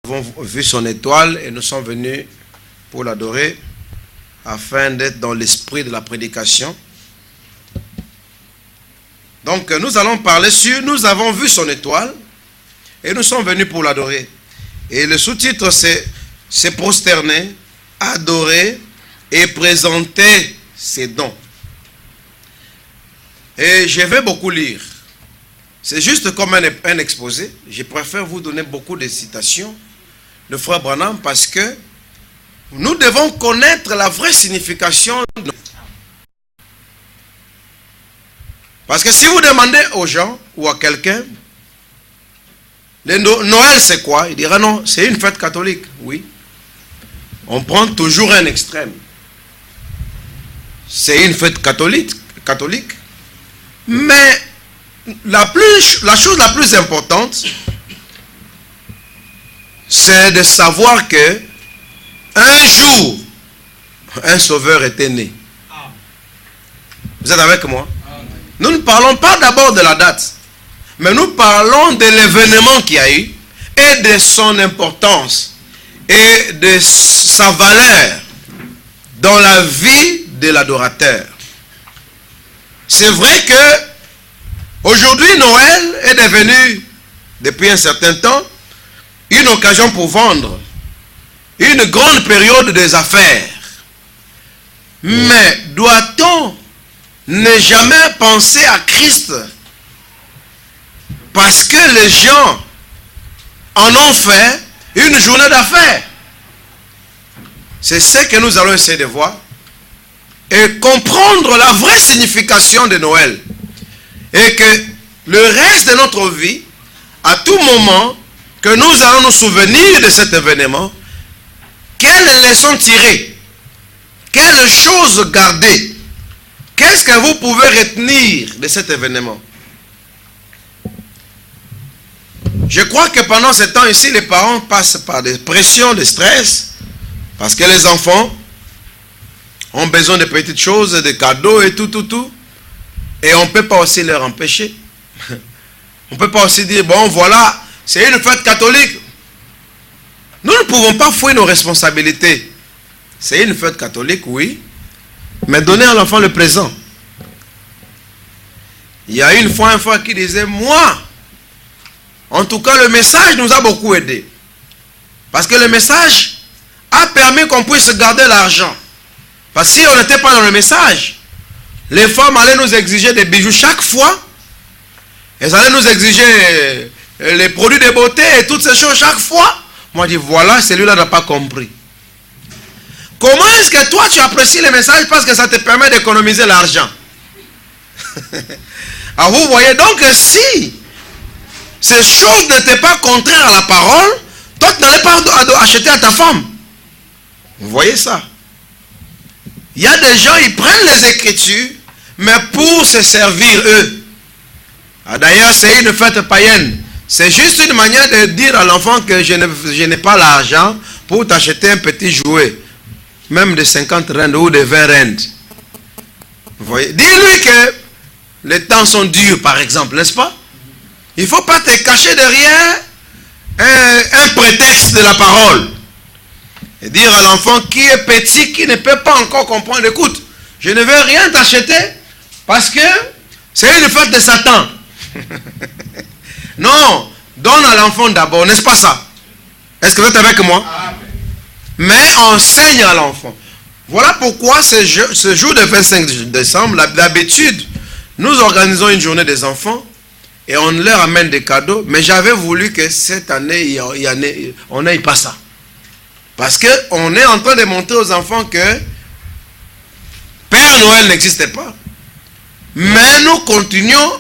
Nous avons vu son étoile et nous sommes venus pour l'adorer afin d'être dans l'esprit de la prédication. Donc nous allons parler sur nous avons vu son étoile et nous sommes venus pour l'adorer. Et le sous-titre c'est prosterner, adorer et présenter ses dons. Et je vais beaucoup lire. C'est juste comme un exposé. Je préfère vous donner beaucoup de citations de Frère Branham parce que nous devons connaître la vraie signification. Parce que si vous demandez aux gens ou à quelqu'un, Noël c'est quoi? Il dira non, c'est une fête catholique. Oui. On prend toujours un extrême. C'est une fête catholique. Mais la chose la plus importante, c'est de savoir que un jour, un sauveur était né. Vous êtes avec moi? Nous ne parlons pas d'abord de la date, mais nous parlons de l'événement qu'il y a eu et de son importance et de sa valeur dans la vie de l'adorateur. C'est vrai que aujourd'hui Noël est devenu, depuis un certain temps, une occasion pour vendre, une grande période des affaires. Mais doit-on ne jamais penser à Christ? Parce que les gens en ont fait une journée d'affaires. C'est ce que nous allons essayer de voir et comprendre la vraie signification de Noël. Et que le reste de notre vie, à tout moment, que nous allons nous souvenir de cet événement, quelles leçons tirer, quelles choses garder, qu'est-ce que vous pouvez retenir de cet événement? Je crois que pendant ce temps ici, les parents passent par des pressions, des stress, parce que les enfants ont besoin de petites choses, de cadeaux et tout. Et on ne peut pas aussi leur empêcher. On ne peut pas aussi dire, bon voilà, c'est une fête catholique. Nous ne pouvons pas fuir nos responsabilités. C'est une fête catholique, oui. Mais donner à l'enfant le présent. Il y a une fois un frère qui disait, moi, en tout cas le message nous a beaucoup aidé. Parce que le message a permis qu'on puisse garder l'argent. Parce que si on n'était pas dans le message, les femmes allaient nous exiger des bijoux chaque fois. Elles allaient nous exiger les produits de beauté et toutes ces choses chaque fois. Moi, je dis, voilà, celui-là n'a pas compris. Comment est-ce que toi, tu apprécies les messages parce que ça te permet d'économiser l'argent? Alors, vous voyez, donc, si ces choses n'étaient pas contraires à la parole, toi, tu n'allais pas acheter à ta femme. Vous voyez ça? Il y a des gens, ils prennent les Écritures, mais pour se servir eux. D'ailleurs, c'est une fête païenne. C'est juste une manière de dire à l'enfant que je n'ai pas l'argent pour t'acheter un petit jouet. Même de 50 rand ou de 20 rand. Vous voyez? Dis-lui que les temps sont durs, par exemple, n'est-ce pas? Il ne faut pas te cacher derrière un prétexte de la parole. Et dire à l'enfant qui est petit, qui ne peut pas encore comprendre, écoute, je ne veux rien t'acheter parce que c'est une fête de Satan. Non, donne à l'enfant d'abord, n'est-ce pas ça? Est-ce que vous êtes avec moi? Mais enseigne à l'enfant. Voilà pourquoi ce jour de 25 décembre, d'habitude, nous organisons une journée des enfants et on leur amène des cadeaux. Mais j'avais voulu que cette année, on n'aille pas ça. Parce qu'on est en train de montrer aux enfants que Père Noël n'existait pas. Mais nous continuons,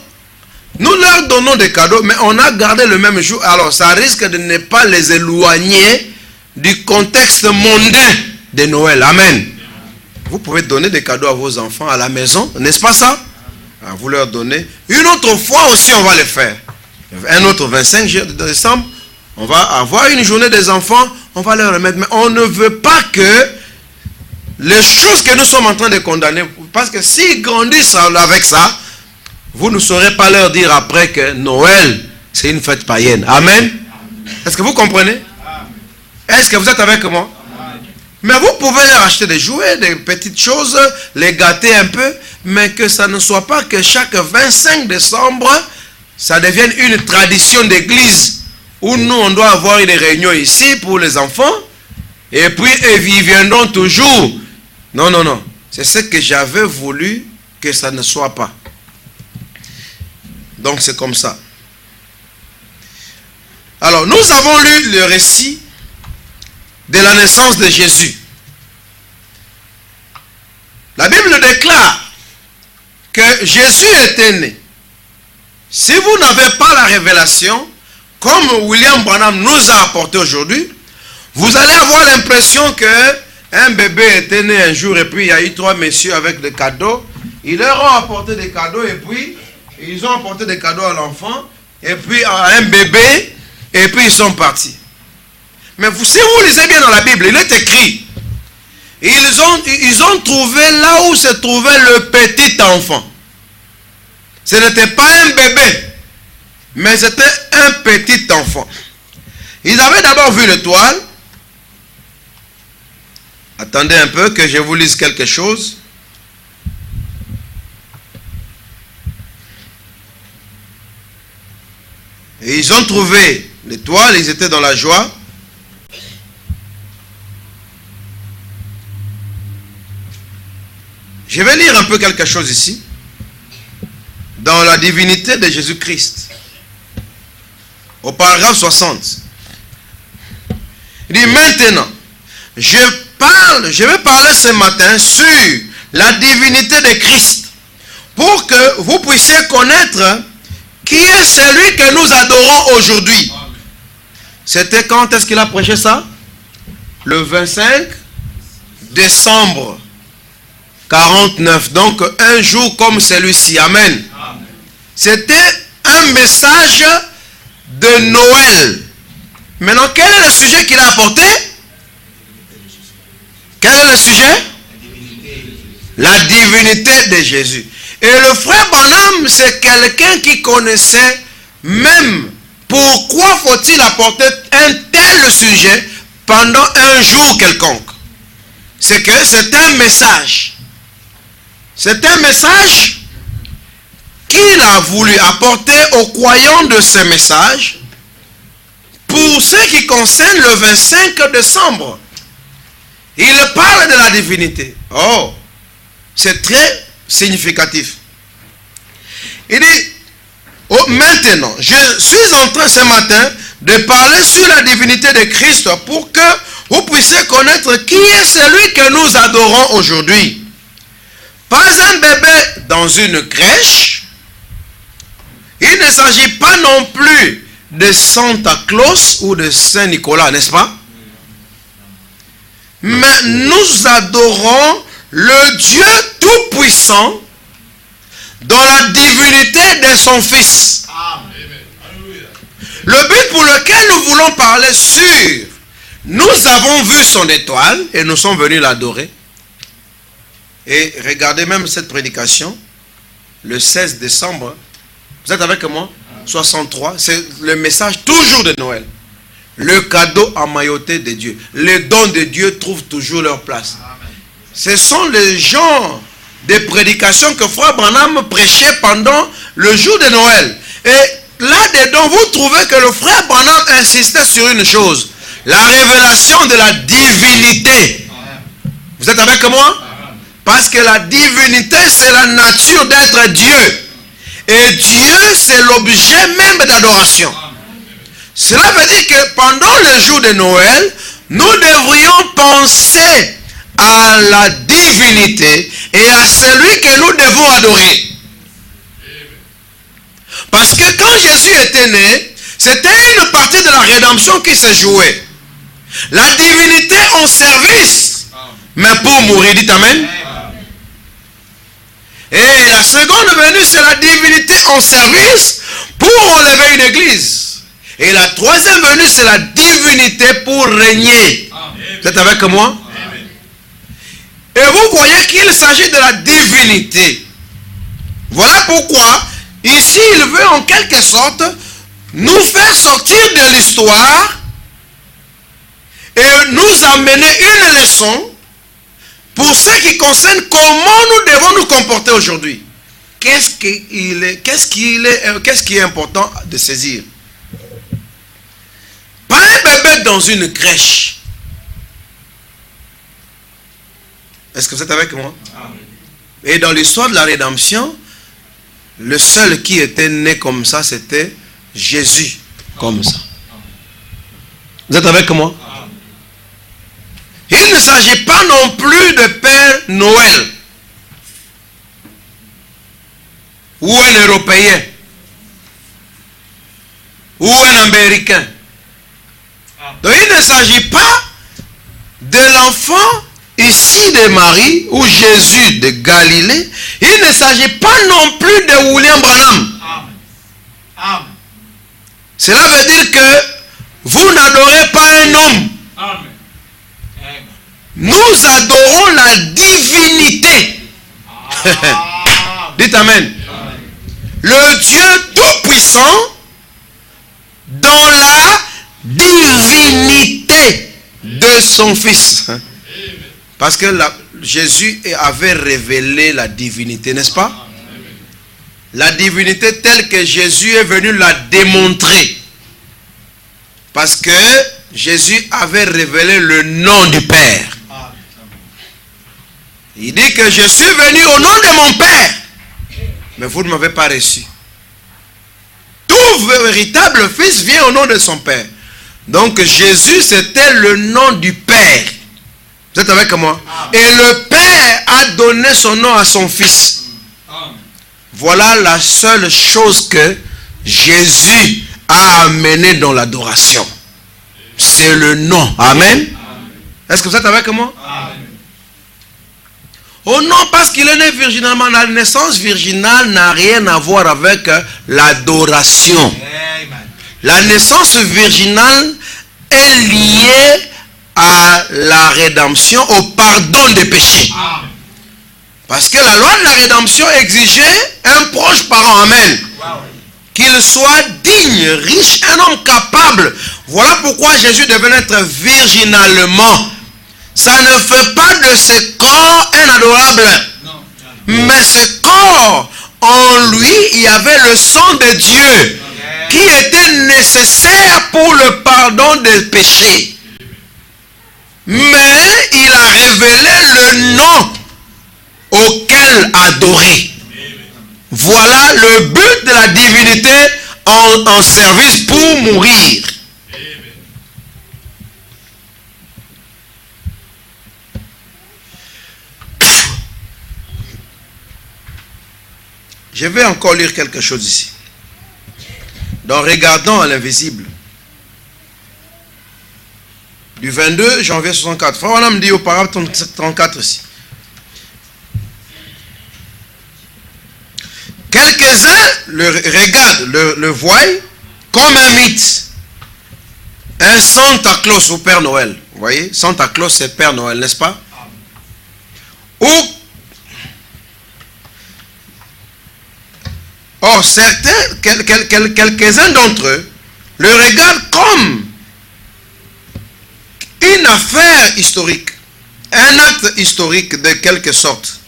nous leur donnons des cadeaux, mais on a gardé le même jour. Alors ça risque de ne pas les éloigner du contexte mondain de Noël. Amen. Vous pouvez donner des cadeaux à vos enfants à la maison, n'est-ce pas ça? Alors, vous leur donnez. Une autre fois aussi, on va le faire. Un autre 25 décembre, on va avoir une journée des enfants, on va leur remettre. Mais on ne veut pas que les choses que nous sommes en train de condamner, parce que s'ils grandissent avec ça, vous ne saurez pas leur dire après que Noël, c'est une fête païenne. Amen. Est-ce que vous comprenez? Est-ce que vous êtes avec moi? Mais vous pouvez leur acheter des jouets, des petites choses, les gâter un peu, mais que ça ne soit pas que chaque 25 décembre, ça devienne une tradition d'église, où nous, on doit avoir une réunion ici pour les enfants, et puis ils viendront toujours. Non, non, non. C'est ce que j'avais voulu que ça ne soit pas. Donc c'est comme ça. Alors, nous avons lu le récit de la naissance de Jésus. La Bible déclare que Jésus était né. Si vous n'avez pas la révélation, comme William Branham nous a apporté aujourd'hui, vous allez avoir l'impression que un bébé était né un jour et puis il y a eu 3 messieurs avec des cadeaux. Ils leur ont apporté des cadeaux et puis ils ont apporté des cadeaux à l'enfant et puis à un bébé et puis ils sont partis. Mais si vous lisez bien dans la Bible, il est écrit, ils ont trouvé là où se trouvait le petit enfant. Ce n'était pas un bébé, mais c'était un petit enfant. Ils avaient d'abord vu l'étoile. Attendez un peu que je vous lise quelque chose. Et ils ont trouvé l'étoile, ils étaient dans la joie. Je vais lire un peu quelque chose ici. Dans la divinité de Jésus-Christ. Au paragraphe 60. Il dit maintenant, je vais parler ce matin sur la divinité de Christ. Pour que vous puissiez connaître qui est celui que nous adorons aujourd'hui. C'était quand est-ce qu'il a prêché ça? Le 25 décembre 49. Donc un jour comme celui-ci. Amen. C'était un message de Noël. Maintenant, quel est le sujet qu'il a apporté? Quel est le sujet? La divinité de Jésus. Et le frère Branham, c'est quelqu'un qui connaissait même pourquoi faut-il apporter un tel sujet pendant un jour quelconque. C'est que c'est un message. C'est un message qu'il a voulu apporter aux croyants de ce message pour ce qui concerne le 25 décembre. Il parle de la divinité. Oh, c'est très significatif. Il dit, oh, maintenant, je suis en train ce matin de parler sur la divinité de Christ pour que vous puissiez connaître qui est celui que nous adorons aujourd'hui. Pas un bébé dans une crèche. Il ne s'agit pas non plus de Santa Claus ou de Saint Nicolas, n'est-ce pas? Mais nous adorons le Dieu Tout-Puissant dans la divinité de son Fils. Le but pour lequel nous voulons parler sur, nous avons vu son étoile et nous sommes venus l'adorer. Et regardez même cette prédication, le 16 décembre, vous êtes avec moi? 63, c'est le message toujours de Noël. Le cadeau emmailloté de Dieu. Les dons de Dieu trouvent toujours leur place. Ce sont les genres de prédications que Frère Branham prêchait pendant le jour de Noël. Et là-dedans, vous trouvez que le Frère Branham insistait sur une chose. La révélation de la divinité. Vous êtes avec moi? Parce que la divinité, c'est la nature d'être Dieu. Et Dieu, c'est l'objet même d'adoration. Cela veut dire que pendant le jour de Noël, nous devrions penser à la divinité et à celui que nous devons adorer. Parce que quand Jésus était né, c'était une partie de la rédemption qui se jouait. La divinité en service, mais pour mourir, dites Amen. Et la seconde venue, c'est la divinité en service pour enlever une église. Et la troisième venue, c'est la divinité pour régner. Vous êtes avec moi? Et vous voyez qu'il s'agit de la divinité. Voilà pourquoi, ici, il veut en quelque sorte nous faire sortir de l'histoire et nous amener une leçon pour ce qui concerne comment nous devons nous comporter aujourd'hui. Qu'est-ce qui est important de saisir? Pas un bébé dans une crèche. Est-ce que vous êtes avec moi? Amen. Et dans l'histoire de la rédemption, le seul qui était né comme ça, c'était Jésus, comme ça. Vous êtes avec moi? Amen. Il ne s'agit pas non plus de Père Noël ou un Européen ou un Américain. Donc il ne s'agit pas de l'enfant ici de Marie ou Jésus de Galilée. Il ne s'agit pas non plus de William Branham. Amen. Amen. Cela veut dire que vous n'adorez pas un homme. Amen. Nous adorons la divinité. Dites Amen. Amen. Le Dieu Tout-Puissant dans la divinité de son Fils. Parce que Jésus avait révélé la divinité, n'est-ce pas? La divinité telle que Jésus est venu la démontrer. Parce que Jésus avait révélé le nom du Père. Il dit que je suis venu au nom de mon Père, mais vous ne m'avez pas reçu. Tout véritable fils vient au nom de son Père. Donc Jésus, c'était le nom du Père. Vous êtes avec moi? Et le Père a donné son nom à son Fils. Voilà la seule chose que Jésus a amené dans l'adoration. C'est le nom. Amen. Est-ce que vous êtes avec moi? Amen. Oh non, parce qu'il est né virginalement. La naissance virginale n'a rien à voir avec l'adoration. La naissance virginale est liée à la rédemption, au pardon des péchés. Parce que la loi de la rédemption exigeait un proche parent. Amen. Qu'il soit digne, riche, un homme capable. Voilà pourquoi Jésus devait naître virginalement. Ça ne fait pas de ce corps un adorable. Mais ce corps, en lui, il y avait le sang de Dieu qui était nécessaire pour le pardon des péchés. Mais il a révélé le nom auquel adorer. Voilà le but de la divinité en service pour mourir. Je vais encore lire quelque chose ici. Donc regardons à l'invisible. Du 22 janvier 64. Frère, on a me dit au paragraphe 34 ici. Quelques-uns le voient comme un mythe. Un Santa Claus ou Père Noël. Vous voyez, Santa Claus c'est Père Noël, n'est-ce pas? Or, quelques-uns d'entre eux le regardent comme une affaire historique, un acte historique de quelque sorte,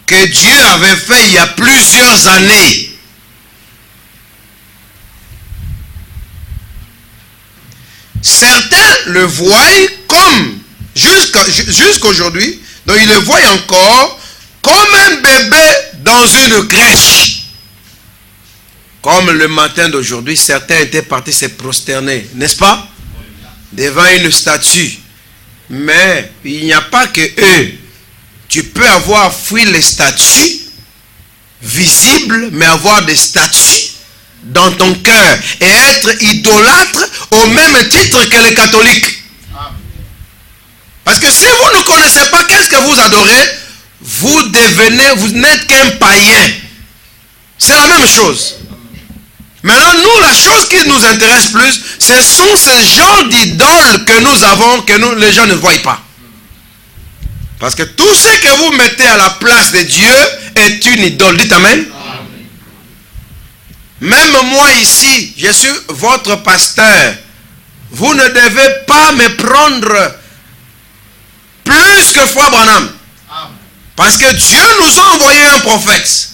que Dieu avait fait il y a plusieurs années. Certains le voient comme, jusqu'aujourd'hui, donc ils le voient encore comme un bébé dans une crèche. Comme le matin d'aujourd'hui, certains étaient partis se prosterner, n'est-ce pas? Devant une statue. Mais il n'y a pas que eux. Tu peux avoir fui les statues visibles, mais avoir des statues dans ton cœur et être idolâtre au même titre que les catholiques. Parce que si vous ne connaissez pas qu'est-ce que vous adorez, vous n'êtes qu'un païen. C'est la même chose. Maintenant, nous, la chose qui nous intéresse plus, ce sont ces genres d'idoles que nous avons, que les gens ne voient pas. Parce que tout ce que vous mettez à la place de Dieu est une idole. Dites Amen. Amen. Même moi ici, je suis votre pasteur. vous ne devez pas me prendre plus que Frère Branham. Parce que Dieu nous a envoyé un prophète.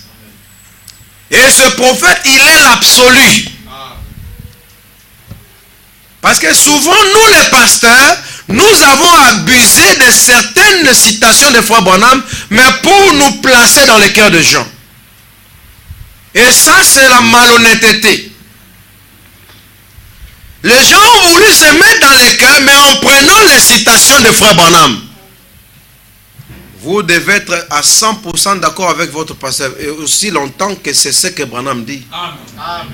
Et ce prophète, il est l'absolu. Parce que souvent, nous les pasteurs, nous avons abusé de certaines citations de Frère Branham, mais pour nous placer dans les cœurs de gens. Et ça, c'est la malhonnêteté. Les gens ont voulu se mettre dans les cœurs, mais en prenant les citations de Frère Branham. Vous devez être à 100% d'accord avec votre pasteur, et aussi longtemps que c'est ce que Branham dit. Amen.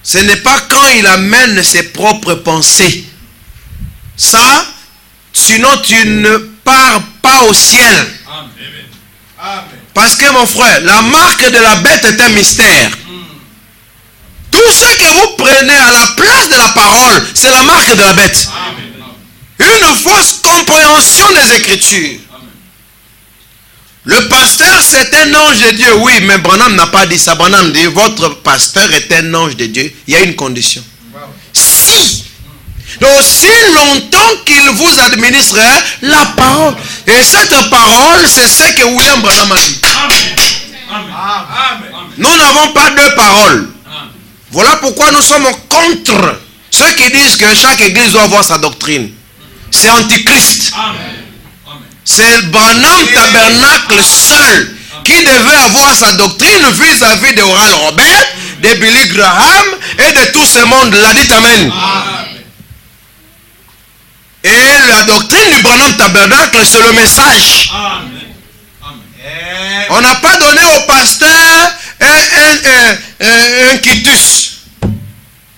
Ce n'est pas quand il amène ses propres pensées. Ça, sinon tu ne pars pas au ciel. Amen. Parce que mon frère, la marque de la bête est un mystère. Tout ce que vous prenez à la place de la parole, c'est la marque de la bête. Amen. Une fausse compréhension des Écritures. Amen. Le pasteur, c'est un ange de Dieu. Oui, mais Branham n'a pas dit ça. Branham dit, votre pasteur est un ange de Dieu. Il y a une condition. Wow. Si, aussi longtemps qu'il vous administrera la parole. Et cette parole, c'est ce que William Branham a dit. Amen. Amen. Nous n'avons pas deux paroles. Amen. Voilà pourquoi nous sommes contre ceux qui disent que chaque église doit avoir sa doctrine. C'est antichrist. C'est Branham Tabernacle seul qui devait avoir sa doctrine vis-à-vis de Oral Robert, de Billy Graham et de tout ce monde-là. Dites Amen. Et la doctrine du Branham Tabernacle, c'est le message. On n'a pas donné au pasteur un quitus.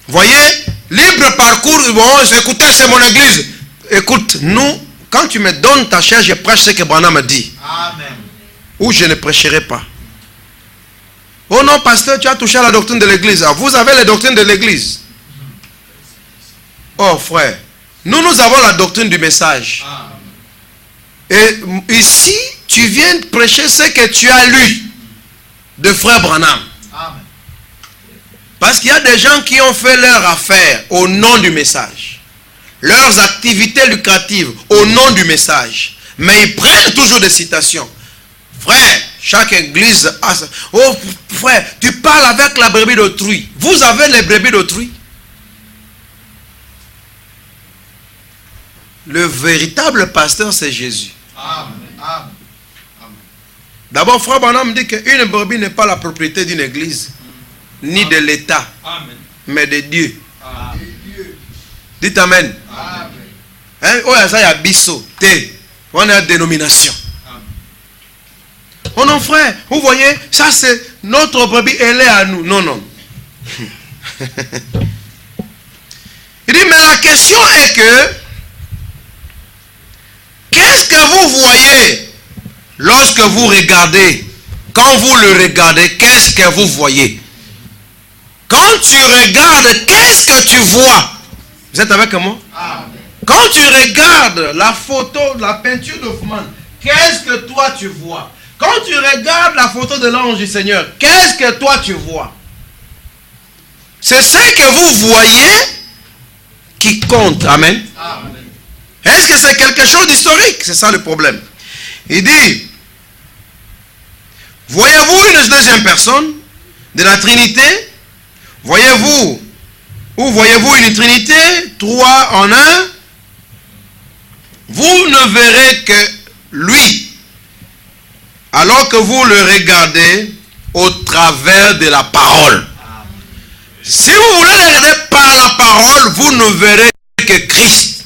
Voyez, libre parcours. Bon, écoutez, c'est mon église. Écoute, nous, quand tu me donnes ta chair, je prêche ce que Branham a dit. Amen. Ou je ne prêcherai pas. Oh non, pasteur, tu as touché à la doctrine de l'église. Vous avez la doctrine de l'église. Oh frère, nous avons la doctrine du message. Amen. Et ici, tu viens prêcher ce que tu as lu de frère Branham. Amen. Parce qu'il y a des gens qui ont fait leur affaire au nom du message. Leurs activités lucratives au nom du message. Mais ils prennent toujours des citations. Frère, chaque église a... Oh frère, tu parles avec la brebis d'autrui. Vous avez les brebis d'autrui. Le véritable pasteur, c'est Jésus. Amen. D'abord, frère Branham dit qu'une brebis n'est pas la propriété d'une église, ni de l'État, mais de Dieu. Amen. Dites Amen. Hein? Oh, ça y a bisso, T. On a dénomination. Oh non, frère, vous voyez, ça c'est notre brebis, elle est à nous. Non, non. Il dit, mais la question est que, qu'est-ce que vous voyez lorsque vous regardez? Quand vous le regardez, qu'est-ce que vous voyez? Quand tu regardes, qu'est-ce que tu vois? Vous êtes avec moi? Amen. Quand tu regardes la photo, la peinture d'Hoffmann, qu'est-ce que toi tu vois? Quand tu regardes la photo de l'ange du Seigneur, qu'est-ce que toi tu vois? C'est ce que vous voyez qui compte. Amen. Amen. Est-ce que c'est quelque chose d'historique? C'est ça le problème. Il dit, voyez-vous une deuxième personne de la Trinité? Voyez-vous, ou voyez-vous une Trinité, 3 en 1? Vous ne verrez que lui, alors que vous le regardez au travers de la parole. Si vous voulez le regarder par la parole, vous ne verrez que Christ.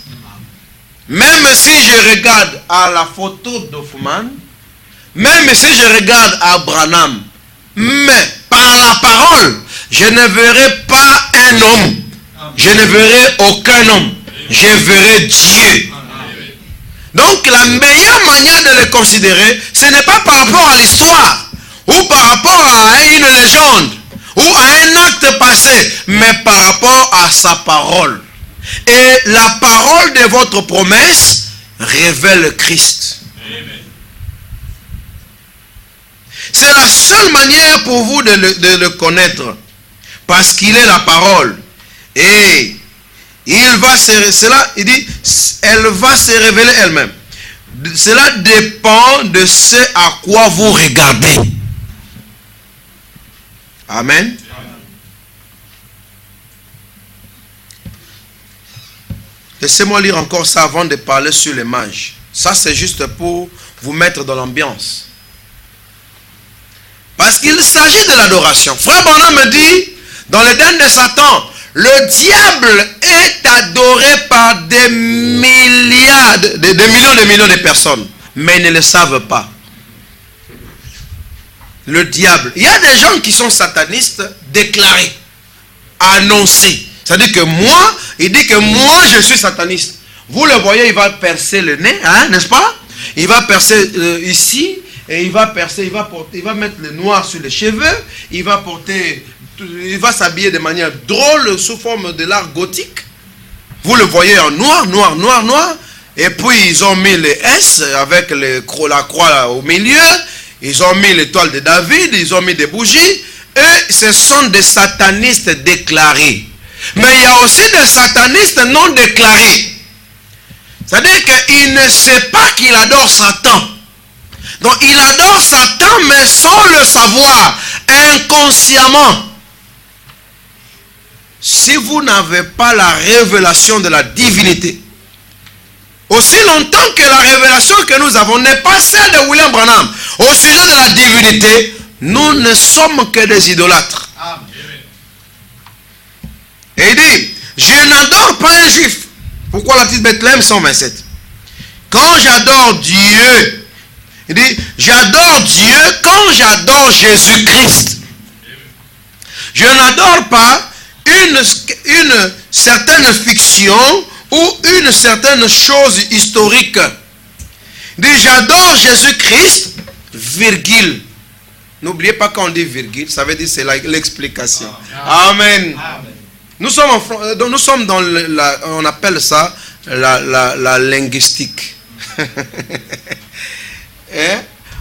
Même si je regarde à la photo d'Hoffmann, même si je regarde à Branham, mais par la parole, je ne verrai pas un homme. Je ne verrai aucun homme. Je verrai Dieu. Donc la meilleure manière de le considérer, ce n'est pas par rapport à l'histoire, ou par rapport à une légende, ou à un acte passé, mais par rapport à sa parole. Et la parole de votre promesse révèle Christ. C'est la seule manière pour vous de le connaître. Parce qu'il est la parole. Et il dit, elle va se révéler elle-même. Cela dépend de ce à quoi vous regardez. Amen. Laissez-moi lire encore ça avant de parler sur les mages. Ça, c'est juste pour vous mettre dans l'ambiance. Parce qu'il s'agit de l'adoration. Frère Branham me dit, dans l'Éden de Satan, le diable est adoré par des milliards, des millions de personnes. Mais ils ne le savent pas. Le diable. Il y a des gens qui sont satanistes déclarés, annoncés. C'est-à-dire que moi, il dit que moi je suis sataniste. Vous le voyez, il va percer le nez, hein, n'est-ce pas? Il va percer ici, et il va percer, il va mettre le noir sur les cheveux, il va s'habiller de manière drôle sous forme de l'art gothique. Vous le voyez en noir, noir, noir, noir. Et puis ils ont mis les S avec la croix au milieu. Ils ont mis l'étoile de David, ils ont mis des bougies. Eux, ce sont des satanistes déclarés. Mais il y a aussi des satanistes non déclarés. C'est-à-dire qu'il ne sait pas qu'il adore Satan. Donc il adore Satan, mais sans le savoir, inconsciemment. Si vous n'avez pas la révélation de la divinité, aussi longtemps que la révélation que nous avons n'est pas celle de William Branham au sujet de la divinité, nous ne sommes que des idolâtres. Amen. Et il dit, je n'adore pas un juif. Pourquoi la petite Bethléem 127? Quand j'adore Dieu, il dit, j'adore Dieu quand j'adore Jésus-Christ. Je n'adore pas une certaine fiction ou une certaine chose historique. Il dit, j'adore Jésus-Christ, virgule. N'oubliez pas quand on dit virgule, ça veut dire c'est l'explication. Amen. Amen. Nous sommes dans on appelle ça la linguistique.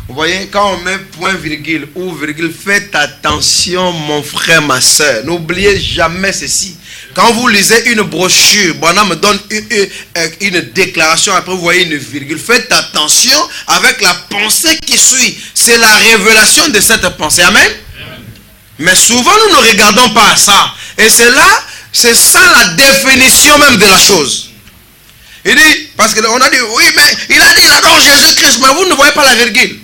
Vous voyez, quand on met point virgule ou virgule, faites attention mon frère, ma soeur. N'oubliez jamais ceci. Quand vous lisez une brochure, Branham me donne une déclaration, après vous voyez une virgule. Faites attention avec la pensée qui suit. C'est la révélation de cette pensée. Amen. Amen. Mais souvent nous ne regardons pas à ça. Et c'est ça la définition même de la chose. Il dit, parce qu'on a dit, oui, mais il a dit, il adore Jésus-Christ, mais vous ne voyez pas la virgule.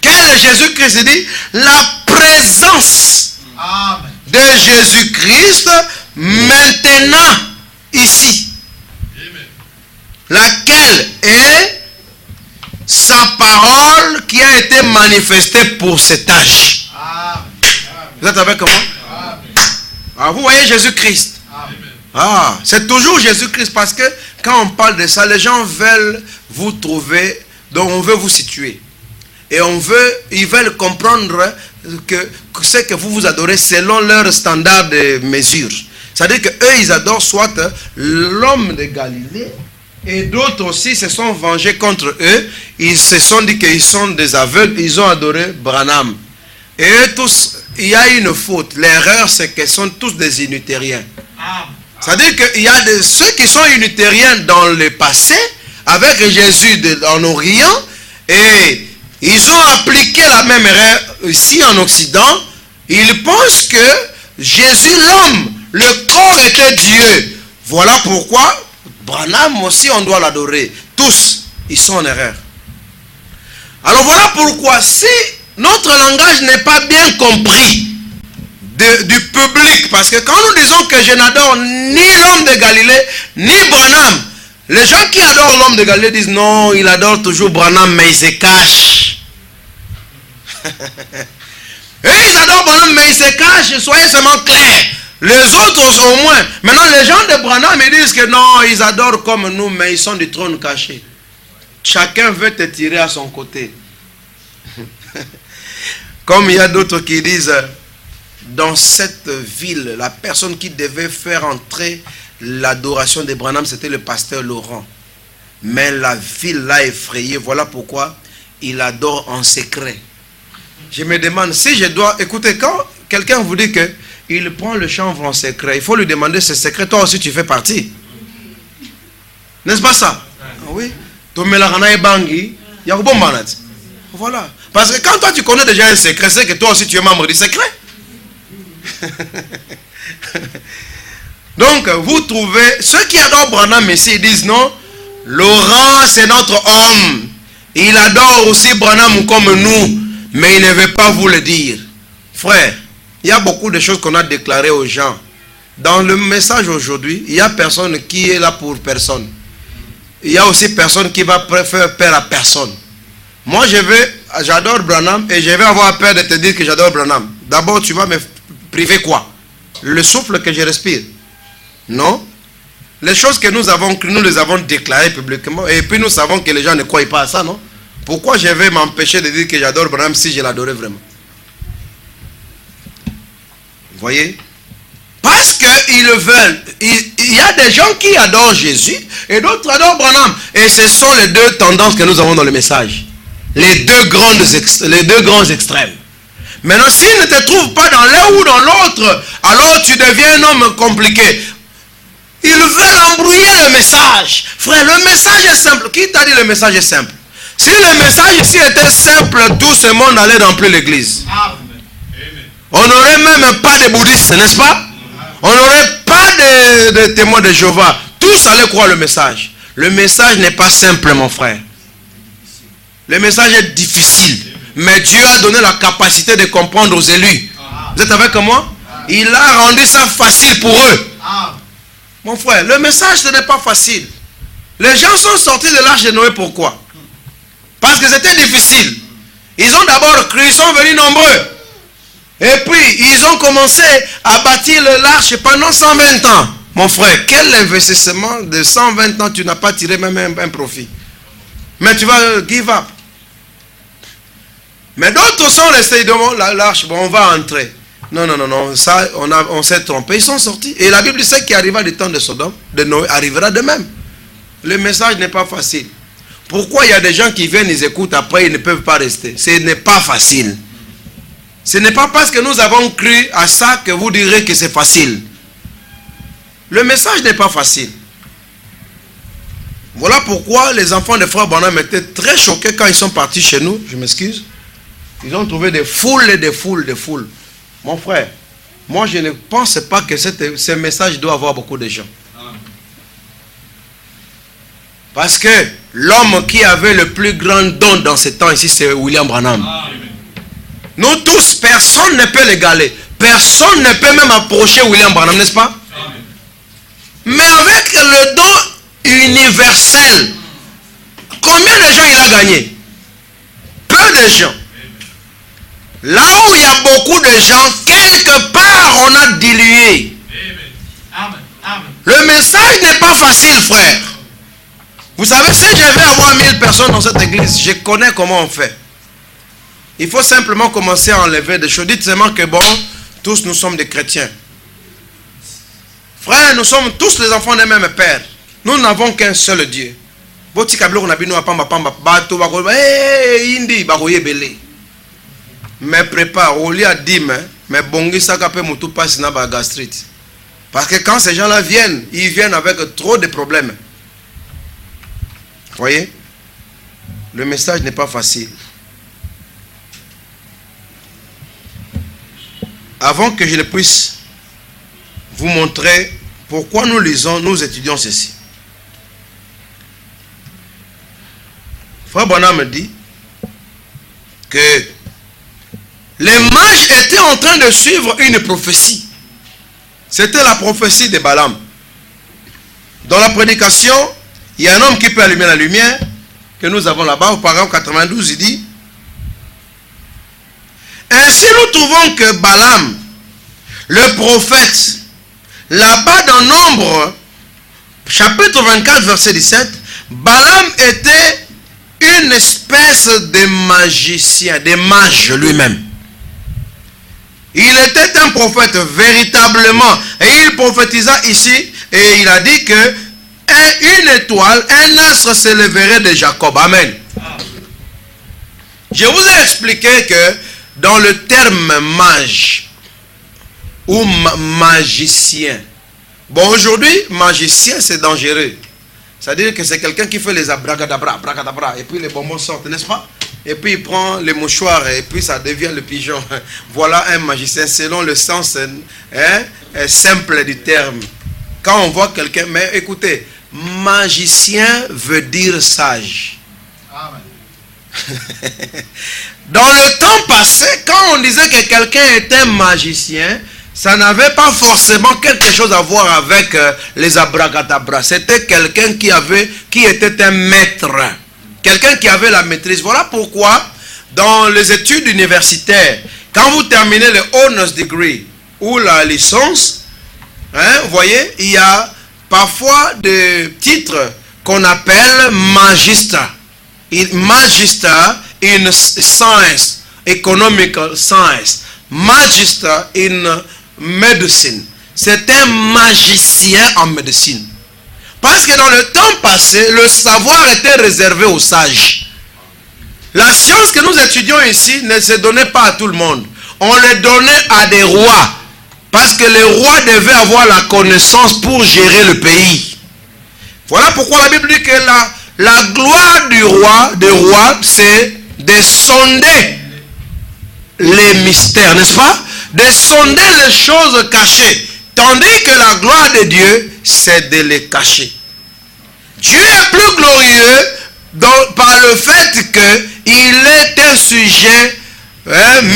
Quel est Jésus-Christ? Il dit, la présence de Jésus-Christ maintenant ici. Amen. Laquelle est sa parole qui a été manifestée pour cet âge. Amen. Vous êtes avec moi? Ah, vous voyez Jésus-Christ. Ah, c'est toujours Jésus-Christ, parce que quand on parle de ça, les gens veulent vous trouver, donc on veut vous situer. Et ils veulent comprendre que ce que vous adorez selon leur standard de mesure. C'est-à-dire qu'eux, ils adorent soit l'homme de Galilée, et d'autres aussi se sont vengés contre eux. Ils se sont dit qu'ils sont des aveugles, ils ont adoré Branham. Et eux tous, il y a une faute. L'erreur, c'est qu'ils sont tous des unitariens. C'est-à-dire qu'il y a ceux qui sont unitariens dans le passé, avec Jésus en Orient, et ils ont appliqué la même erreur ici en Occident. Ils pensent que Jésus, l'homme, le corps était Dieu. Voilà pourquoi Branham aussi, on doit l'adorer. Tous, ils sont en erreur. Alors voilà pourquoi, si notre langage n'est pas bien compris du public, parce que quand nous disons que je n'adore ni l'homme de Galilée, ni Branham, les gens qui adorent l'homme de Galilée disent non, il adore toujours Branham, mais il se cache. Et ils adorent Branham, mais ils se cachent, soyez seulement clairs. Les autres au moins. Maintenant, les gens de Branham, ils disent que non, ils adorent comme nous, mais ils sont du trône caché. Chacun veut te tirer à son côté. Comme il y a d'autres qui disent, dans cette ville, la personne qui devait faire entrer l'adoration de Branham, c'était le pasteur Laurent. Mais la ville l'a effrayé. Voilà pourquoi il adore en secret. Je me demande si je dois... Écoutez, quand quelqu'un vous dit que il prend le chanvre en secret. Il faut lui demander ce secret. Toi aussi, tu fais partie. N'est-ce pas ça? Oui. Voilà. Parce que quand toi, tu connais déjà un secret, c'est que toi aussi, tu es membre du secret. Donc, vous trouvez... Ceux qui adorent Branham ici, ils disent non, Laurent, c'est notre homme. Il adore aussi Branham comme nous. Mais il ne veut pas vous le dire. Frère, il y a beaucoup de choses qu'on a déclarées aux gens. Dans le message aujourd'hui, il n'y a personne qui est là pour personne. Il y a aussi personne qui va faire peur à personne. Moi, j'adore Branham et je vais avoir peur de te dire que j'adore Branham. D'abord, tu vas me priver quoi? Le souffle que je respire? Non. Les choses que nous avons crues, nous les avons déclarées publiquement. Et puis nous savons que les gens ne croient pas à ça, non? Pourquoi je vais m'empêcher de dire que j'adore Branham si je l'adorais vraiment? Vous voyez? Parce qu'ils veulent. Il y a des gens qui adorent Jésus et d'autres adorent Branham. Et ce sont les deux tendances que nous avons dans le message. Les deux grands extrêmes. Maintenant, s'ils ne te trouvent pas dans l'un ou dans l'autre, alors tu deviens un homme compliqué. Ils veulent embrouiller le message. Frère, le message est simple. Qui t'a dit le message est simple? Si le message ici était simple, tout ce monde allait remplir l'église. On n'aurait même pas de bouddhistes, n'est-ce pas? On n'aurait pas de témoins de Jéhovah. Tous allaient croire le message. Le message n'est pas simple, mon frère. Le message est difficile. Mais Dieu a donné la capacité de comprendre aux élus. Vous êtes avec moi? Il a rendu ça facile pour eux. Mon frère, le message ce n'est pas facile. Les gens sont sortis de l'arche de Noé, pourquoi? Parce que c'était difficile. Ils ont d'abord cru, ils sont venus nombreux. Et puis, ils ont commencé à bâtir l'arche pendant 120 ans. Mon frère, quel investissement de 120 ans, tu n'as pas tiré même un profit. Mais tu vas give up. Mais d'autres sont restés devant l'arche, bon, on va entrer. Non, ça, on s'est trompé. Ils sont sortis. Et la Bible dit qu'il arriva du temps de Sodome, de Noé, arrivera de même. Le message n'est pas facile. Pourquoi il y a des gens qui viennent, ils écoutent, après ils ne peuvent pas rester? Ce n'est pas facile. Ce n'est pas parce que nous avons cru à ça que vous direz que c'est facile. Le message n'est pas facile. Voilà pourquoi les enfants de Frère Branham étaient très choqués quand ils sont partis chez nous. Je m'excuse. Ils ont trouvé des foules et des foules, des foules. Mon frère, moi je ne pense pas que ce message doit avoir beaucoup de gens. Parce que l'homme qui avait le plus grand don dans ce temps ici, c'est William Branham. Nous tous, personne ne peut l'égaler. Personne ne peut même approcher William Branham, n'est-ce pas? Mais avec le don universel, combien de gens il a gagné? Peu de gens. Là où il y a beaucoup de gens, quelque part on a dilué. Le message n'est pas facile, frère. Vous savez, si je vais avoir 1000 personnes dans cette église, je connais comment on fait. Il faut simplement commencer à enlever des choses. Dites seulement que bon, tous nous sommes des chrétiens. Frère, nous sommes tous les enfants d'un même père. Nous n'avons qu'un seul Dieu. Mais prépare, au lieu à 10 mais bongi ça peut moutou passe na ba gastrite. Parce que quand ces gens-là viennent, ils viennent avec trop de problèmes. Voyez? Le message n'est pas facile. Avant que je ne puisse vous montrer pourquoi nous lisons, nous étudions ceci. Frère Branham me dit que les mages étaient en train de suivre une prophétie. C'était la prophétie de Balaam. Dans la prédication, il y a un homme qui peut allumer la lumière, que nous avons là-bas, au paragraphe 92, il dit: ainsi nous trouvons que Balaam, le prophète, là-bas dans Nombre, chapitre 24, verset 17, Balaam était une espèce de magicien, de mage lui-même. Il était un prophète véritablement. Et il prophétisa ici, et il a dit que une étoile, un astre se leverait de Jacob. Amen. Je vous ai expliqué que dans le terme mage, ou magicien. Bon, aujourd'hui, magicien, c'est dangereux. C'est-à-dire que c'est quelqu'un qui fait les abracadabra, abracadabra, et puis les bonbons sortent, n'est-ce pas? Et puis il prend les mouchoirs, et puis ça devient le pigeon. Voilà un magicien, selon le sens simple du terme. Quand on voit quelqu'un, mais écoutez, magicien veut dire sage. Amen. Dans le temps passé, quand on disait que quelqu'un était magicien, ça n'avait pas forcément quelque chose à voir avec les abracadabras. C'était quelqu'un qui était un maître. Quelqu'un qui avait la maîtrise. Voilà pourquoi, dans les études universitaires, quand vous terminez le honors degree ou la licence, vous voyez, il y a parfois des titres qu'on appelle magister. Magister in science, economical science. Magister in medicine. C'est un magicien en médecine. Parce que dans le temps passé, le savoir était réservé aux sages. La science que nous étudions ici ne se donnait pas à tout le monde. On le donnait à des rois. Parce que les rois devaient avoir la connaissance pour gérer le pays. Voilà pourquoi la Bible dit que la gloire du roi, c'est de sonder les mystères, n'est-ce pas? De sonder les choses cachées. Tandis que la gloire de Dieu, c'est de les cacher. Dieu est plus glorieux par le fait qu'il est un sujet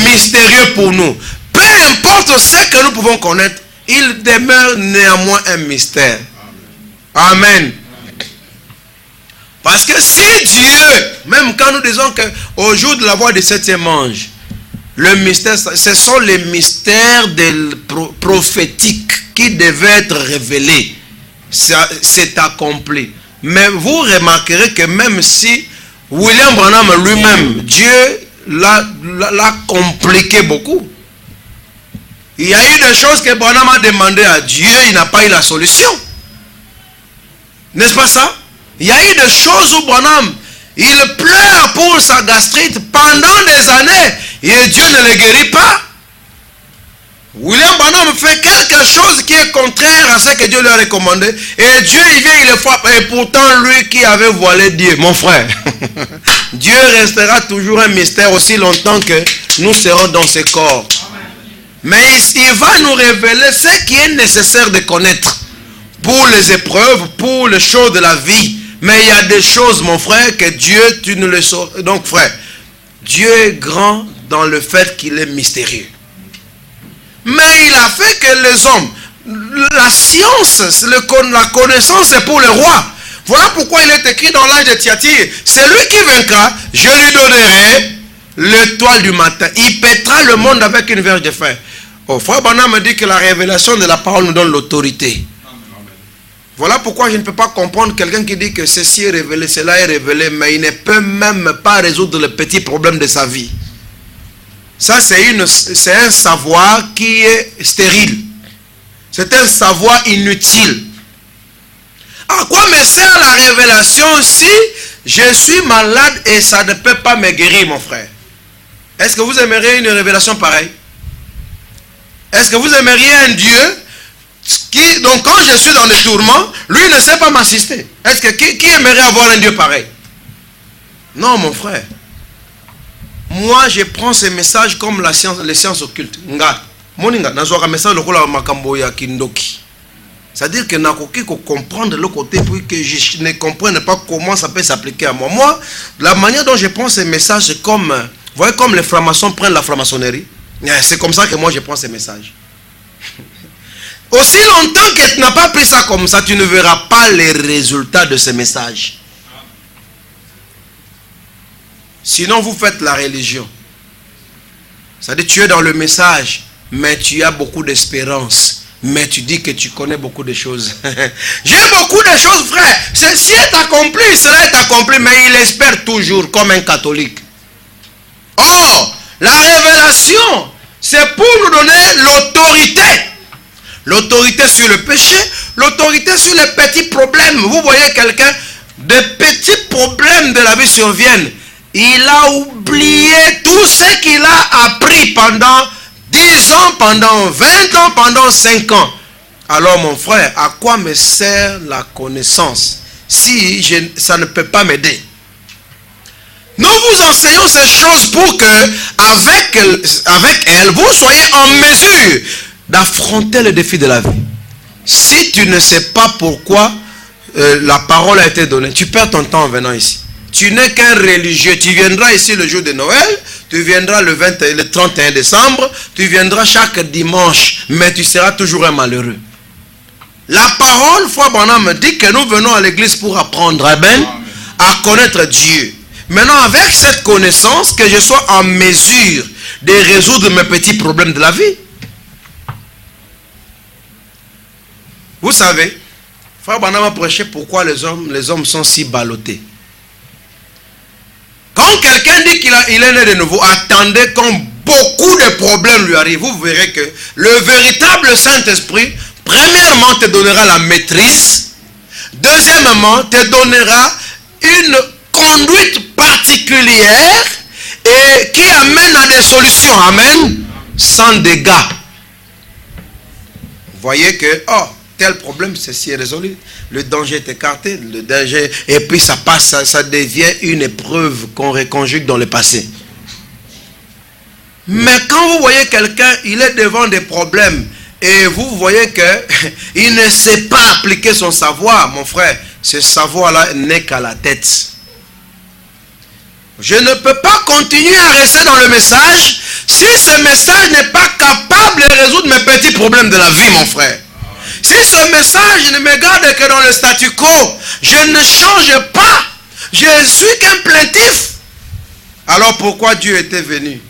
mystérieux pour nous. Peu importe ce que nous pouvons connaître, il demeure néanmoins un mystère. Amen. Parce que si Dieu, même quand nous disons qu'au jour de la voix du septième ange, le mystère, ce sont les mystères prophétiques qui devaient être révélés. C'est accompli. Mais vous remarquerez que même si William Branham lui-même, Dieu l'a compliqué beaucoup. Il y a eu des choses que Branham a demandé à Dieu, il n'a pas eu la solution. N'est-ce pas ça? Il y a eu des choses où Branham, il pleure pour sa gastrite pendant des années et Dieu ne le guérit pas. William Branham fait quelque chose qui est contraire à ce que Dieu lui a recommandé et Dieu il vient, il le frappe. Et pourtant lui qui avait voilé Dieu, mon frère, Dieu restera toujours un mystère aussi longtemps que nous serons dans ce corps. Mais il va nous révéler ce qui est nécessaire de connaître pour les épreuves, pour les choses de la vie. Mais il y a des choses, mon frère, que Dieu, tu ne le sauras. Donc, frère, Dieu est grand dans le fait qu'il est mystérieux. Mais il a fait que les hommes, la science, la connaissance, c'est pour les rois. Voilà pourquoi il est écrit dans l'âge de Thyatire, celui qui vaincra, je lui donnerai l'étoile du matin. Il pètera le monde avec une verge de fer. Oh, frère Branham me dit que la révélation de la parole nous donne l'autorité. Voilà pourquoi je ne peux pas comprendre quelqu'un qui dit que ceci est révélé, cela est révélé, mais il ne peut même pas résoudre les petits problèmes de sa vie. Ça, c'est un savoir qui est stérile. C'est un savoir inutile. À quoi me sert la révélation si je suis malade et ça ne peut pas me guérir, mon frère? Est-ce que vous aimeriez une révélation pareille? Est-ce que vous aimeriez un Dieu qui, donc quand je suis dans les tourments, lui ne sait pas m'assister? Est-ce que qui aimerait avoir un Dieu pareil? Non, mon frère. Moi, je prends ces messages comme les sciences occultes. C'est-à-dire que je comprendre le côté pour que je ne comprenne pas comment ça peut s'appliquer à moi. Moi, la manière dont je prends ces messages, c'est comme, vous voyez comme les francs-maçons prennent la franc-maçonnerie. C'est comme ça que moi je prends ces messages. Aussi longtemps que tu n'as pas pris ça comme ça, tu ne verras pas les résultats de ces messages. Sinon, vous faites la religion. C'est-à-dire, tu es dans le message, mais tu as beaucoup d'espérance. Mais tu dis que tu connais beaucoup de choses. J'ai beaucoup de choses, frère. Ceci est accompli, cela est accompli, mais il espère toujours comme un catholique. Or, la révélation, c'est pour nous donner l'autorité. L'autorité sur le péché, l'autorité sur les petits problèmes. Vous voyez quelqu'un, des petits problèmes de la vie surviennent. Il a oublié tout ce qu'il a appris pendant 10 ans, pendant 20 ans, pendant 5 ans. Alors mon frère, à quoi me sert la connaissance si ça ne peut pas m'aider? Nous vous enseignons ces choses pour que, avec elles, vous soyez en mesure d'affronter le défi de la vie. Si tu ne sais pas pourquoi la parole a été donnée, tu perds ton temps en venant ici. Tu n'es qu'un religieux. Tu viendras ici le jour de Noël, tu viendras le 31 décembre, tu viendras chaque dimanche, mais tu seras toujours un malheureux. La parole, Frère Branham me dit que nous venons à l'église pour apprendre à connaître Dieu. Maintenant, avec cette connaissance, que je sois en mesure de résoudre mes petits problèmes de la vie. Vous savez, Frère Branham a prêché pourquoi les hommes sont si ballottés. Quand quelqu'un dit qu'il est né de nouveau, attendez quand beaucoup de problèmes lui arrivent. Vous verrez que le véritable Saint-Esprit, premièrement, te donnera la maîtrise. Deuxièmement, te donnera une conduite particulière et qui amène à des solutions. Amen. Sans dégâts. Vous voyez que, tel problème, ceci est résolu. Le danger est écarté, le danger, et puis ça passe, ça devient une épreuve qu'on reconjugue dans le passé. Mais quand vous voyez quelqu'un, il est devant des problèmes, et vous voyez qu'il ne sait pas appliquer son savoir, mon frère, ce savoir-là n'est qu'à la tête. Je ne peux pas continuer à rester dans le message si ce message n'est pas capable de résoudre mes petits problèmes de la vie, mon frère. Si ce message ne me garde que dans le statu quo, je ne change pas. Je suis qu'un plaintif. Alors pourquoi Dieu était venu?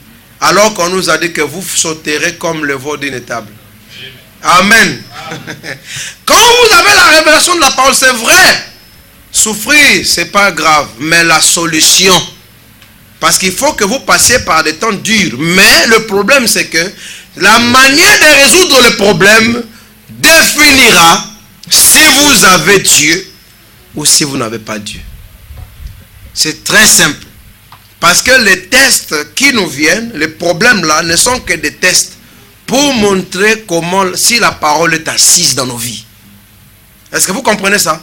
Alors qu'on nous a dit que vous sauterez comme le veau d'une étable. Amen. Quand vous avez la révélation de la parole, c'est vrai. Souffrir, c'est pas grave. Mais la solution, parce qu'il faut que vous passiez par des temps durs. Mais le problème, c'est que la manière de résoudre le problème définira si vous avez Dieu ou si vous n'avez pas Dieu. C'est très simple. Parce que les tests qui nous viennent, les problèmes là, ne sont que des tests pour montrer comment, si la parole est assise dans nos vies. Est-ce que vous comprenez ça?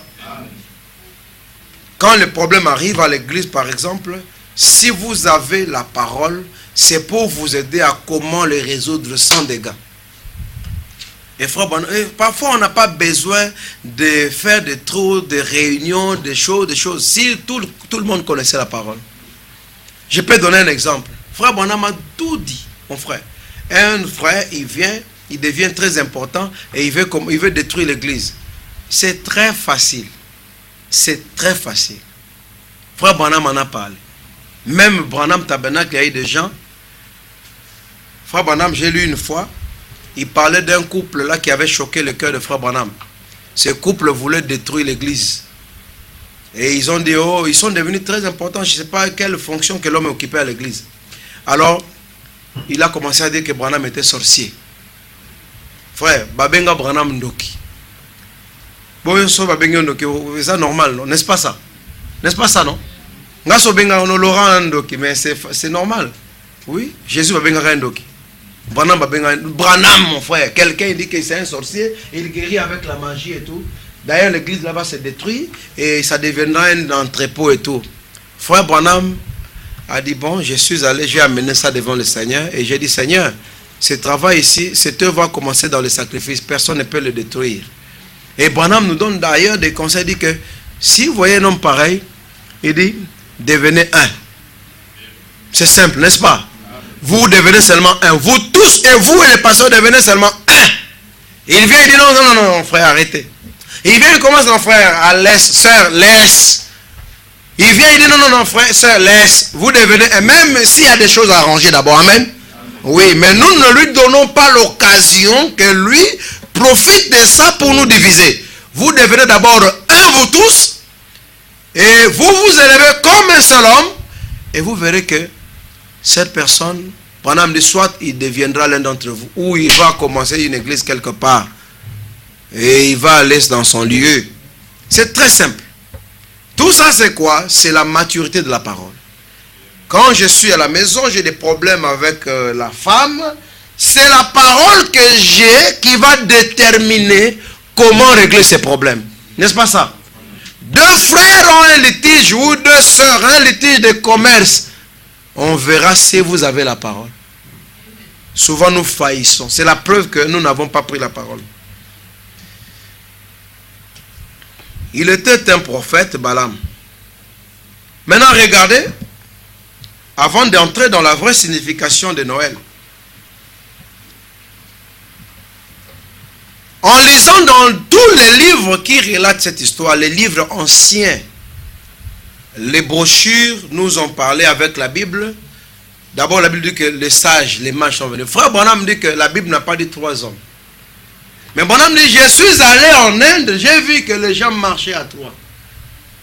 Quand le problème arrive à l'église, par exemple, si vous avez la parole, c'est pour vous aider à comment le résoudre sans dégâts. Et frère, parfois on n'a pas besoin de faire des tours, des réunions, des choses. Si tout le monde connaissait la parole. Je peux donner un exemple. Frère Branham a tout dit, mon frère. Un frère, il vient, il devient très important et il veut détruire l'église. C'est très facile. C'est très facile. Frère Branham en a parlé. Même Branham Tabernacle, il y a eu des gens. Frère Branham, j'ai lu une fois. Il parlait d'un couple là qui avait choqué le cœur de Frère Branham. Ce couple voulait détruire l'église. Et ils ont dit, ils sont devenus très importants. Je ne sais pas quelle fonction que l'homme occupait à l'église. Alors, il a commencé à dire que Branham était sorcier. Frère, Babenga Branham Ndoki. Bon, c'est normal, n'est-ce pas ça? N'est-ce pas ça, non? Mais c'est normal. Oui, Jésus Babenga Ndoki. Branham, mon frère, quelqu'un dit que c'est un sorcier, il guérit avec la magie et tout. D'ailleurs, l'église là-bas se détruit et ça deviendra un entrepôt et tout. Frère Branham a dit, bon, je suis allé, j'ai amené ça devant le Seigneur et j'ai dit, Seigneur, ce travail ici, cette œuvre va commencer dans le sacrifice, personne ne peut le détruire. Et Branham nous donne d'ailleurs des conseils, il dit que si vous voyez un homme pareil, il dit, devenez un. C'est simple, n'est-ce pas? Vous devenez seulement un. Vous tous et vous et les pasteurs devenez seulement un. Il vient, il dit non, frère, arrêtez. Il vient, il commence, non, frère, laisse, sœur, laisse. Il vient, il dit non, frère, sœur, laisse. Vous devenez un. Même s'il y a des choses à arranger d'abord, amen. Oui, mais nous ne lui donnons pas l'occasion que lui profite de ça pour nous diviser. Vous devenez d'abord un, vous tous, et vous vous élevez comme un seul homme, et vous verrez que cette personne, pendant dit, soit il deviendra l'un d'entre vous, ou il va commencer une église quelque part, et il va aller dans son lieu. C'est très simple. Tout ça c'est quoi? C'est la maturité de la parole. Quand je suis à la maison, j'ai des problèmes avec la femme, c'est la parole que j'ai qui va déterminer comment régler ces problèmes. N'est-ce pas ça? Deux frères ont un litige ou deux sœurs, un litige de commerce. On verra si vous avez la parole. Souvent nous faillissons. C'est la preuve que nous n'avons pas pris la parole. Il était un prophète, Balaam. Maintenant regardez, avant d'entrer dans la vraie signification de Noël. En lisant dans tous les livres qui relatent cette histoire, les livres anciens, les brochures nous ont parlé avec la Bible. D'abord, la Bible dit que les sages, les mages sont venus. Frère Bonham dit que la Bible n'a pas dit 3 hommes. Mais Bonham dit, je suis allé en Inde, j'ai vu que les gens marchaient à 3.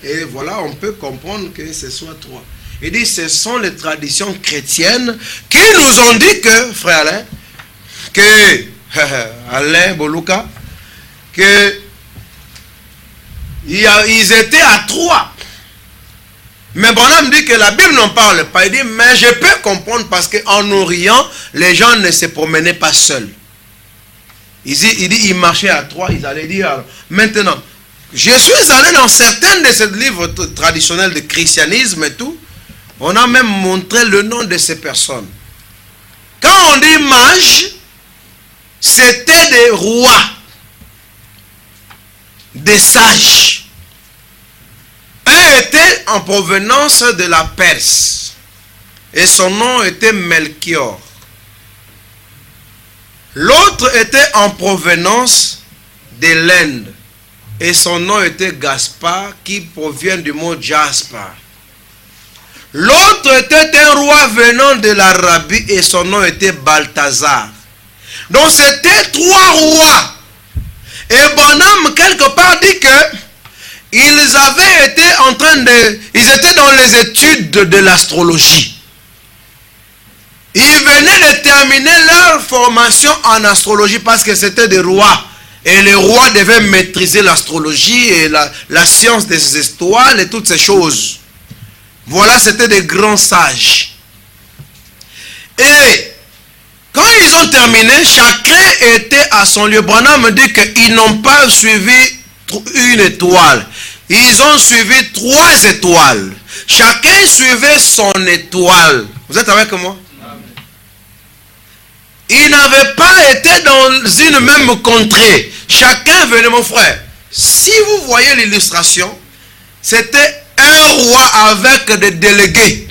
Et voilà, on peut comprendre que ce soit 3. Il dit, ce sont les traditions chrétiennes qui nous ont dit que, frère Alain, que Alain Boluka, que ils étaient à 3. Mais Bonham dit que la Bible n'en parle pas. Il dit, mais je peux comprendre parce qu'en Orient, les gens ne se promenaient pas seuls. Il dit, ils marchaient à 3, ils allaient dire, alors, maintenant, je suis allé dans certains de ces livres traditionnels de christianisme et tout, on a même montré le nom de ces personnes. Quand on dit mages, c'était des rois, des sages. Un était en provenance de la Perse et son nom était Melchior. L'autre était en provenance de l'Inde et son nom était Gaspard qui provient du mot Jasper. L'autre était un roi venant de l'Arabie et son nom était Balthazar. Donc c'était 3 rois. Et Bonham quelque part dit que ils avaient été ils étaient dans les études de l'astrologie. Ils venaient de terminer leur formation en astrologie parce que c'était des rois. Et les rois devaient maîtriser l'astrologie et la science des étoiles et toutes ces choses. Voilà, c'était des grands sages. Et quand ils ont terminé, chacun était à son lieu. Branham dit qu'ils n'ont pas suivi une étoile. Ils ont suivi 3 étoiles. Chacun suivait son étoile. Vous êtes avec moi? Ils n'avaient pas été dans une même contrée. Chacun venait, mon frère. Si vous voyez l'illustration, c'était un roi avec des délégués.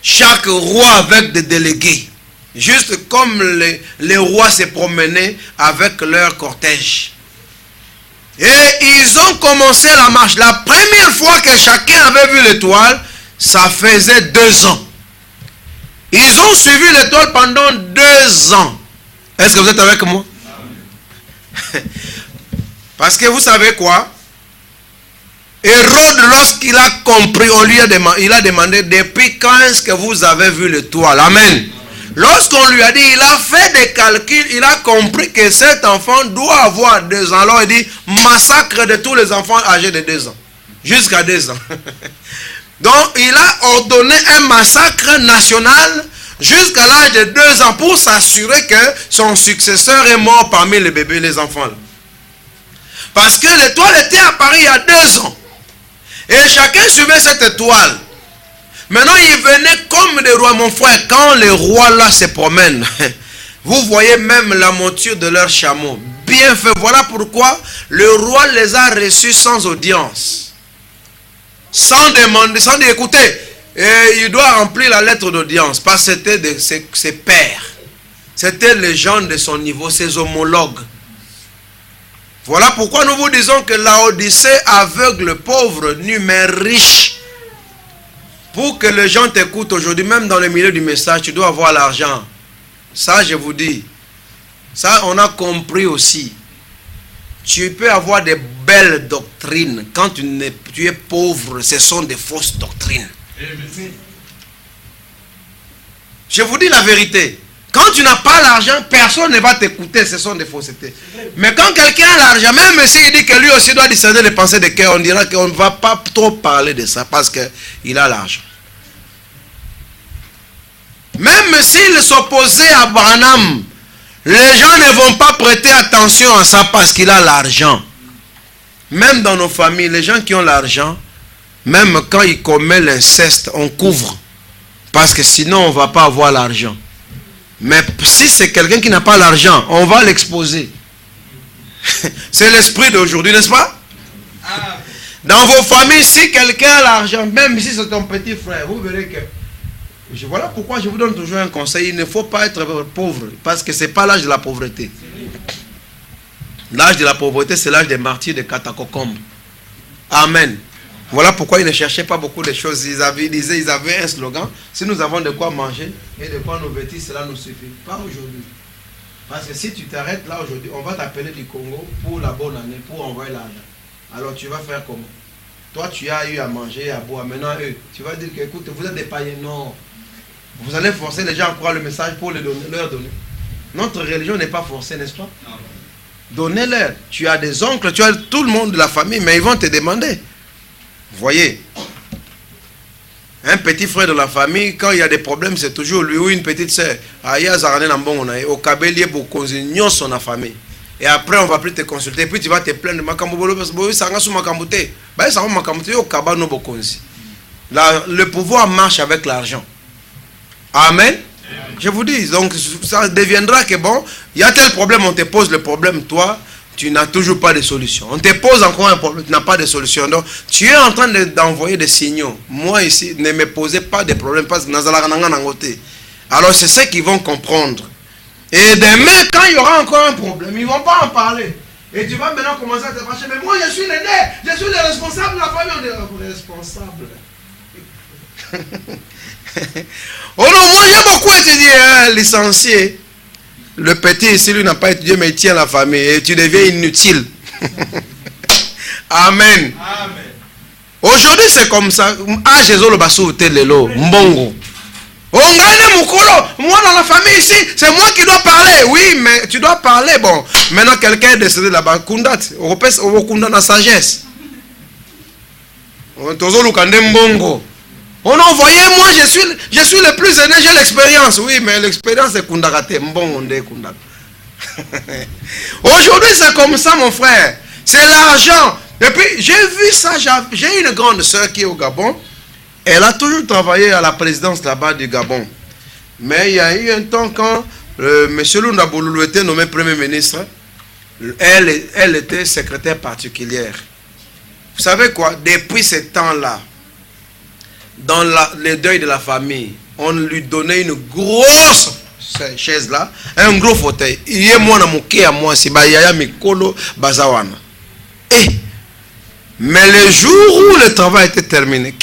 Chaque roi avec des délégués. Juste comme les rois se promenaient avec leur cortège. Et ils ont commencé la marche. La première fois que chacun avait vu l'étoile, ça faisait 2 ans. Ils ont suivi l'étoile pendant 2 ans. Est-ce que vous êtes avec moi? Parce que vous savez quoi? Hérode, lorsqu'il a compris, il a demandé, depuis quand est-ce que vous avez vu l'étoile? Amen. Lorsqu'on lui a dit, il a fait des calculs, il a compris que cet enfant doit avoir 2 ans. Alors il dit, massacre de tous les enfants âgés de 2 ans. Jusqu'à 2 ans. Donc il a ordonné un massacre national jusqu'à l'âge de 2 ans pour s'assurer que son successeur est mort parmi les bébés, les enfants. Parce que l'étoile était apparue il y a 2 ans. Et chacun suivait cette étoile. Maintenant, ils venaient comme des rois, mon frère. Quand les rois là se promènent, vous voyez même la monture de leurs chameaux. Bien fait. Voilà pourquoi le roi les a reçus sans audience. Sans demander, sans dire, écoutez, il doit remplir la lettre d'audience. Parce que c'était ses pairs. C'était les gens de son niveau, ses homologues. Voilà pourquoi nous vous disons que Laodicée aveugle, pauvre, nu, mais riche. Pour que les gens t'écoutent aujourd'hui, même dans le milieu du message, tu dois avoir l'argent. Ça, je vous dis. Ça, on a compris aussi. Tu peux avoir des belles doctrines. Quand tu es pauvre, ce sont des fausses doctrines. Je vous dis la vérité. Quand tu n'as pas l'argent, personne ne va t'écouter, ce sont des faussetés. Mais quand quelqu'un a l'argent, même s'il dit que lui aussi doit discerner les pensées de cœur, on dira qu'on ne va pas trop parler de ça parce qu'il a l'argent. Même s'il s'opposait à Branham, les gens ne vont pas prêter attention à ça parce qu'il a l'argent. Même dans nos familles, les gens qui ont l'argent, même quand ils commettent l'inceste, on couvre. Parce que sinon, on ne va pas avoir l'argent. Mais si c'est quelqu'un qui n'a pas l'argent, on va l'exposer. C'est l'esprit d'aujourd'hui, n'est-ce pas? Dans vos familles, si quelqu'un a l'argent, même si c'est ton petit frère, vous verrez que... Voilà pourquoi je vous donne toujours un conseil. Il ne faut pas être pauvre, parce que ce n'est pas l'âge de la pauvreté. L'âge de la pauvreté, c'est l'âge des martyrs de catacombes. Amen. Voilà pourquoi ils ne cherchaient pas beaucoup de choses. Ils avaient un slogan: si nous avons de quoi manger et de quoi nous vêtir, cela nous suffit. Pas aujourd'hui. Parce que si tu t'arrêtes là aujourd'hui, on va t'appeler du Congo pour la bonne année, pour envoyer l'argent. Alors tu vas faire comment? Toi, tu as eu à manger, à boire. Maintenant, eux, tu vas dire que, écoute, vous êtes des païens. Non. Vous allez forcer les gens à croire le message pour leur donner. Notre religion n'est pas forcée, n'est-ce pas? Donnez-leur. Tu as des oncles, tu as tout le monde de la famille, mais ils vont te demander. Vous voyez, un petit frère de la famille, quand il y a des problèmes, c'est toujours lui ou une petite soeur. Au Kabeli, son famille. Et après, on ne va plus te consulter. Puis tu vas te plaindre. Le pouvoir marche avec l'argent. Amen. Je vous dis, donc ça deviendra que bon, il y a tel problème, on te pose le problème, toi, tu n'as toujours pas de solution. On te pose encore un problème, tu n'as pas de solution. Donc, tu es en train d'envoyer des signaux. Moi ici, ne me posez pas de problème parce que alors c'est ceux qui vont comprendre. Et demain, quand il y aura encore un problème, ils ne vont pas en parler. Et tu vas maintenant commencer à te fâcher. Mais moi, je suis l'aîné, je suis le responsable de la famille. On est responsable. Oh non, moi j'ai beaucoup étudié, hein, licencié. Le petit ici, lui n'a pas étudié, mais il tient la famille. Et tu deviens inutile. Amen. Amen. Aujourd'hui, c'est comme ça. Ah, Jésus le bassou, telelo, mbongo. Moi dans la famille ici, c'est moi qui dois parler. Oui, mais tu dois parler. Bon, maintenant quelqu'un est décédé là-bas. Kundat, on kundat la sagesse. Tozo lukande mbongo. Oh non, voyez, moi je suis le plus aîné, j'ai l'expérience. Oui, mais l'expérience est kundagate. Mbongo kundat. Aujourd'hui, c'est comme ça, mon frère. C'est l'argent. Et puis, j'ai vu ça. J'ai une grande soeur qui est au Gabon. Elle a toujours travaillé à la présidence là-bas du Gabon. Mais il y a eu un temps quand M. Lunda Boulou était nommé Premier ministre, elle était secrétaire particulière. Vous savez quoi? Depuis ce temps-là, dans le deuil de la famille, on lui donnait une grosse chaise là, un gros fauteuil. Il y a moi à moi, si Bayaya Mikolo Bazawana. Mais le jour où le travail était terminé,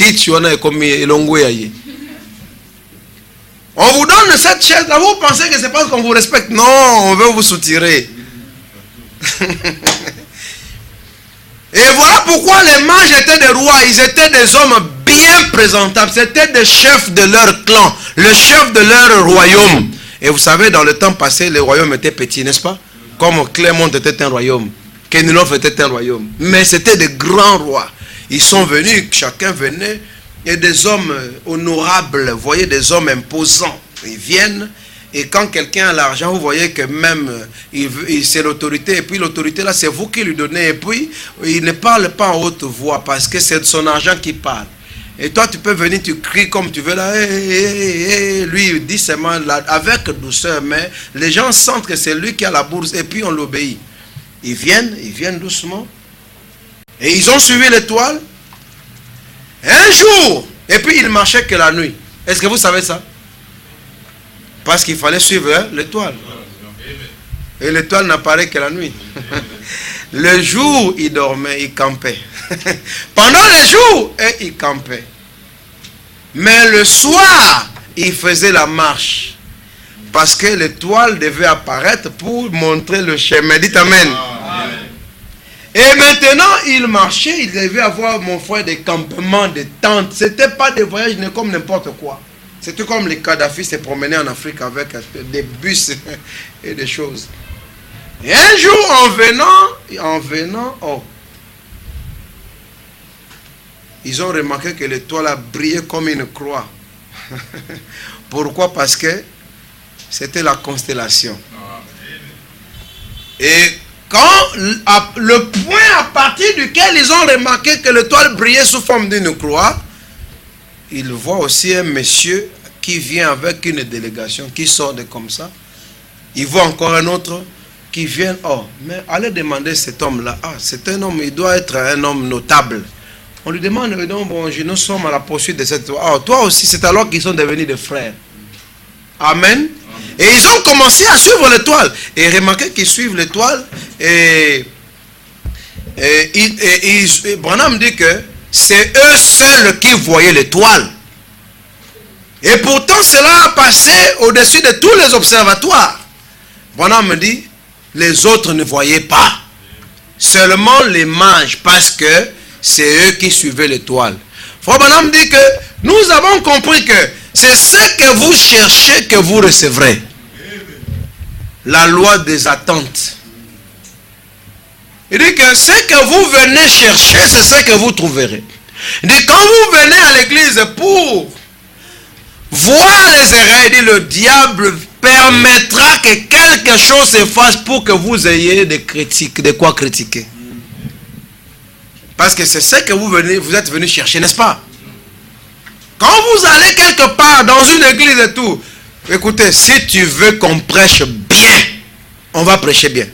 on vous donne cette chaise là, vous pensez que c'est parce qu'on vous respecte? Non, on veut vous soutirer. Et voilà pourquoi les mages étaient des rois, ils étaient des hommes bien présentables, c'était des chefs de leur clan, le chef de leur royaume. Et vous savez, dans le temps passé, les royaumes étaient petits, n'est-ce pas? Comme Clermont était un royaume, Kenilov était un royaume, mais c'était des grands rois. Ils sont venus, chacun venait, et des hommes honorables, vous voyez, des hommes imposants. Ils viennent, et quand quelqu'un a l'argent, vous voyez que même, c'est l'autorité, et puis l'autorité là, c'est vous qui lui donnez, et puis, il ne parle pas en haute voix, parce que c'est son argent qui parle. Et toi, tu peux venir, tu cries comme tu veux là, lui, il dit seulement là, avec douceur, mais les gens sentent que c'est lui qui a la bourse, et puis on l'obéit. Ils viennent doucement. Et ils ont suivi l'étoile. Un jour. Et puis ils marchaient que la nuit. Est-ce que vous savez ça? Parce qu'il fallait suivre l'étoile. Et l'étoile n'apparaît que la nuit. Le jour, ils dormaient, ils campaient. Pendant le jour, ils campaient. Mais le soir, ils faisaient la marche. Parce que l'étoile devait apparaître pour montrer le chemin. Dites Amen. Et maintenant, il marchait, il devait avoir, mon frère, des campements, des tentes. Ce n'était pas des voyages comme n'importe quoi. C'était comme les Kadhafi se promenaient en Afrique avec des bus et des choses. Et un jour, en venant, ils ont remarqué que l'étoile a brillé comme une croix. Pourquoi? Parce que c'était la constellation. Et quand le point à partir duquel ils ont remarqué que l'étoile brillait sous forme d'une croix, ils voient aussi un monsieur qui vient avec une délégation, qui sort de comme ça. Ils voient encore un autre qui vient. Oh, mais allez demander cet homme-là. Ah, c'est un homme, il doit être un homme notable. On lui demande, donc, bon, nous sommes à la poursuite de cette étoile. Ah, toi aussi, c'est alors qu'ils sont devenus des frères. Amen. Et ils ont commencé à suivre l'étoile. Et remarquez qu'ils suivent l'étoile. Et Branham dit que c'est eux seuls qui voyaient l'étoile. Et pourtant, cela a passé au-dessus de tous les observatoires. Branham me dit, les autres ne voyaient pas. Seulement les mages, parce que c'est eux qui suivaient l'étoile. Frère Branham dit que nous avons compris que c'est ce que vous cherchez que vous recevrez. La loi des attentes. Il dit que ce que vous venez chercher, c'est ce que vous trouverez. Il dit quand vous venez à l'église pour voir les erreurs, il dit le diable permettra que quelque chose se fasse pour que vous ayez des critiques, de quoi critiquer. Parce que c'est ce que vous êtes venu chercher, n'est-ce pas? Quand vous allez quelque part dans une église et tout, écoutez, si tu veux qu'on prêche bien, on va prêcher bien.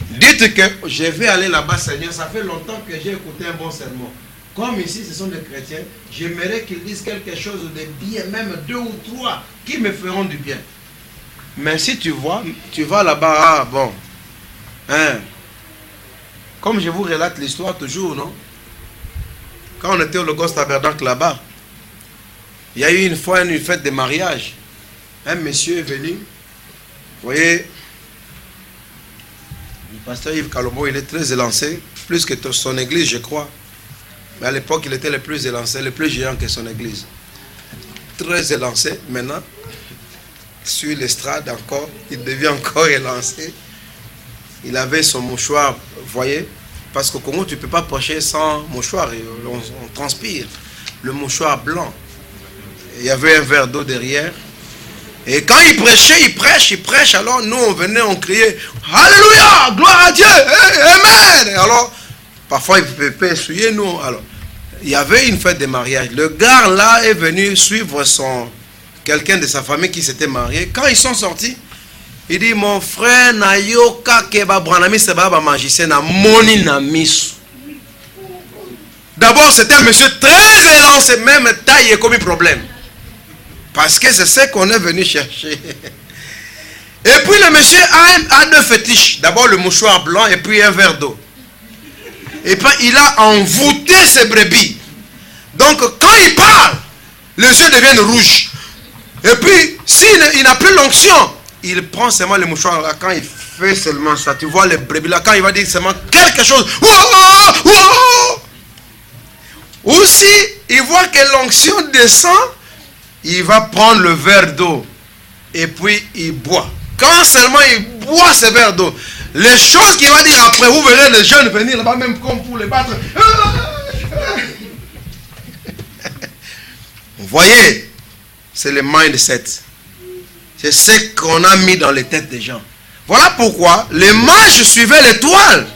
Dites que je vais aller là-bas, Seigneur, ça fait longtemps que j'ai écouté un bon sermon. Comme ici, ce sont des chrétiens, j'aimerais qu'ils disent quelque chose de bien, même 2 ou 3 qui me feront du bien. Mais si tu vois, tu vas là-bas, ah bon, hein, comme je vous relate l'histoire toujours, non? Quand on était au Logos Tabernacle là-bas, il y a eu une fois une fête de mariage. Un monsieur est venu, vous voyez, le pasteur Yves Kalombo, il est très élancé, plus que son église, je crois. Mais à l'époque, il était le plus élancé, le plus géant que son église. Très élancé. Maintenant, sur l'estrade encore, il devient encore élancé. Il avait son mouchoir, vous voyez, parce qu'au Congo, tu ne peux pas prêcher sans mouchoir, on transpire. Le mouchoir blanc. Il y avait un verre d'eau derrière. Et quand il prêchait, il prêche. Alors nous, on venait, on criait Alléluia, gloire à Dieu, Amen. Alors, parfois, il ne peut pas essuyer nous. Alors, il y avait une fête de mariage. Le gars là est venu suivre quelqu'un de sa famille qui s'était marié. Quand ils sont sortis, il dit, mon frère Nayoka Keba Branami Sebaba magicien na moni na misu. D'abord, c'était un monsieur très élancé, même taille et commis problème. Parce que c'est ce qu'on est venu chercher. Et puis le monsieur a 2 fétiches. D'abord le mouchoir blanc et puis un verre d'eau. Et puis il a envoûté ses brebis. Donc quand il parle, les yeux deviennent rouges. Et puis s'il n'a plus l'onction, il prend seulement le mouchoir là. Quand il fait seulement ça, tu vois les brebis là, quand il va dire seulement quelque chose, ou si il voit que l'onction descend, il va prendre le verre d'eau et puis il boit. Quand seulement il boit ce verre d'eau, les choses qu'il va dire après, vous verrez les jeunes venir là-bas même comme pour les battre. Vous voyez, c'est le mindset. C'est ce qu'on a mis dans les têtes des gens. Voilà pourquoi les mages suivaient l'étoile.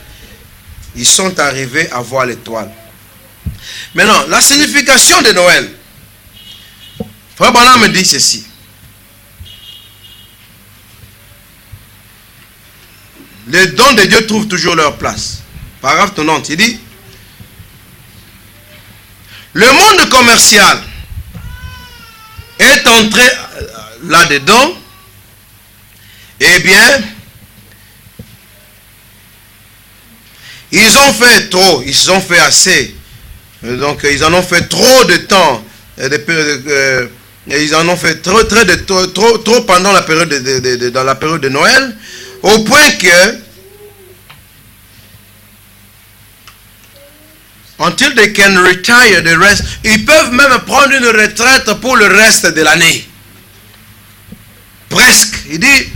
Ils sont arrivés à voir l'étoile. Maintenant, la signification de Noël. Frère Branham me dit ceci. Les dons de Dieu trouvent toujours leur place. Paragraphe tenante, il dit, le monde commercial est entré là-dedans. Eh bien, ils ont fait trop, ils ont fait assez. Donc, ils en ont fait trop de temps. Ils en ont fait trop pendant la période dans la période de Noël, au point que until they can retire the rest, ils peuvent même prendre une retraite pour le reste de l'année. Presque. Il dit,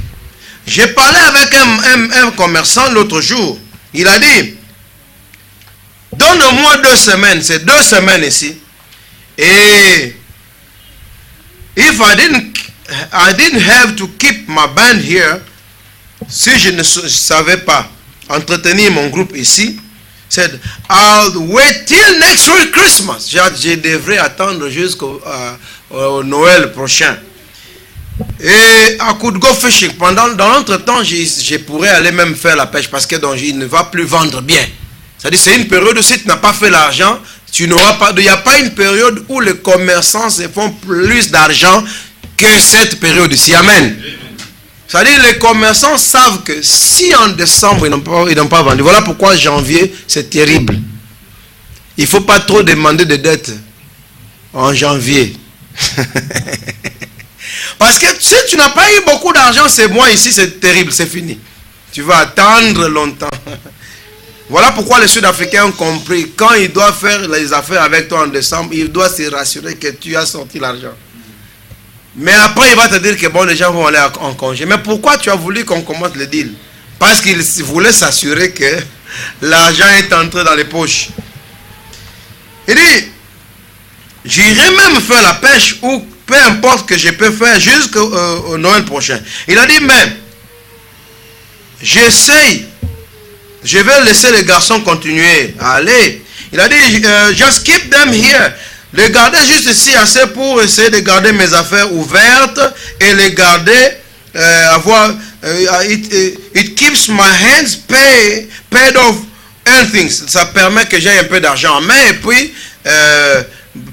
j'ai parlé avec un commerçant l'autre jour. Il a dit, donne-moi 2 semaines, c'est 2 semaines ici. Et if I didn't have to keep my band here, si je ne savais pas entretenir mon groupe ici, said, I'll wait till next week Christmas. Je devrais attendre jusqu'au Noël prochain. Et I could go fishing. Dans l'entretemps, je pourrais aller même faire la pêche parce que donc, il ne va plus vendre bien. C'est-à-dire c'est une période où si tu n'as pas fait l'argent, tu n'auras pas. Il n'y a pas une période où les commerçants se font plus d'argent que cette période ici. Amen. C'est-à-dire les commerçants savent que si en décembre ils n'ont pas vendu, voilà pourquoi janvier c'est terrible. Il ne faut pas trop demander de dettes en janvier. Parce que si tu n'as pas eu beaucoup d'argent, c'est moi ici, c'est terrible, c'est fini. Tu vas attendre longtemps. Voilà pourquoi les Sud-Africains ont compris, quand ils doivent faire les affaires avec toi en décembre, ils doivent se rassurer que tu as sorti l'argent. Mais après, il va te dire que bon, les gens vont aller en congé. Mais pourquoi tu as voulu qu'on commence le deal? Parce qu'il voulait s'assurer que l'argent est entré dans les poches. Il dit, j'irai même faire la pêche ou peu importe que je peux faire jusqu'au Noël prochain. Il a dit, mais j'essaye. Je vais laisser les garçons continuer à aller. Il a dit, just keep them here. Les garder juste ici assez pour essayer de garder mes affaires ouvertes et les garder, it keeps my hands paid off anything. Ça permet que j'ai un peu d'argent en main et puis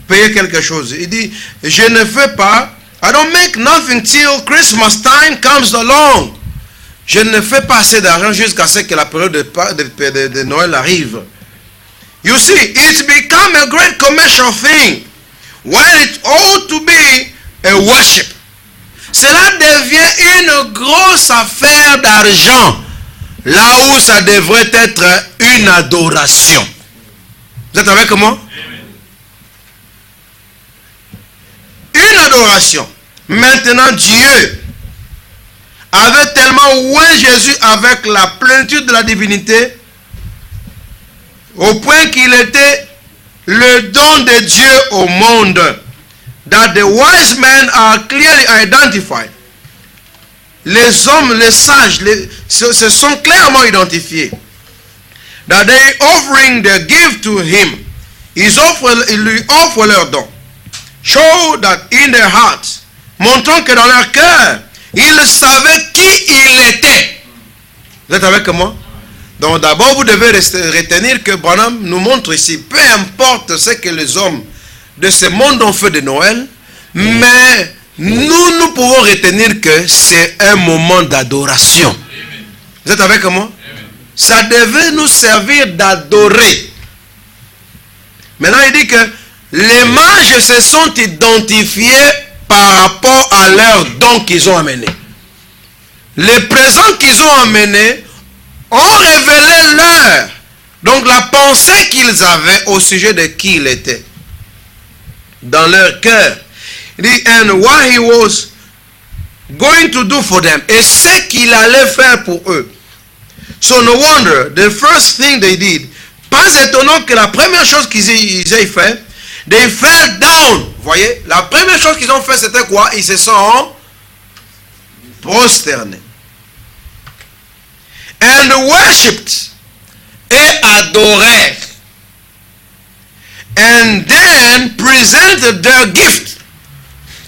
payer quelque chose. Il dit, je ne fais pas, I don't make nothing till Christmas time comes along. Je ne fais pas assez d'argent jusqu'à ce que la période de Noël arrive. You see, it's become a great commercial thing when it ought to be a worship. Cela devient une grosse affaire d'argent là où ça devrait être une adoration. Vous êtes avec moi? Une adoration. Maintenant, Dieu avait tellement oué Jésus avec la plénitude de la divinité au point qu'il était le don de Dieu au monde. That the wise men are clearly identified. Les hommes, les sages, se sont clairement identifiés. That they offering the gift to him. Ils lui offrent leur don. Show that in their hearts. Montrant que dans leur cœur, ils savaient qui il était. Vous êtes avec moi? Donc d'abord, vous devez retenir que Branham nous montre ici, peu importe ce que les hommes de ce monde ont fait de Noël, mais nous pouvons retenir que c'est un moment d'adoration. Vous êtes avec moi? Ça devait nous servir d'adorer. Maintenant, il dit que les mages se sont identifiés par rapport à leurs dons qu'ils ont amenés. Les présents qu'ils ont amenés ont révélé leur, donc la pensée qu'ils avaient au sujet de qui il était. Dans leur cœur. Il dit, and what he was going to do for them. Et ce qu'il allait faire pour eux. So no wonder, the first thing they did, pas étonnant que la première chose qu'ils aient fait, they fell down. Voyez, la première chose qu'ils ont fait, c'était quoi? Ils se sont prosternés. And worshipped. Et adorèrent. And then presented their gift.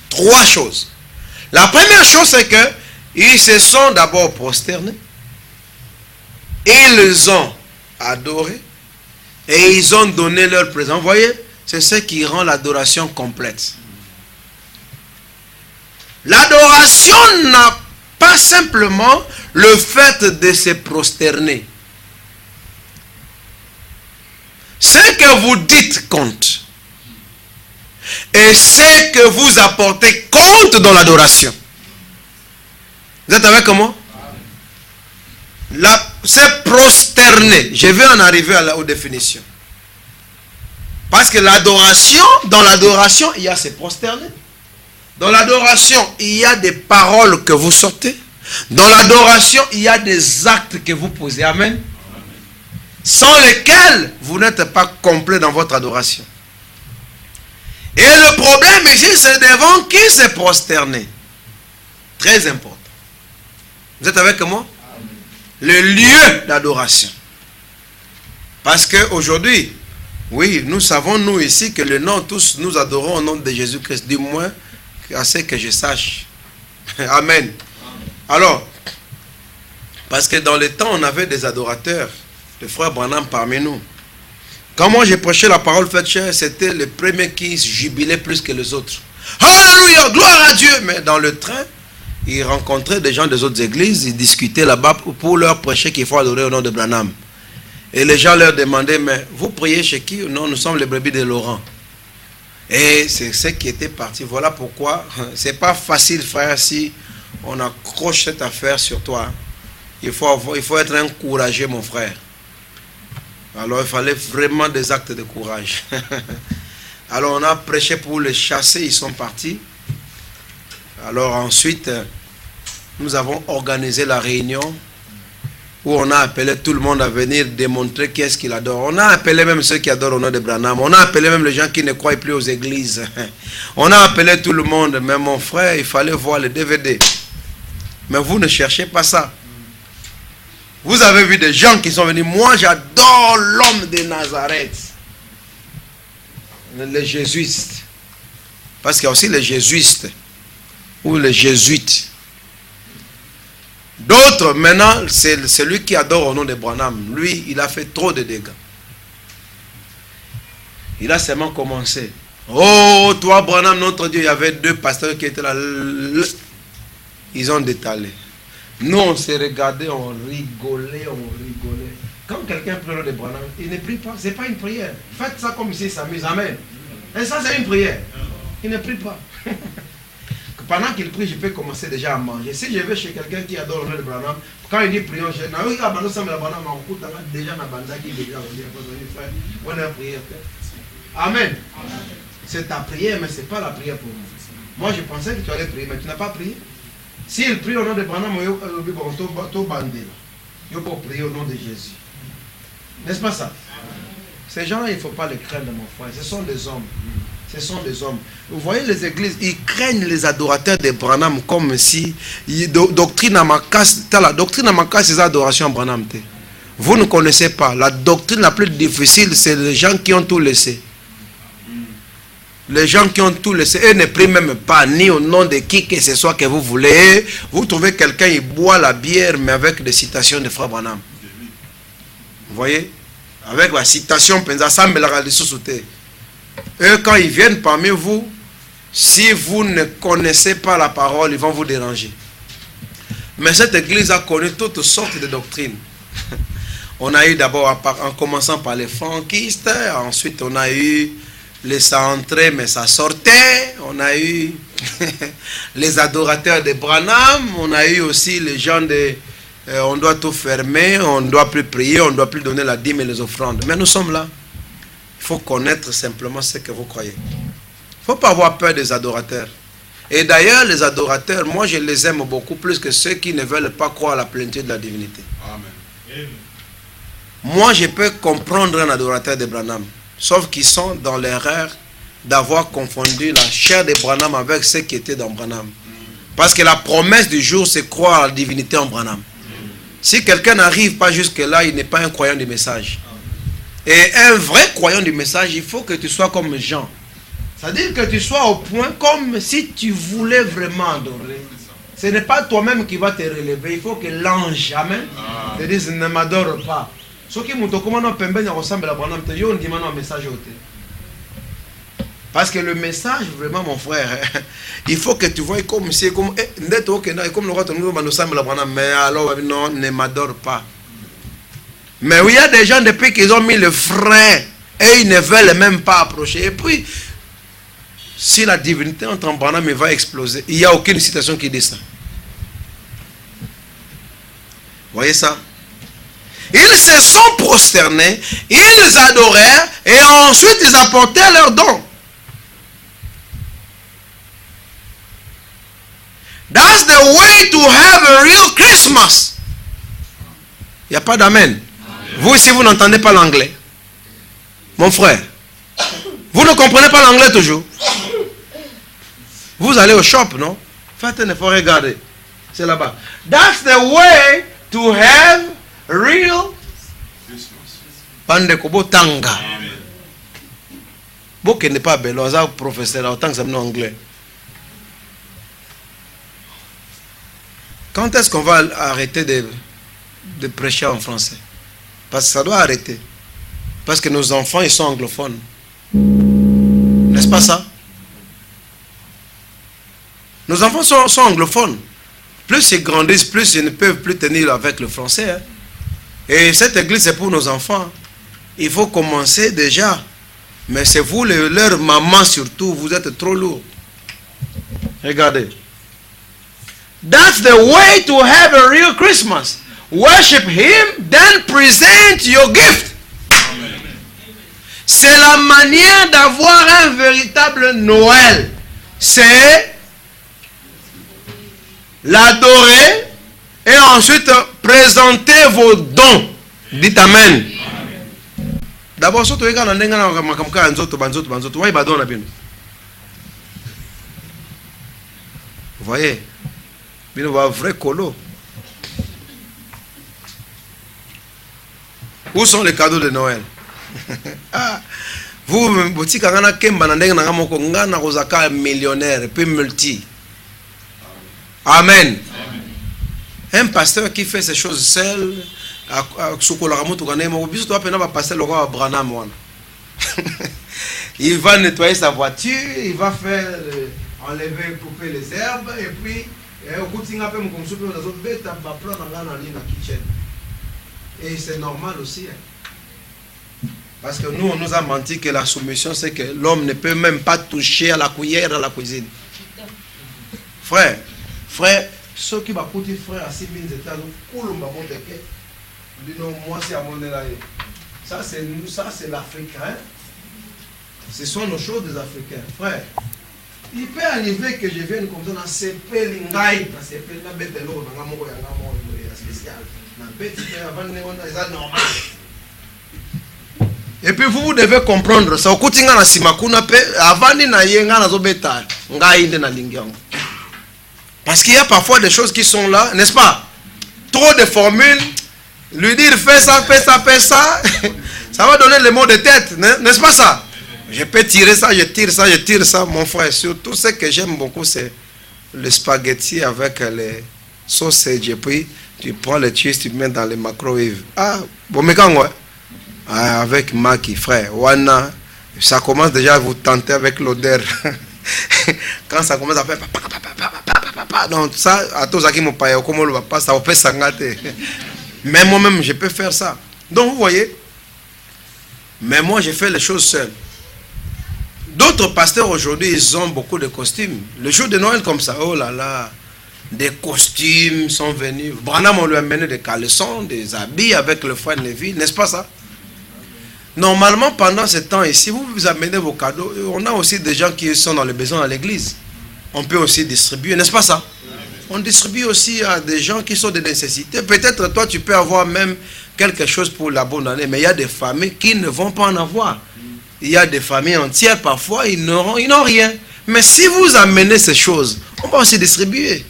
Trois choses. La première chose, c'est que ils se sont d'abord prosternés. Ils ont adoré. Et ils ont donné leur présent. Vous voyez, c'est ce qui rend l'adoration complète. L'adoration n'a pas simplement le fait de se prosterner. Ce que vous dites compte. Et ce que vous apportez compte dans l'adoration. Vous êtes avec moi? C'est prosterner. Je vais en arriver aux définitions. Parce que l'adoration, dans l'adoration, il y a se prosterner. Dans l'adoration, il y a des paroles que vous sortez. Dans l'adoration, il y a des actes que vous posez. Amen. Sans lesquels vous n'êtes pas complet dans votre adoration. Et le problème ici, c'est devant qui se prosterner. Très important. Vous êtes avec moi? Le lieu d'adoration. Parce qu'aujourd'hui, oui, nous savons, nous ici, que le nom, tous nous adorons au nom de Jésus-Christ. Du moins, à ce que je sache. Amen. Alors, parce que dans le temps, on avait des adorateurs, le frère Branham parmi nous. Quand moi j'ai prêché la parole faite chair, c'était le premier qui jubilait plus que les autres. Alléluia, gloire à Dieu. Mais dans le train, ils rencontraient des gens des autres églises, ils discutaient là-bas pour leur prêcher qu'il faut adorer au nom de Branham. Et les gens leur demandaient, mais vous priez chez qui? Non, nous sommes les brebis de Laurent. Et c'est ce qui était parti. Voilà pourquoi c'est pas facile, frère, si on accroche cette affaire sur toi. Il faut être encouragé, mon frère. Alors il fallait vraiment des actes de courage. Alors on a prêché pour les chasser, ils sont partis. Alors ensuite, nous avons organisé la réunion où on a appelé tout le monde à venir démontrer qu'est-ce qu'il adore. On a appelé même ceux qui adorent au nom de Branham. On a appelé même les gens qui ne croient plus aux églises. On a appelé tout le monde. Mais mon frère, il fallait voir le DVD. Mais vous ne cherchez pas ça. Vous avez vu des gens qui sont venus. Moi, j'adore l'homme de Nazareth. Les jésuites. Parce qu'il y a aussi les jésuites. Ou les jésuites. D'autres, maintenant, c'est celui qui adore au nom de Branham. Lui, il a fait trop de dégâts. Il a seulement commencé. Oh, toi, Branham, notre Dieu, il y avait 2 pasteurs qui étaient là. Ils ont détalé. Nous, on s'est regardés, on rigolait. Quand quelqu'un prie au nom de Branham, il ne prie pas. Ce n'est pas une prière. Faites ça comme si ça s'amuse. Amen. Et ça, c'est une prière. Il ne prie pas. Pendant qu'il prie, je peux commencer déjà à manger. Si je vais chez quelqu'un qui adore le nom de Branham, quand il dit prions, je dis, Amen. C'est ta prière, mais ce n'est pas la prière pour moi. Moi, je pensais que tu allais prier, mais tu n'as pas prié. S'il prie au nom de Branham, il faut prier au nom de Jésus. N'est-ce pas ça? Ces gens-là, il ne faut pas les craindre, mon frère. Ce sont des hommes. Ce sont des hommes. Vous voyez les églises, ils craignent les adorateurs de Branham comme si doctrine à ma casse, la doctrine à ma casse, c'est l'adoration à Branham. Vous ne connaissez pas. La doctrine la plus difficile, c'est les gens qui ont tout laissé. Les gens qui ont tout laissé, eux ne prient même pas, ni au nom de qui que ce soit que vous voulez. Vous trouvez quelqu'un, il boit la bière, mais avec des citations de Frère Branham. Vous voyez? Avec la citation, eux, quand ils viennent parmi vous, si vous ne connaissez pas la parole, ils vont vous déranger. Mais cette église a connu toutes sortes de doctrines. On a eu d'abord, en commençant par les franquistes, ensuite on a eu les ça entrait mais ça sortait, on a eu les adorateurs de Branham, on a eu aussi les gens de on doit tout fermer, on ne doit plus prier, on ne doit plus donner la dîme et les offrandes. Mais nous sommes là. Il faut connaître simplement ce que vous croyez. Il ne faut pas avoir peur des adorateurs. Et d'ailleurs, les adorateurs, moi je les aime beaucoup plus que ceux qui ne veulent pas croire à la plénitude de la divinité. Amen. Moi je peux comprendre un adorateur de Branham, sauf qu'ils sont dans l'erreur d'avoir confondu la chair de Branham avec ce qui était dans Branham. Parce que la promesse du jour, c'est croire à la divinité en Branham. Si quelqu'un n'arrive pas jusque-là, il n'est pas un croyant du message. Et un vrai croyant du message, il faut que tu sois comme Jean. C'est-à-dire que tu sois au point comme si tu voulais vraiment adorer. Ce n'est pas toi-même qui va te relever. Il faut que l'ange, amen, te dise ne m'adore pas. Ce qui me ressemble à Branham, un message. Parce que le message, vraiment, mon frère, il faut que tu vois comme si, comme le roi nous ressemble à Branham, mais alors, non, ne m'adore pas. Mais il y a des gens, depuis qu'ils ont mis le frein, et ils ne veulent même pas approcher. Et puis, si la divinité entre en Branham, il va exploser. Il n'y a aucune citation qui dit ça. Vous voyez ça? Ils se sont prosternés, ils adorèrent, et ensuite ils apportèrent leurs dons. That's the way to have a real Christmas. Il n'y a pas d'amen. Vous ici, vous n'entendez pas l'anglais. Mon frère, Vous ne comprenez pas l'anglais toujours? Vous allez au shop, non? Faites un effort, regardez. C'est là-bas. That's the way to have real Pande Kobo Tanga. Vous qui n'est pas bel, vous êtes professeur, autant que ça en anglais. Quand est-ce qu'on va arrêter de prêcher en français? Parce que ça doit arrêter. Parce que nos enfants, ils sont anglophones. N'est-ce pas ça? Nos enfants sont anglophones. Plus ils grandissent, plus ils ne peuvent plus tenir avec le français. Hein. Et cette église, c'est pour nos enfants. Il faut commencer déjà. Mais c'est vous, leur maman surtout, vous êtes trop lourd. Regardez. That's the way to have a real Christmas. Worship Him, then present your gift. C'est la manière d'avoir un véritable Noël. C'est l'adorer et ensuite présenter vos dons. Dites Amen. D'abord, surtout, vous voyez, il y a un vrai colo. Où sont les cadeaux de Noël? Vous, millionnaire et puis multi. Amen. Un pasteur qui fait ces choses seul, il va nettoyer sa voiture, il va faire enlever, couper les herbes, et puis et c'est normal aussi. Parce que nous, on nous a menti que la soumission, c'est que l'homme ne peut même pas toucher à la cuillère à la cuisine. Frère, ceux qui m'ont coûté frère à 6 000 états, moi c'est à mon élaïe. Ça c'est l'Afrique. Hein? Ce sont nos choses des Africains. Frère, il peut arriver que je vienne comme ça dans ces pays, et puis vous devez comprendre ça. Parce qu'il y a parfois des choses qui sont là, n'est-ce pas? Trop de formules, lui dire fais ça, fais ça, fais ça, ça va donner le mot de tête, n'est-ce pas ça? Je peux tirer ça, je tire ça, je tire ça, mon frère. Surtout ce que j'aime beaucoup, c'est le spaghetti avec les sausages. Et puis tu prends les cheese, tu mets dans les microwave. Ah, bon, mais quand ouais. Avec Maki, frère, Wana, ça commence déjà à vous tenter avec l'odeur. Quand ça commence à faire donc ça, à tous qui m'ont payé, comme on le va pas, ça va pas s'engager. Mais moi-même, je peux faire ça. Donc vous voyez, mais moi, je fais les choses seul. D'autres pasteurs aujourd'hui, ils ont beaucoup de costumes. Le jour de Noël comme ça, oh là là, des costumes sont venus. Branham, on lui a amené des caleçons, des habits avec le frère Lévi, n'est-ce pas ça? Normalement, pendant ce temps ici, vous amenez vos cadeaux. On a aussi des gens qui sont dans le besoin à l'église. On peut aussi distribuer, n'est-ce pas ça? On distribue aussi à des gens qui sont de nécessité. Peut-être toi, tu peux avoir même quelque chose pour la bonne année, mais il y a des familles qui ne vont pas en avoir. Il y a des familles entières, parfois, ils n'ont rien. Mais si vous amenez ces choses, on va aussi distribuer.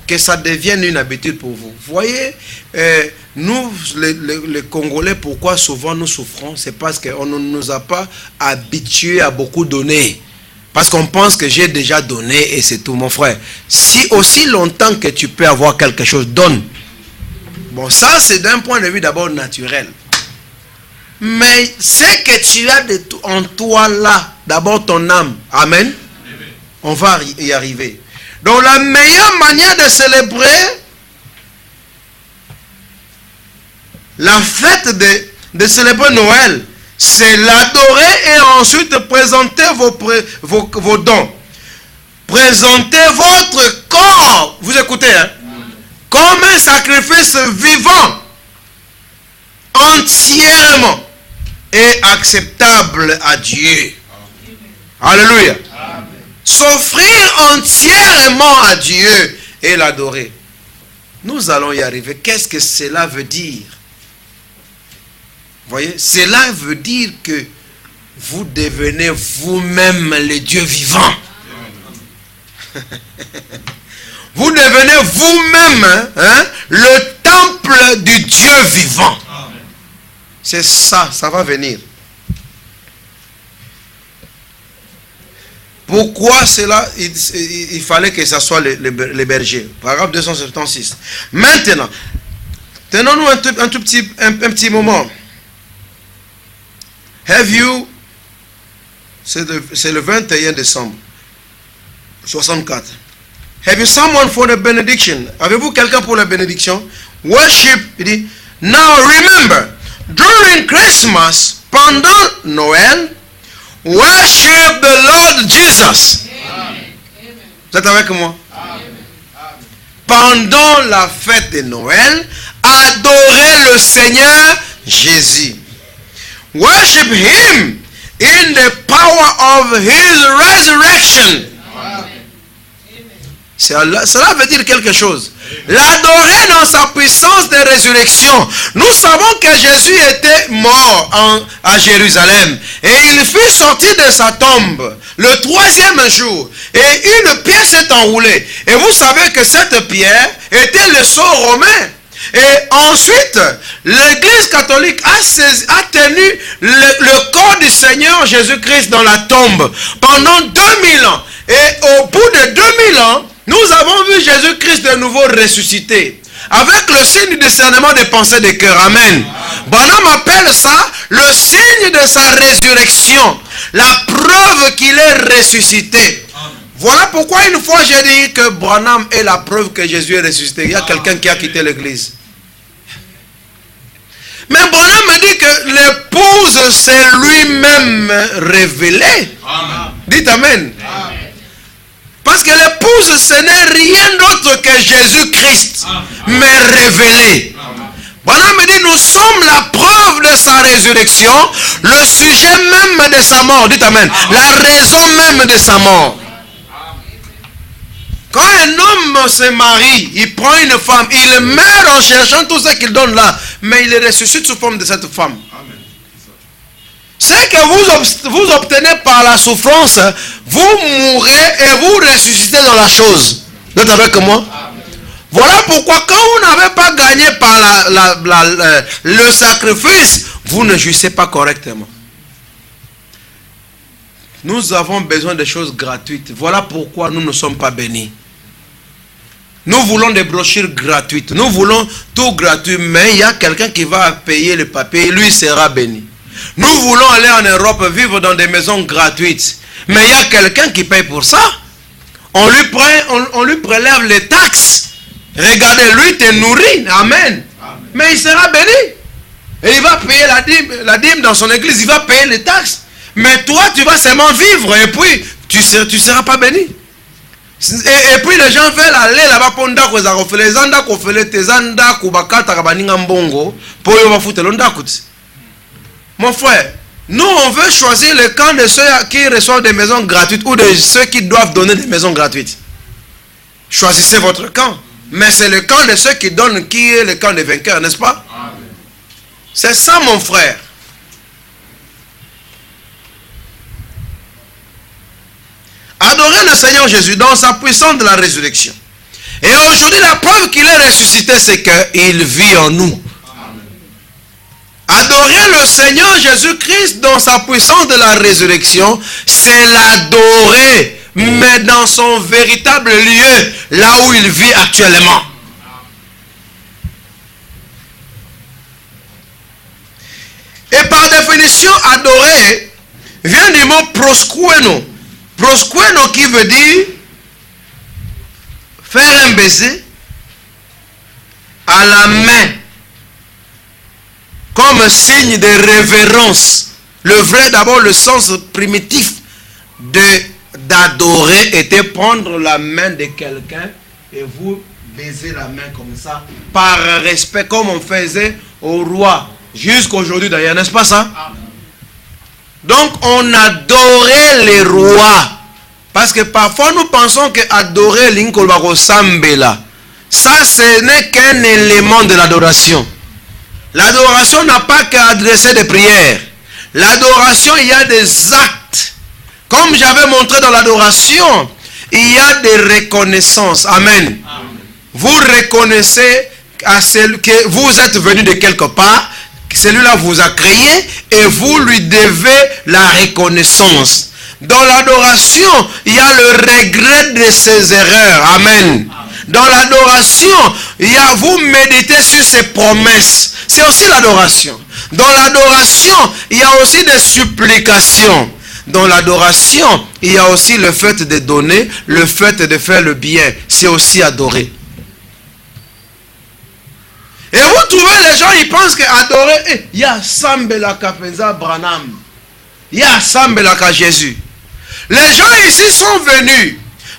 Que ça devienne une habitude pour vous. Vous voyez, nous, les Congolais, pourquoi souvent nous souffrons? C'est parce qu'on ne nous a pas habitués à beaucoup donner. Parce qu'on pense que j'ai déjà donné et c'est tout, mon frère. Si aussi longtemps que tu peux avoir quelque chose, donne. Bon, ça, c'est d'un point de vue d'abord naturel. Mais ce que tu as en toi là, d'abord ton âme. Amen. On va y arriver. Donc la meilleure manière de célébrer la fête de célébrer Noël, c'est l'adorer et ensuite présenter vos dons. Présentez votre corps, vous écoutez, hein, comme un sacrifice vivant, entièrement et acceptable à Dieu. Alléluia. S'offrir entièrement à Dieu et l'adorer. Nous allons y arriver. Qu'est-ce que cela veut dire? Vous voyez, cela veut dire que vous devenez vous-même le Dieu vivant. Vous devenez vous-même le temple du Dieu vivant. C'est ça, ça va venir. Pourquoi cela, il fallait que ce soit les bergers. Paragraphe 276. Maintenant, tenons-nous un petit moment. Have you, c'est le 21 décembre 64. Have you someone for the benediction? Avez-vous quelqu'un pour la bénédiction? Worship, il dit, now remember, during Christmas, pendant Noël, worship the Lord Jesus. Amen. Vous êtes avec moi? Amen. Pendant la fête de Noël, adorez le Seigneur Jésus. Worship Him in the power of His resurrection. Cela veut dire quelque chose. L'adorer dans sa puissance de résurrection. Nous savons que Jésus était mort à Jérusalem. Et il fut sorti de sa tombe le 3e jour. Et une pierre s'est enroulée. Et vous savez que cette pierre était le sceau romain. Et ensuite, l'Église catholique a tenu le corps du Seigneur Jésus-Christ dans la tombe pendant 2000 ans. Et au bout de 2000 ans, nous avons vu Jésus-Christ de nouveau ressuscité. Avec le signe du discernement des pensées des cœurs. Amen. Branham appelle ça le signe de sa résurrection. La preuve qu'il est ressuscité. Voilà pourquoi une fois j'ai dit que Branham est la preuve que Jésus est ressuscité. Il y a quelqu'un qui a quitté l'église. Mais Branham me dit que l'épouse s'est lui-même révélée. Dites Amen. Parce que l'épouse, ce n'est rien d'autre que Jésus-Christ, mais révélé. Branham me dit, nous sommes la preuve de sa résurrection, le sujet même de sa mort. Dites Amen. La raison même de sa mort. Quand un homme se marie, il prend une femme, il meurt en cherchant tout ce qu'il donne là, mais il ressuscite sous forme de cette femme. Ce que vous obtenez par la souffrance, vous mourrez et vous ressuscitez dans la chose. Vous êtes avec moi? Voilà pourquoi quand vous n'avez pas gagné par le sacrifice, vous ne jouissez pas correctement. Nous avons besoin de choses gratuites. Voilà pourquoi nous ne sommes pas bénis. Nous voulons des brochures gratuites. Nous voulons tout gratuit. Mais il y a quelqu'un qui va payer le papier. Lui sera béni. Nous voulons aller en Europe vivre dans des maisons gratuites. Mais il y a quelqu'un qui paye pour ça. On lui prélève les taxes. Regardez, lui te nourrit. Amen. Mais il sera béni. Et il va payer la dîme dans son église. Il va payer les taxes. Mais toi, tu vas seulement vivre et puis tu ne seras pas béni. Et puis les gens veulent aller là-bas pour ndako les anda ko fele tezanda ko bakata kabaninga mbongo pour yo bafute londaku. Mon frère, nous on veut choisir le camp de ceux qui reçoivent des maisons gratuites ou de ceux qui doivent donner des maisons gratuites. Choisissez votre camp. Mais c'est le camp de ceux qui donnent qui est le camp des vainqueurs, n'est-ce pas? C'est ça mon frère. Adorer le Seigneur Jésus dans sa puissance de la résurrection. Et aujourd'hui, la preuve qu'il est ressuscité, c'est qu'il vit en nous. Adorer le Seigneur Jésus-Christ dans sa puissance de la résurrection, c'est l'adorer, mais dans son véritable lieu, là où il vit actuellement. Et par définition, adorer vient du mot proskueno. Proskueno qui veut dire faire un baiser à la main comme signe de révérence. Le vrai, d'abord, le sens primitif d'adorer était prendre la main de quelqu'un et vous baiser la main comme ça, par respect, comme on faisait au roi, jusqu'aujourd'hui d'ailleurs, n'est-ce pas ça? Donc on adorait les rois. Parce que parfois nous pensons que adorer l'inkolbako sambela, ça ce n'est qu'un élément de l'adoration. L'adoration n'a pas qu'à adresser des prières. L'adoration, il y a des actes. Comme j'avais montré dans l'adoration, il y a des reconnaissances. Amen. Vous reconnaissez à celui que vous êtes venu de quelque part, celui-là vous a créé et vous lui devez la reconnaissance. Dans l'adoration, il y a le regret de ses erreurs. Amen. Dans l'adoration, il y a vous méditez sur ses promesses. C'est aussi l'adoration. Dans l'adoration, il y a aussi des supplications. Dans l'adoration, il y a aussi le fait de donner, le fait de faire le bien. C'est aussi adorer. Et vous trouvez les gens, ils pensent qu'adorer, il y a Sambelaka Penza Branham. Il y a Sambelaka Jésus. Les gens ici sont venus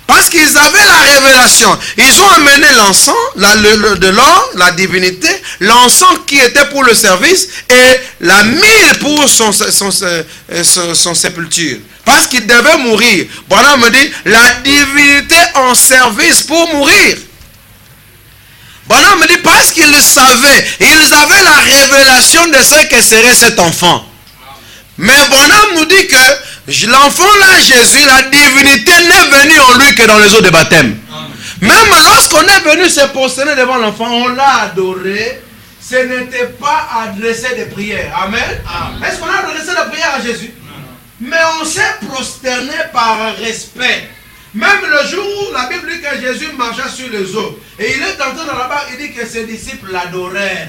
parce qu'ils avaient la révélation. Ils ont amené l'encens, de l'or, la divinité, l'encens qui était pour le service et la myrrhe pour son sépulture. Parce qu'il devait mourir. Branham me dit, la divinité en service pour mourir. Branham me dit, parce qu'ils le savaient, ils avaient la révélation de ce que serait cet enfant. Mais Branham nous dit que l'enfant là, Jésus, la divinité n'est venue en lui que dans les eaux de baptême. Même lorsqu'on est venu se prosterner devant l'enfant, on l'a adoré. Ce n'était pas adressé des prières. Amen. Est-ce qu'on a adressé des prières à Jésus? Mais on s'est prosterné par respect. Même le jour où la Bible dit que Jésus marcha sur les eaux, et il est entré dans la barque, il dit que ses disciples l'adorèrent.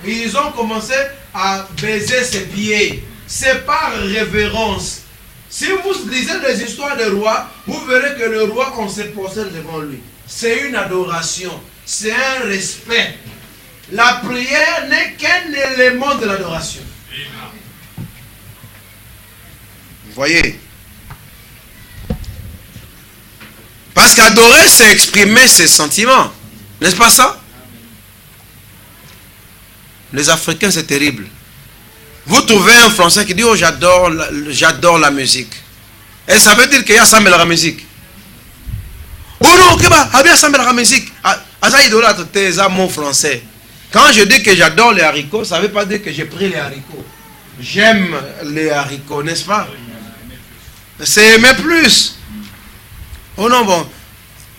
Ils ont commencé à baiser ses pieds. C'est par révérence. Si vous lisez les histoires des rois, vous verrez que le roi, on se prosterne devant lui. C'est une adoration. C'est un respect. La prière n'est qu'un élément de l'adoration. Vous voyez? Parce qu'adorer, c'est exprimer ses sentiments. N'est-ce pas ça? Les Africains, c'est terrible. Vous trouvez un Français qui dit, oh, j'adore la musique. Et ça veut dire qu'il y a Sambel la musique. Oh non, il y a Sambel la musique. Ça idolâtre tes amours français. Quand je dis que j'adore les haricots, ça ne veut pas dire que j'ai pris les haricots. J'aime les haricots, n'est-ce pas? C'est aimer plus. Oh non, bon.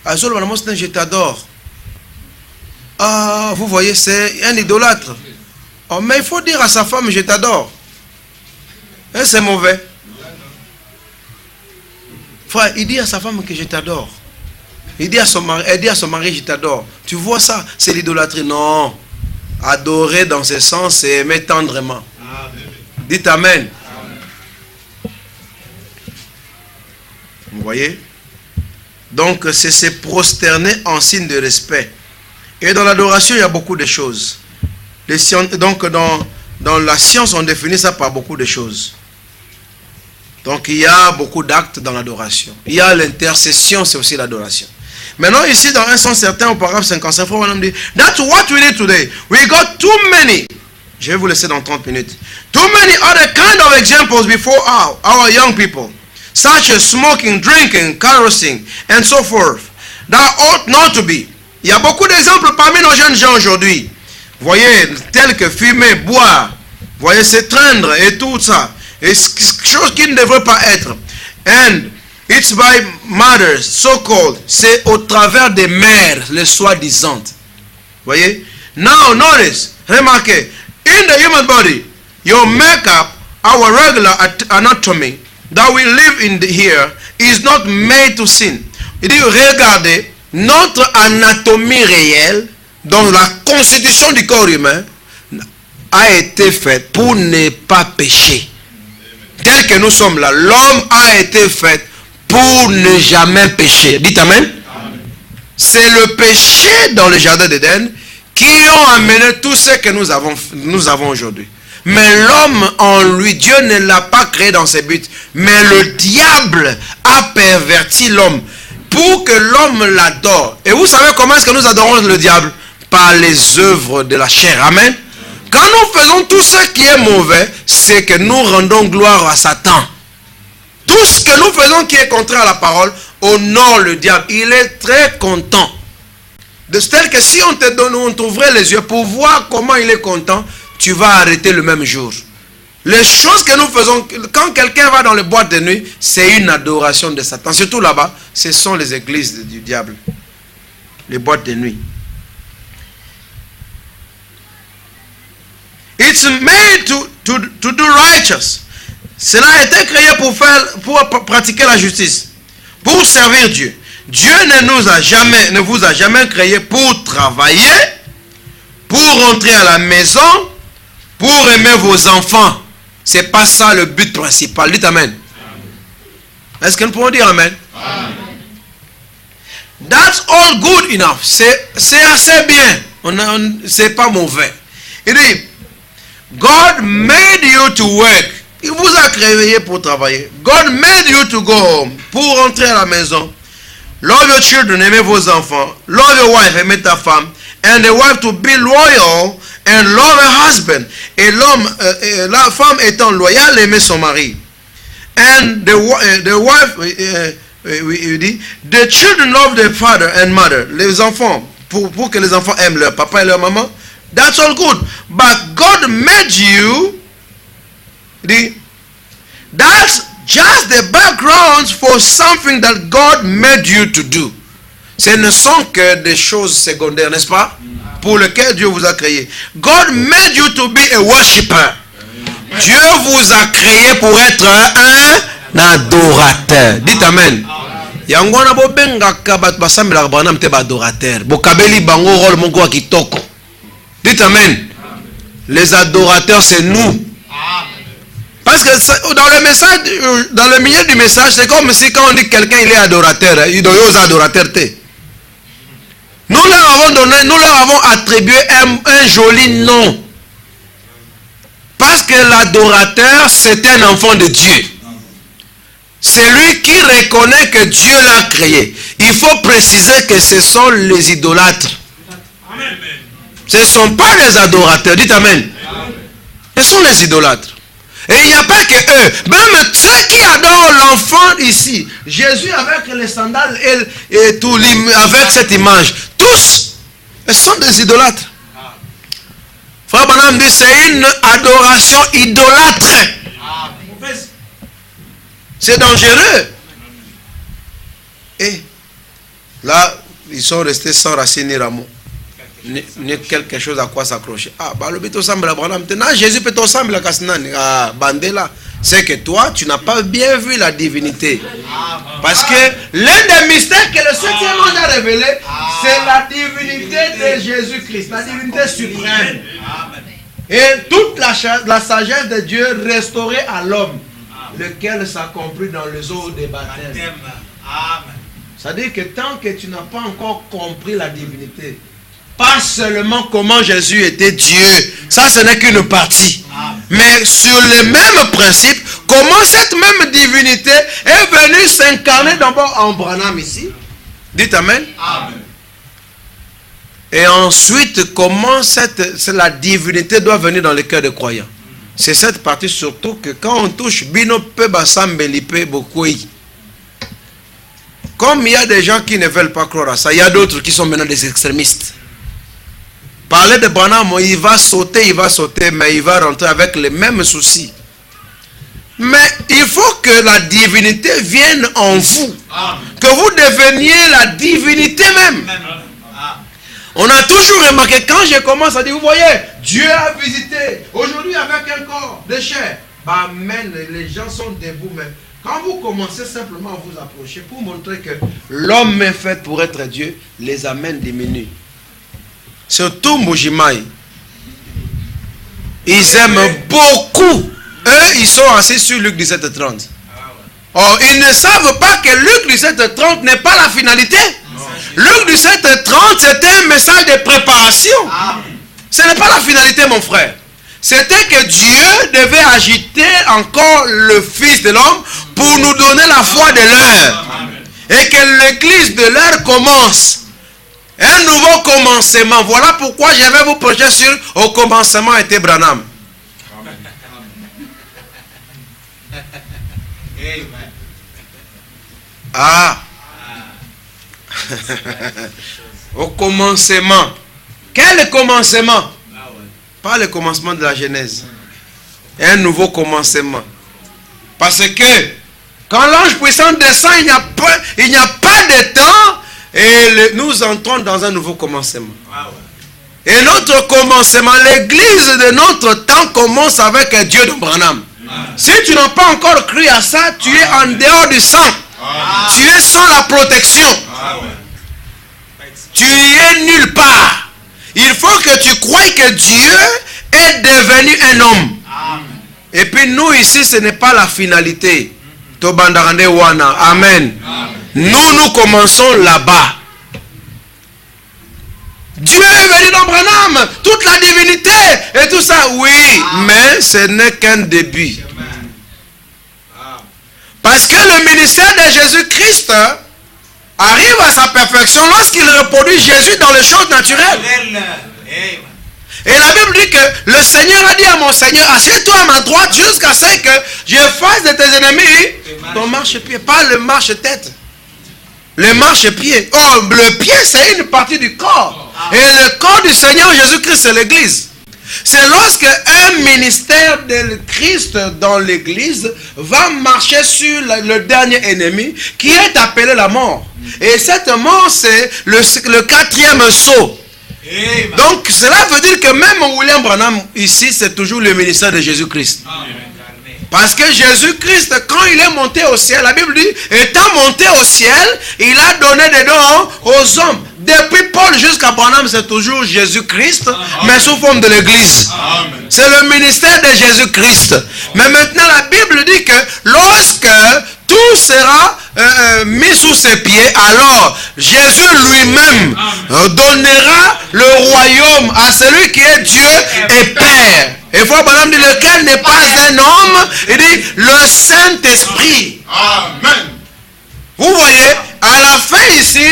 Je t'adore. Ah, vous voyez, c'est un idolâtre. Oh, mais il faut dire à sa femme, je t'adore. Et c'est mauvais. Frère, il dit à sa femme que je t'adore. Il dit à son mari, je t'adore. Tu vois ça, c'est l'idolâtrie. Non. Adorer dans ce sens, c'est aimer tendrement. Dites Amen. Vous voyez? Donc, c'est se prosterner en signe de respect. Et dans l'adoration, il y a beaucoup de choses. Donc, dans la science, on définit ça par beaucoup de choses. Donc, il y a beaucoup d'actes dans l'adoration. Il y a l'intercession, c'est aussi l'adoration. Maintenant, ici, dans un sens certain, au paragraphe 55, on dit, that's what we need today. We got too many. Je vais vous laisser dans 30 minutes. Too many other kind of examples before our young people, such as smoking, drinking, carousing, and so forth. That ought not to be. Il y a beaucoup d'exemples parmi nos jeunes gens aujourd'hui. Vous voyez, tels que fumer, boire, vous voyez, s'étreindre et tout ça. Et chose qui ne devrait pas être. And it's by mothers, so-called. C'est au travers des mères, les soi-disant. Vous voyez? Now, notice, remarquez, in the human body, your makeup, our regular anatomy, that we live in here, is not made to sin. Il dit, regardez, notre anatomie réelle, dans la constitution du corps humain, a été faite pour ne pas pécher. Tel que nous sommes là, l'homme a été fait pour ne jamais pécher. Dites Amen. C'est le péché dans le jardin d'Éden qui ont amené tout ce que nous avons aujourd'hui. Mais l'homme en lui, Dieu ne l'a pas créé dans ses buts. Mais le diable a perverti l'homme pour que l'homme l'adore. Et vous savez comment est-ce que nous adorons le diable? Par les œuvres de la chair. Amen. Quand nous faisons tout ce qui est mauvais, c'est que nous rendons gloire à Satan. Tout ce que nous faisons qui est contraire à la parole honore le diable. Il est très content. De tel que si on t'ouvrait les yeux pour voir comment il est content, tu vas arrêter le même jour. Les choses que nous faisons, quand quelqu'un va dans les boîtes de nuit, c'est une adoration de Satan. Surtout là-bas, ce sont les églises du diable. Les boîtes de nuit. It's made to do righteous. Cela a été créé pour pratiquer la justice, pour servir Dieu. Dieu ne vous a jamais créé pour travailler, pour rentrer à la maison, pour aimer vos enfants. C'est pas ça le but principal. Dites Amen. Est-ce que nous pouvons dire Amen? Amen. That's all good enough. C'est assez bien. C'est pas mauvais. Il dit, God made you to work. Il vous a créé pour travailler. God made you to go home. Pour rentrer à la maison. Love your children, aimez vos enfants. Love your wife, aimez ta femme. And the wife to be loyal and love her husband. Et l'homme, la femme étant loyale, aimer son mari. And the wife, the children love their father and mother. Les enfants, pour que les enfants aiment leur papa et leur maman. That's all good. But God made you. That's just the background for something that God made you to do. Ce ne sont que des choses secondaires, n'est-ce pas? Pour lesquelles Dieu vous a créé. God made you to be a worshipper. Dieu vous a créé pour être un adorateur. Dites Amen. Yangwana bo benga kabat basambela branam te ba adorateur. Bo kabeli bango rôle mongo wa kitoko. Dites Amen. Les adorateurs, c'est nous. Parce que dans le message, dans le milieu du message, c'est comme si quand on dit quelqu'un il est adorateur, il doit être adorateur. Nous leur avons donné, nous leur avons attribué un joli nom. Parce que l'adorateur, c'est un enfant de Dieu. C'est lui qui reconnaît que Dieu l'a créé. Il faut préciser que ce sont les idolâtres. Ce ne sont pas les adorateurs. Dites Amen. Ce sont les idolâtres. Et il n'y a pas que eux. Même ceux qui adorent l'enfant ici. Jésus avec les sandales et tout, avec cette image. Tous, ils sont des idolâtres. Frère Branham dit c'est une adoration idolâtre. C'est dangereux. Et là, ils sont restés sans racine ni rameaux. Ni quelque chose à quoi s'accrocher. Ah, bah le béton semble à Branham. Maintenant, Jésus peut t'ensemble à Kassinani. Ah, Bandela. C'est que toi, tu n'as pas bien vu la divinité. Parce que l'un des mystères que le septième ange a révélé, c'est la divinité de Jésus-Christ. La divinité suprême. Et toute la sagesse de Dieu restaurée à l'homme, lequel s'accomplit dans les eaux des baptêmes. C'est-à-dire que tant que tu n'as pas encore compris la divinité, pas seulement comment Jésus était Dieu, ça ce n'est qu'une partie. Mais sur le même principe, comment cette même divinité est venue s'incarner d'abord en Branham ici. Dites Amen. Amen. Et ensuite, comment la divinité doit venir dans le cœur des croyants. C'est cette partie surtout que quand on touche Bino pe basambelipe beaucoup. Comme il y a des gens qui ne veulent pas croire à ça, il y a d'autres qui sont maintenant des extrémistes. Parler de Branham, il va sauter, mais il va rentrer avec les mêmes soucis. Mais il faut que la divinité vienne en vous. Que vous deveniez la divinité même. On a toujours remarqué, quand je commence à dire, vous voyez, Dieu a visité, aujourd'hui avec un corps de chair. Bah, amen, les gens sont debout, mais quand vous commencez simplement à vous approcher pour montrer que l'homme est fait pour être Dieu, les amens diminuent. Surtout Mujimai. Ils aiment beaucoup. Eux, ils sont assis sur Luc 17:30. Or, ils ne savent pas que Luc 17:30 n'est pas la finalité. Luc 17:30, c'était un message de préparation. Ce n'est pas la finalité, mon frère. C'était que Dieu devait agiter encore le Fils de l'homme pour nous donner la foi de l'heure. Et que l'église de l'heure commence. Un nouveau commencement. Voilà pourquoi je vais vous prêcher sur au commencement était Branham. Ah. Au commencement. Quel commencement? Pas le commencement de la Genèse. Un nouveau commencement. Parce que quand l'ange puissant descend, il n'y a pas de temps et nous entrons dans un nouveau commencement. Et notre commencement, l'église de notre temps commence avec Dieu de Branham. Si tu n'as pas encore cru à ça, tu es en dehors du sang. Tu es sans la protection. Tu es nulle part. Il faut que tu croies que Dieu est devenu un homme. Et puis nous ici, ce n'est pas la finalité. Amen. Nous commençons là-bas. Dieu est venu dans Branham, toute la divinité et tout ça, oui, mais ce n'est qu'un début. Parce que le ministère de Jésus-Christ arrive à sa perfection lorsqu'il reproduit Jésus dans les choses naturelles. Et la Bible dit que le Seigneur a dit à mon Seigneur, assieds-toi à ma droite jusqu'à ce que je fasse de tes ennemis ton marchepied, pas le marche-tête. Le marchepied. Oh, le pied, c'est une partie du corps. Et le corps du Seigneur Jésus-Christ, c'est l'église. C'est lorsque un ministère de Christ dans l'église va marcher sur le dernier ennemi qui est appelé la mort. Et cette mort, c'est le quatrième saut. Donc cela veut dire que même William Branham ici, c'est toujours le ministère de Jésus-Christ. Parce que Jésus-Christ, quand il est monté au ciel, la Bible dit, étant monté au ciel, il a donné des dons aux hommes. Depuis Paul jusqu'à Branham, c'est toujours Jésus-Christ, mais sous forme de l'église. C'est le ministère de Jésus-Christ. Mais maintenant, la Bible dit que lorsque tout sera mis sous ses pieds, alors Jésus lui-même donnera le royaume à celui qui est Dieu et Père. Et frère Branham dit, lequel n'est pas un homme, il dit le Saint-Esprit. Amen. Vous voyez, à la fin ici,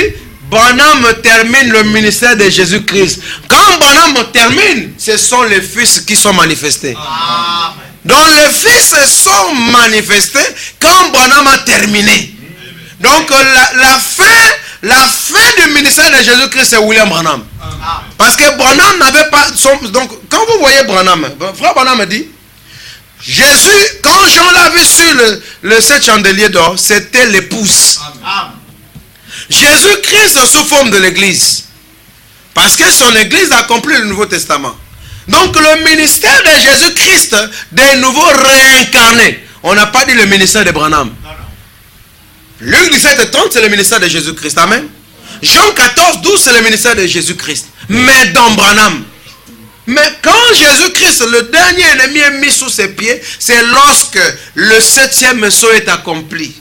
Branham termine le ministère de Jésus-Christ. Quand Branham termine, ce sont les fils qui sont manifestés. Amen. Donc les fils sont manifestés quand Branham a terminé. Donc la fin du ministère de Jésus-Christ, c'est William Branham. Parce que Branham n'avait pas... Donc quand vous voyez Branham, frère Branham dit, Jésus, quand Jean l'a vu sur le 7 chandeliers d'or, c'était l'épouse. Jésus-Christ sous forme de l'église. Parce que son église a accompli le Nouveau Testament. Donc le ministère de Jésus-Christ, des nouveaux réincarnés. On n'a pas dit le ministère de Branham. Luc 17:30, c'est le ministère de Jésus-Christ. Amen. Jean 14:12, c'est le ministère de Jésus-Christ. Mais dans Branham. Mais quand Jésus-Christ, le dernier ennemi, est mis sous ses pieds, c'est lorsque le 7e saut est accompli.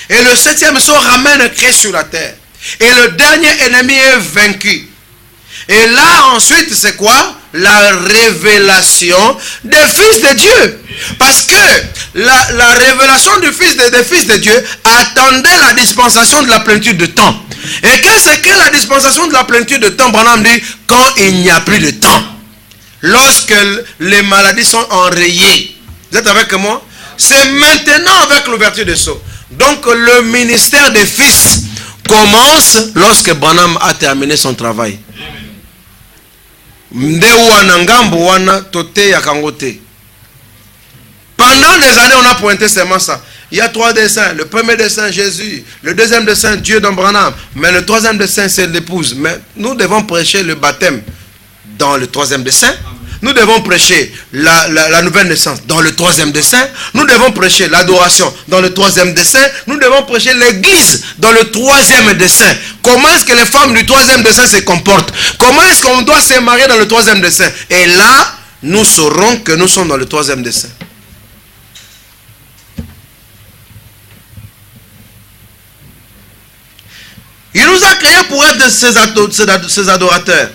Et le 7e saut ramène Christ sur la terre. Et le dernier ennemi est vaincu. Et là, ensuite, c'est quoi? La révélation des fils de Dieu. Parce que la révélation des fils de Dieu attendait la dispensation de la plénitude de temps. Et qu'est-ce que la dispensation de la plénitude de temps? Branham dit, quand il n'y a plus de temps. Lorsque les maladies sont enrayées. Vous êtes avec moi? C'est maintenant avec l'ouverture des sceaux. Donc le ministère des fils commence lorsque Branham a terminé son travail. Pendant des années, on a pointé seulement ça. Il y a 3 dessins. Le premier dessin, Jésus. Le deuxième dessin, Dieu dans Branham. Mais le troisième dessin, c'est l'épouse. Mais nous devons prêcher le baptême dans le troisième dessin. Nous devons prêcher la nouvelle naissance dans le troisième dessin. Nous devons prêcher l'adoration dans le troisième dessin. Nous devons prêcher l'église dans le troisième dessin. Comment est-ce que les femmes du troisième dessin se comportent? Comment est-ce qu'on doit se marier dans le troisième dessin? Et là, nous saurons que nous sommes dans le troisième dessin. Il nous a créés pour être ses adorateurs.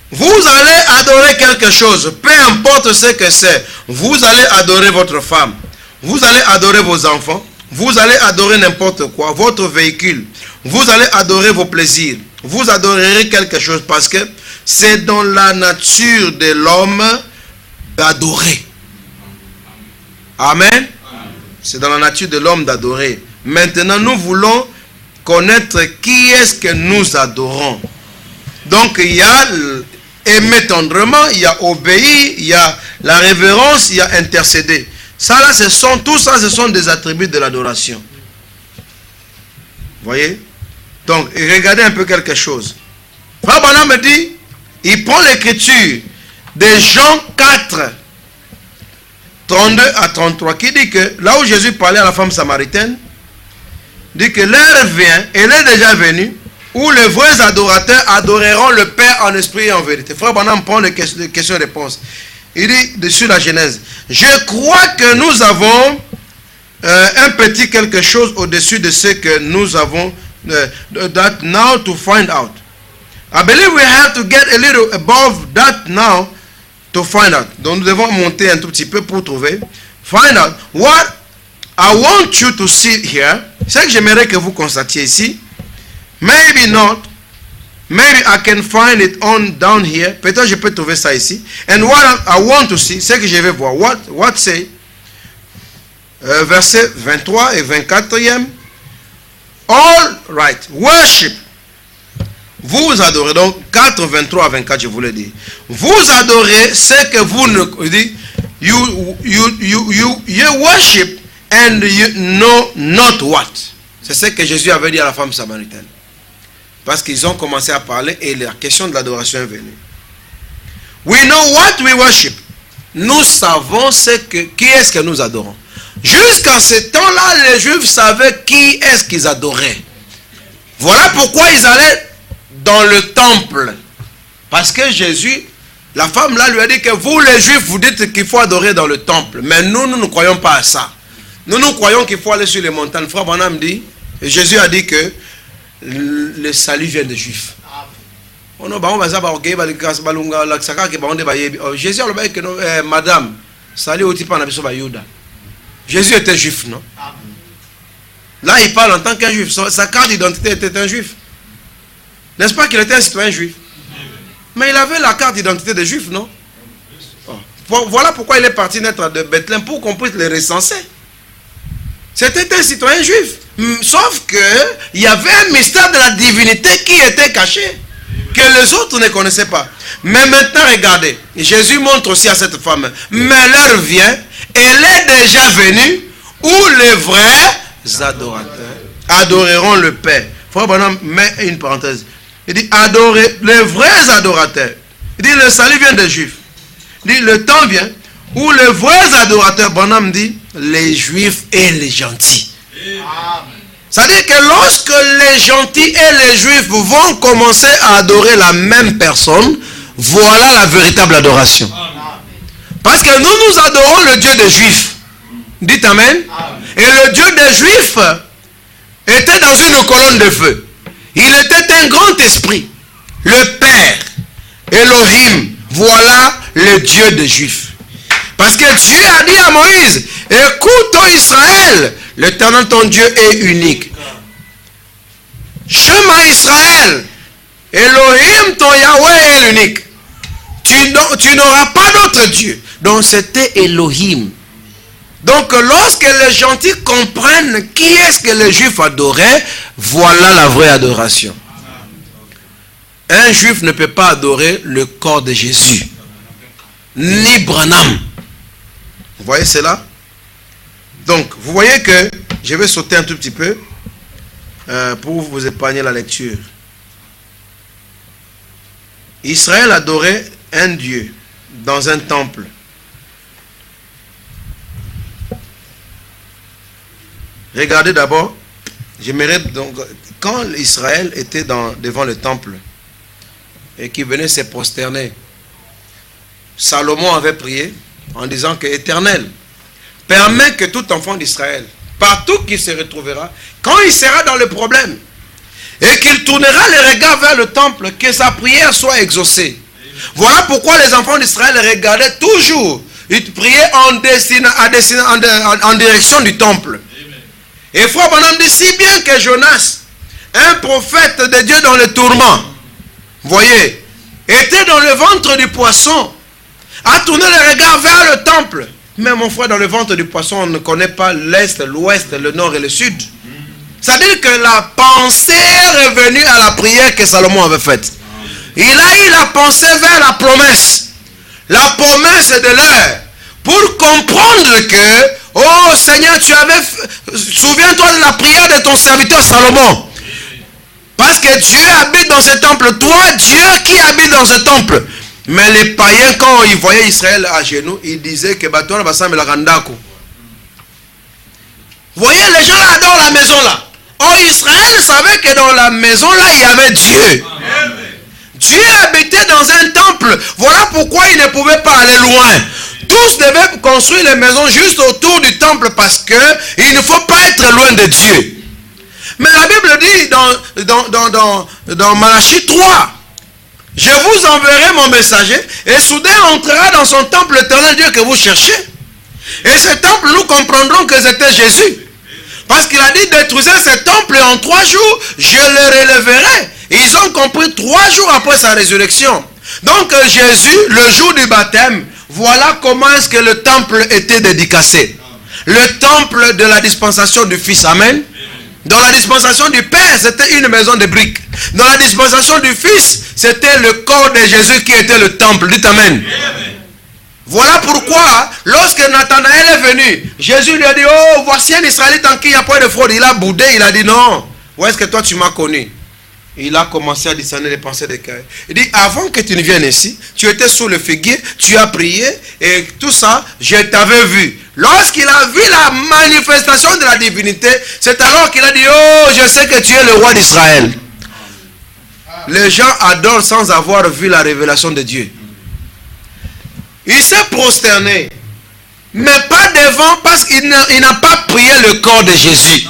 Vous allez adorer quelque chose, peu importe ce que c'est. Vous allez adorer votre femme. Vous allez adorer vos enfants. Vous allez adorer n'importe quoi, votre véhicule. Vous allez adorer vos plaisirs. Vous adorerez quelque chose parce que c'est dans la nature de l'homme d'adorer. Amen. C'est dans la nature de l'homme d'adorer. Maintenant, nous voulons connaître qui est-ce que nous adorons. Donc, il y a aimer tendrement, il y a obéir, il y a La révérence, il y a intercéder. Ça là, tout ça, ce sont des attributs de l'adoration. Voyez? Donc, regardez un peu quelque chose. Frère Branham me dit, il prend l'écriture de Jean 4, 32 à 33, qui dit que là où Jésus parlait à la femme samaritaine, dit que l'heure vient, elle est déjà venue, où les vrais adorateurs adoreront le Père en esprit et en vérité. Frère Branham prend les questions-réponses. Il dit dessus la Genèse. Je crois que nous avons un petit quelque chose au-dessus de ce que nous avons that now to find out. I believe we have to get a little above that now to find out. Donc nous devons monter un tout petit peu pour trouver. Find out what I want you to see here. C'est que j'aimerais que vous constatiez ici. Maybe not. Maybe I can find it on down here. Peut-être je peux trouver ça ici. And what I want to see, c'est que je vais voir. What say? Verset 23 et 24e. All right. Worship. Vous adorez. Donc 4, 23 à 24, je voulais dire. Vous adorez ce que vous ne dites. You worship and you know not what. C'est ce que Jésus avait dit à la femme samaritaine. Parce qu'ils ont commencé à parler et la question de l'adoration est venue. We know what we worship. Nous savons qui est-ce que nous adorons. Jusqu'à ce temps-là, les Juifs savaient qui est-ce qu'ils adoraient. Voilà pourquoi ils allaient dans le temple. Parce que Jésus, la femme là lui a dit que vous les Juifs, vous dites qu'il faut adorer dans le temple. Mais nous ne croyons pas à ça. Nous croyons qu'il faut aller sur les montagnes. Frère Branham dit, et Jésus a dit que le salut vient des Juifs. Jésus a dit que madame, salut au type en abisso Yuda. Jésus était juif, non? Là, il parle en tant qu'un juif. Sa carte d'identité était un juif. N'est-ce pas qu'il était un citoyen juif? Mais il avait la carte d'identité de juif, non? Voilà pourquoi il est parti naître de Bethléem, pour qu'on puisse le recenser. C'était un citoyen juif. Sauf qu'il y avait un mystère de la divinité qui était caché, que les autres ne connaissaient pas. Mais maintenant, regardez, Jésus montre aussi à cette femme, mais l'heure vient, elle est déjà venue, où les vrais adorateurs adoreront le Père. Frère Branham met une parenthèse. Il dit, adorer les vrais adorateurs. Il dit, le salut vient des Juifs. Il dit, le temps vient, où les vrais adorateurs, Branham dit, les Juifs et les gentils. C'est-à-dire que lorsque les gentils et les Juifs vont commencer à adorer la même personne, voilà la véritable adoration. Parce que nous adorons le Dieu des Juifs. Dites Amen. Et le Dieu des Juifs était dans une colonne de feu. Il était un grand esprit. Le Père, Elohim, voilà le Dieu des Juifs. Parce que Dieu a dit à Moïse, écoute ô Israël, l'Éternel ton Dieu est unique. Shema Israël, Elohim ton Yahweh est unique. Tu n'auras pas d'autre Dieu. Donc c'était Elohim. Donc lorsque les gentils comprennent qui est-ce que les Juifs adoraient, voilà la vraie adoration. Un Juif ne peut pas adorer le corps de Jésus, ni Branham. Vous voyez cela? Donc vous voyez que je vais sauter un tout petit peu pour vous épargner la lecture. Israël adorait un Dieu dans un temple. Regardez d'abord, j'aimerais donc, quand Israël était devant le temple et qu'il venait se prosterner, Salomon avait prié en disant que Éternel, permet que tout enfant d'Israël, partout qu'il se retrouvera, quand il sera dans le problème et qu'il tournera les regards vers le temple, que sa prière soit exaucée. Voilà pourquoi les enfants d'Israël regardaient toujours, ils priaient en direction du temple. Et frère Branham dit si bien que Jonas, un prophète de Dieu dans le tourment, voyez, était dans le ventre du poisson, a tourné le regard vers le temple. Mais mon frère, dans le ventre du poisson, on ne connaît pas l'est, l'ouest, le nord et le sud. C'est-à-dire que la pensée est revenue à la prière que Salomon avait faite. Il a eu la pensée vers la promesse. la promesse de l'heure, pour comprendre que, oh Seigneur, souviens-toi de la prière de ton serviteur Salomon. Parce que Dieu habite dans ce temple. Toi, Dieu qui habite dans ce temple. Mais les païens, quand ils voyaient Israël à genoux, ils disaient que toi, la Randako. Vous voyez, les gens là dans la maison là. Or, Israël savait que dans la maison là, il y avait Dieu. Amen. Dieu habitait dans un temple. Voilà pourquoi il ne pouvait pas aller loin. Tous devaient construire les maisons juste autour du temple parce que il ne faut pas être loin de Dieu. Mais la Bible dit dans Malachie 3, je vous enverrai mon messager et soudain entrera dans son temple l'éternel Dieu que vous cherchez. Et ce temple, nous comprendrons que c'était Jésus. Parce qu'il a dit, détruisez ce temple et en 3 jours, je le relèverai. Et ils ont compris 3 jours après sa résurrection. Donc Jésus, le jour du baptême, voilà comment est-ce que le temple était dédicacé. Le temple de la dispensation du Fils, amen. Dans la dispensation du Père, c'était une maison de briques. Dans la dispensation du Fils, c'était le corps de Jésus qui était le temple. Dites amen. Voilà pourquoi, lorsque Nathanaël est venu, Jésus lui a dit, oh, voici un Israélite en qui il n'y a pas de fraude. Il a boudé, il a dit, non, où est-ce que toi tu m'as connu? Il a commencé à discerner les pensées des cœurs. Il dit, avant que tu ne viennes ici, tu étais sous le figuier, tu as prié, et tout ça, je t'avais vu. Lorsqu'il a vu la manifestation de la divinité, c'est alors qu'il a dit, oh, je sais que tu es le roi d'Israël. Les gens adorent sans avoir vu la révélation de Dieu. Il s'est prosterné, mais pas devant, parce qu'il n'a pas prié le corps de Jésus.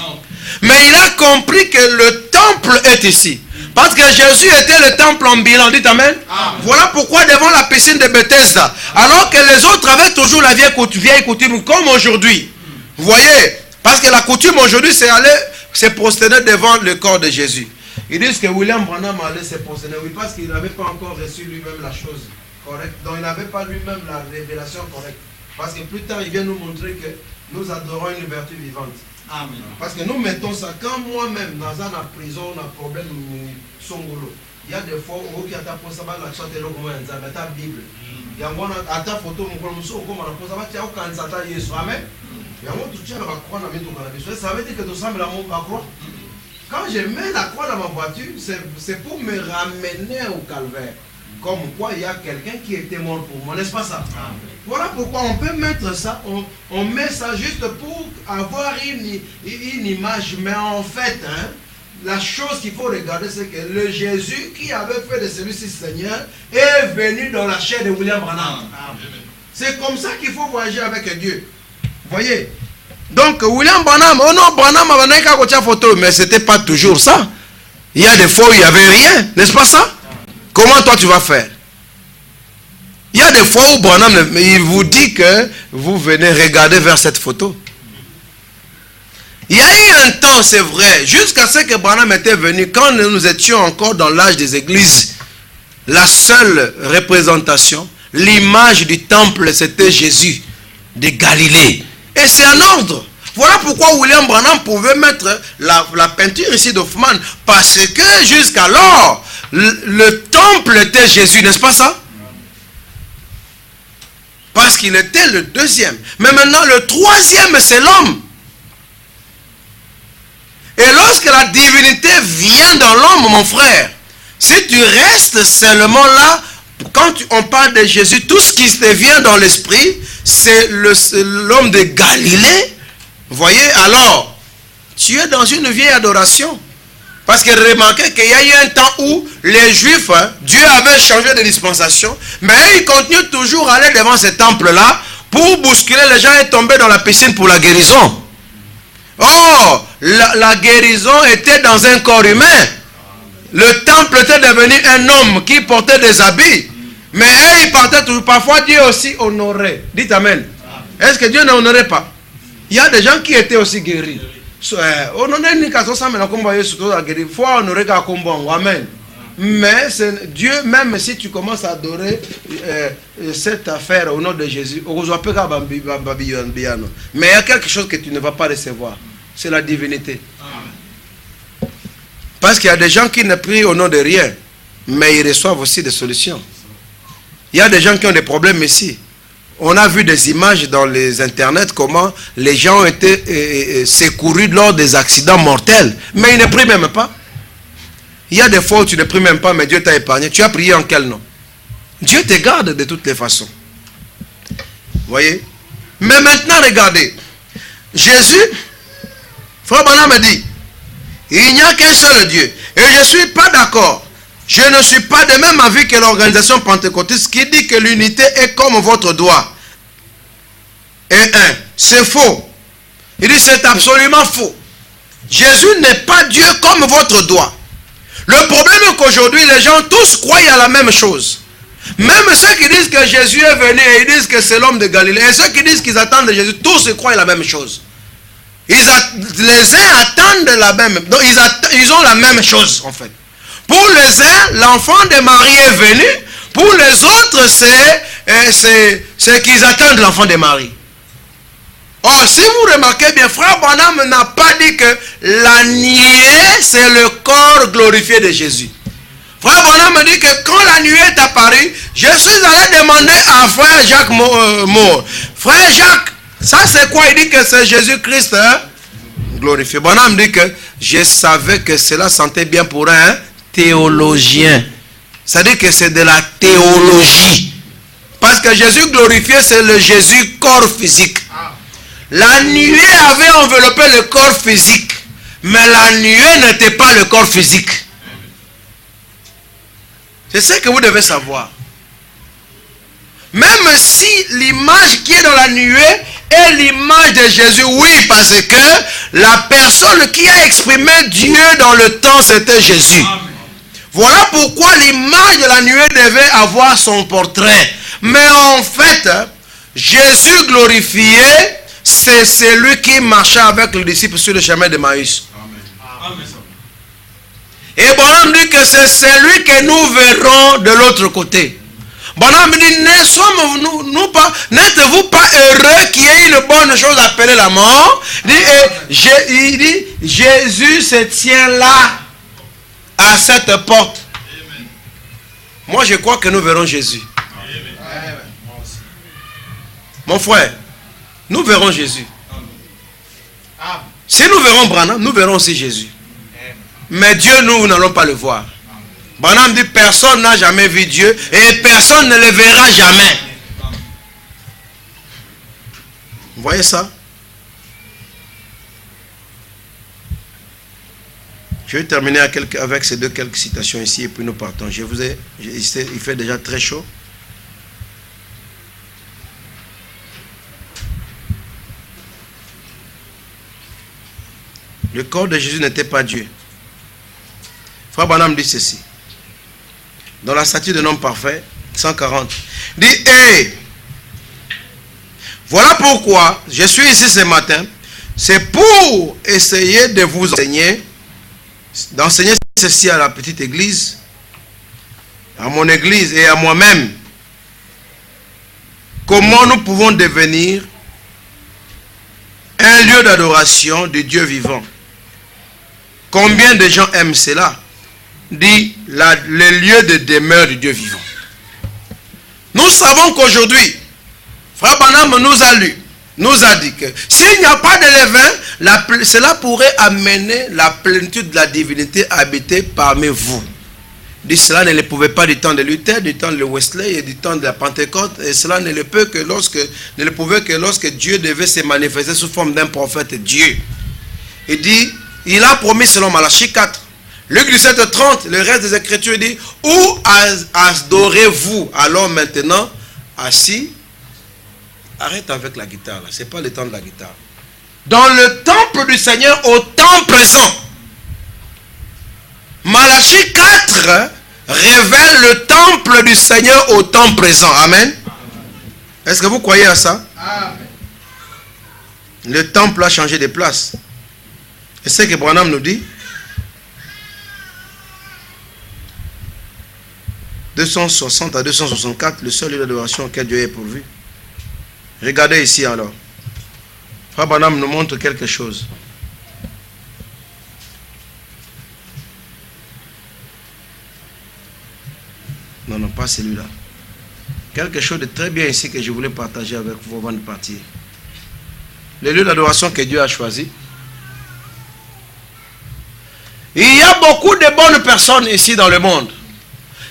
Mais il a compris que le temple est ici. Parce que Jésus était le temple ambulant. Dites amen. Voilà pourquoi devant la piscine de Bethesda, alors que les autres avaient toujours la vieille coutume, comme aujourd'hui. Vous voyez, parce que la coutume aujourd'hui, c'est aller se prosterner devant le corps de Jésus. Ils disent que William Branham allait se prosterner, oui, parce qu'il n'avait pas encore reçu lui-même la chose correcte. Donc il n'avait pas lui-même la révélation correcte. Parce que plus tard, il vient nous montrer que nous adorons une vertu vivante. Amen. Parce que nous mettons ça, quand moi-même, dans une prison, on a un problème, il y a des fois où il y a ta Bible. Il y a ta photo, Amen. Ça veut dire que nous sommes la croix. Quand je mets la croix dans ma voiture, c'est pour me ramener au calvaire. Comme quoi il y a quelqu'un qui était mort pour moi, n'est-ce pas ça? Voilà pourquoi on peut mettre ça, on met ça juste pour avoir une image, mais en fait, hein, la chose qu'il faut regarder, c'est que le Jésus qui avait fait de celui-ci Seigneur est venu dans la chair de William Branham. C'est comme ça qu'il faut voyager avec Dieu. Voyez? Donc William Branham, oh non, Branham avait une photo, mais ce n'était pas toujours ça. Il y a des fois où il n'y avait rien, n'est-ce pas ça? Comment toi tu vas faire? Il y a des fois où Branham, il vous dit que vous venez regarder vers cette photo. Il y a eu un temps, c'est vrai, jusqu'à ce que Branham était venu, quand nous étions encore dans l'âge des églises, la seule représentation, l'image du temple, c'était Jésus de Galilée. Et c'est un ordre. Voilà pourquoi William Branham pouvait mettre la peinture ici d'Hoffman, parce que jusqu'alors, le temple était Jésus, n'est-ce pas ça? Parce qu'il était le deuxième. Mais maintenant, le troisième, c'est l'homme. Et lorsque la divinité vient dans l'homme, mon frère, si tu restes seulement là, quand on parle de Jésus, tout ce qui te vient dans l'esprit, c'est l'homme de Galilée. Vous voyez, alors, tu es dans une vieille adoration. Parce que remarquez qu'il y a eu un temps où les Juifs, hein, Dieu avait changé de dispensation, mais ils continuent toujours à aller devant ce temple-là pour bousculer les gens et tomber dans la piscine pour la guérison. Oh, la guérison était dans un corps humain. Le temple était devenu un homme qui portait des habits. Mais eux, ils partaient toujours. Parfois, Dieu aussi honorait. Dites Amen. Est-ce que Dieu n'honorait pas? Il y a des gens qui étaient aussi guéris. Amen. Mais Dieu, même si tu commences à adorer cette affaire au nom de Jésus, mais il y a quelque chose que tu ne vas pas recevoir. C'est la divinité. Parce qu'il y a des gens qui ne prient au nom de rien, mais ils reçoivent aussi des solutions. Il y a des gens qui ont des problèmes ici. On a vu des images dans les internets comment les gens ont été secourus lors des accidents mortels. Mais ils ne prient même pas. Il y a des fois où tu ne pries même pas, mais Dieu t'a épargné. Tu as prié en quel nom? Dieu te garde de toutes les façons. Voyez? Mais maintenant, regardez. Jésus, Frère Branham me dit, il n'y a qu'un seul Dieu. Et je ne suis pas d'accord. Je ne suis pas de même avis que l'organisation pentecôtiste qui dit que l'unité est comme votre doigt. Et un, c'est faux. Il dit c'est absolument faux. Jésus n'est pas Dieu comme votre doigt. Le problème est qu'aujourd'hui, les gens tous croient à la même chose. Même ceux qui disent que Jésus est venu et ils disent que c'est l'homme de Galilée, et ceux qui disent qu'ils attendent de Jésus, tous croient à la même chose. Les uns attendent la même, donc ils ont la même chose en fait. Pour les uns, l'enfant de Marie est venu. Pour les autres, c'est qu'ils attendent l'enfant de Marie. Or, si vous remarquez bien, Frère Branham n'a pas dit que la nuée, c'est le corps glorifié de Jésus. Frère Branham dit que quand la nuée est apparue, je suis allé demander à Frère Jacques Moore. Frère Jacques, ça c'est quoi? Il dit que c'est Jésus-Christ glorifié. Branham dit que je savais que cela sentait bien pour un théologien. Ça dit que c'est de la théologie. Parce que Jésus glorifié, c'est le Jésus corps physique. La nuée avait enveloppé le corps physique. Mais la nuée n'était pas le corps physique. C'est ce que vous devez savoir. Même si l'image qui est dans la nuée est l'image de Jésus, oui, parce que la personne qui a exprimé Dieu dans le temps, c'était Jésus. Amen. Voilà pourquoi l'image de la nuée devait avoir son portrait. Mais en fait, Jésus glorifié, c'est celui qui marchait avec les disciples sur le chemin de Maïs. Et Branham dit que c'est celui que nous verrons de l'autre côté. Branham dit, n'êtes-vous pas heureux qu'il y ait une bonne chose appelée la mort? Il dit, Jésus se tient là, à cette porte. Moi, je crois que nous verrons Jésus. Mon frère, nous verrons Jésus. Si nous verrons Branham, nous verrons aussi Jésus. Mais Dieu, nous n'allons pas le voir. Branham dit, personne n'a jamais vu Dieu et personne ne le verra jamais. Vous voyez ça? Je vais terminer avec ces quelques citations ici et puis nous partons. Il fait déjà très chaud. Le corps de Jésus n'était pas Dieu. Frère Branham dit ceci. Dans la statue d'un homme parfait, 140. Dit, voilà pourquoi je suis ici ce matin. C'est pour essayer de vous enseigner, d'enseigner ceci à la petite église, à mon église et à moi-même. Comment nous pouvons devenir un lieu d'adoration de Dieu vivant. Combien de gens aiment cela? Dit le lieu de demeure du Dieu vivant. Nous savons qu'aujourd'hui, Frère Branham nous a dit que s'il n'y a pas de levain, cela pourrait amener la plénitude de la divinité à habiter parmi vous. Dit cela ne le pouvait pas du temps de Luther, du temps de Wesley et du temps de la Pentecôte, et cela ne le pouvait que lorsque Dieu devait se manifester sous forme d'un prophète Dieu. Il dit, il a promis selon Malachie 4. Luc 17:30, le reste des Écritures dit, où adorez-vous alors maintenant assis? Arrête avec la guitare là, c'est pas le temps de la guitare. Dans le temple du Seigneur au temps présent. Malachie 4 révèle le temple du Seigneur au temps présent. Amen. Est-ce que vous croyez à ça? Amen. Le temple a changé de place. Et c'est ce que Branham nous dit. 260 à 264, le seul lieu d'adoration auquel Dieu est pourvu. Regardez ici alors. Frère Branham nous montre quelque chose. Non, pas celui-là. quelque chose de très bien ici que je voulais partager avec vous avant de partir. Le lieu d'adoration que Dieu a choisi. Il y a beaucoup de bonnes personnes ici dans le monde.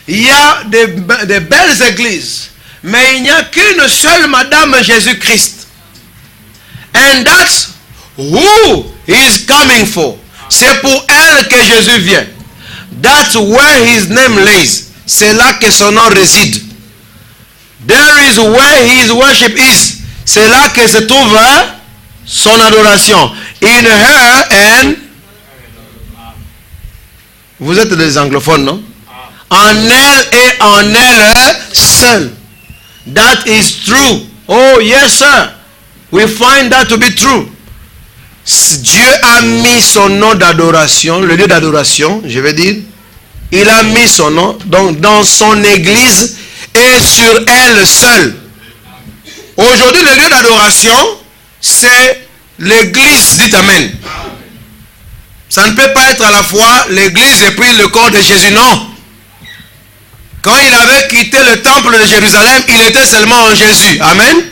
Il y a de belles églises. Mais il n'y a qu'une seule Madame Jésus-Christ. And that's who he is coming for. C'est pour elle que Jésus vient. That's where his name lays. C'est là que son nom réside. There is where his worship is. C'est là que se trouve son adoration. In her and... Vous êtes des anglophones, non? En elle et en elle seule. That is true. Oh yes sir. We find that to be true. Dieu a mis son nom d'adoration, le lieu d'adoration, je vais dire. Il a mis son nom donc dans son église et sur elle seule. Aujourd'hui, le lieu d'adoration, c'est l'église. Dites amen. Ça ne peut pas être à la fois l'église et puis le corps de Jésus, non. Quand il avait quitté le temple de Jérusalem, il était seulement en Jésus. Amen.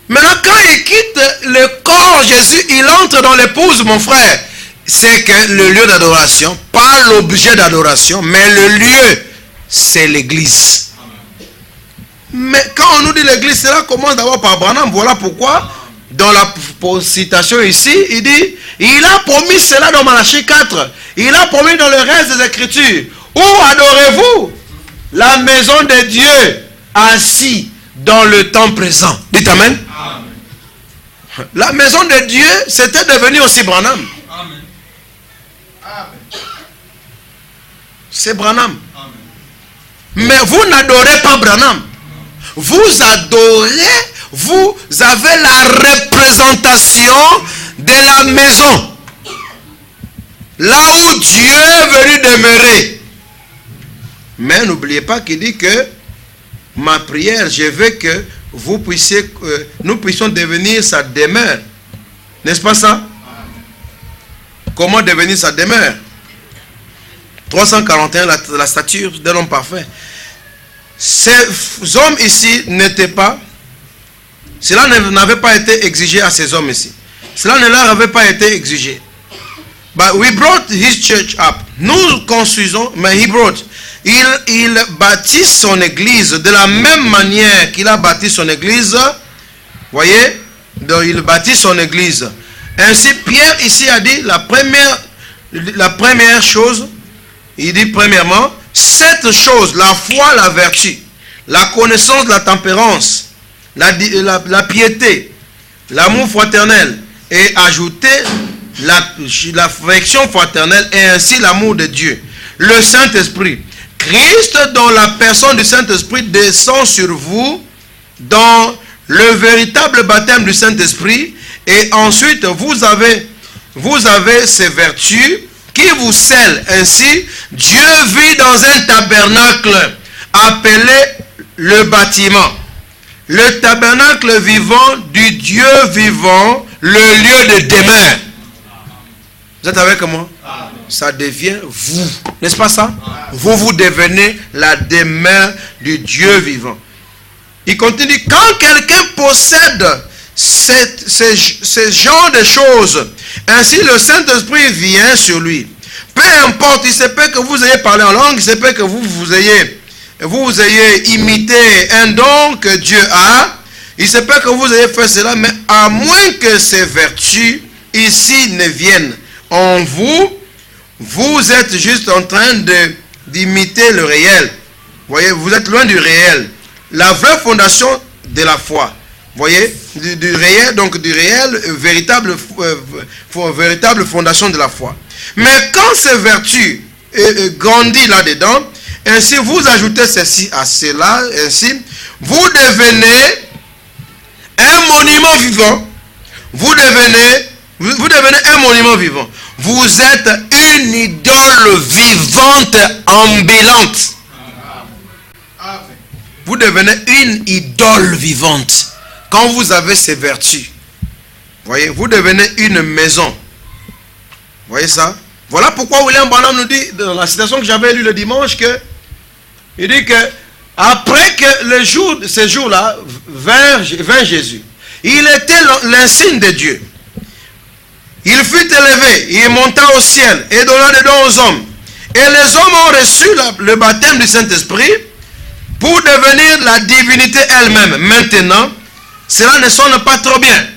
Maintenant, quand il quitte le corps Jésus, il entre dans l'épouse, mon frère. C'est que le lieu d'adoration, pas l'objet d'adoration, mais le lieu, c'est l'église. Mais quand on nous dit l'église, cela commence d'abord par Branham. Voilà pourquoi, dans la citation ici, il dit, il a promis cela dans Malachie 4. Il a promis dans le reste des Écritures. Où adorez-vous? La maison de Dieu, assis dans le temps présent. Dites amen. Amen. La maison de Dieu, c'était devenu aussi Branham. Amen. C'est Branham. Amen. Mais vous n'adorez pas Branham. Vous adorez, vous avez la représentation de la maison. Là où Dieu est venu demeurer. Mais n'oubliez pas qu'il dit que ma prière, je veux que vous puissiez, nous puissions devenir sa demeure. N'est-ce pas ça? Comment devenir sa demeure? 341, la stature d'un homme parfait. Ces hommes ici n'étaient pas, cela n'avait pas été exigé à ces hommes ici. Cela ne leur avait pas été exigé. But we brought his church up. Nous construisons, mais he brought. Il bâtit son église de la même manière qu'il a bâti son église. Voyez? Donc il bâtit son église. Ainsi, Pierre ici a dit la première chose. Il dit premièrement, cette chose, la foi, la vertu, la connaissance, la tempérance, la piété, l'amour fraternel, et ajouter l'affection fraternelle et ainsi l'amour de Dieu. Le Saint-Esprit. Christ, dans la personne du Saint-Esprit, descend sur vous dans le véritable baptême du Saint-Esprit. Et ensuite, vous avez ces vertus qui vous scellent. Ainsi, Dieu vit dans un tabernacle appelé le bâtiment. Le tabernacle vivant du Dieu vivant, le lieu de demeure. Vous êtes avec moi? Ça devient vous. N'est-ce pas ça? Vous devenez la demeure du Dieu vivant. Il continue, quand quelqu'un possède ce genre de choses, ainsi le Saint-Esprit vient sur lui. Peu importe, il se peut que vous ayez parlé en langue, il se peut que vous ayez imité un don que Dieu a, il se peut que vous ayez fait cela, mais à moins que ces vertus ici ne viennent en vous, vous êtes juste en train d'imiter le réel. Voyez, vous êtes loin du réel. La vraie fondation de la foi. Voyez, du réel, donc du réel, véritable fondation de la foi. Mais quand ces vertus grandissent là-dedans, ainsi vous ajoutez ceci à cela, ainsi vous devenez un monument vivant. Vous devenez un monument vivant. Vous êtes une idole vivante ambulante. Vous devenez une idole vivante. Quand vous avez ces vertus, voyez, vous devenez une maison. Voyez ça? Voilà pourquoi William Branham nous dit, dans la citation que j'avais lue le dimanche, il dit que Après que ce jour-là vint Jésus, il était l'insigne de Dieu. Il fut élevé, il monta au ciel et donna des dons aux hommes. Et les hommes ont reçu le baptême du Saint-Esprit pour devenir la divinité elle-même. Maintenant, cela ne sonne pas trop bien.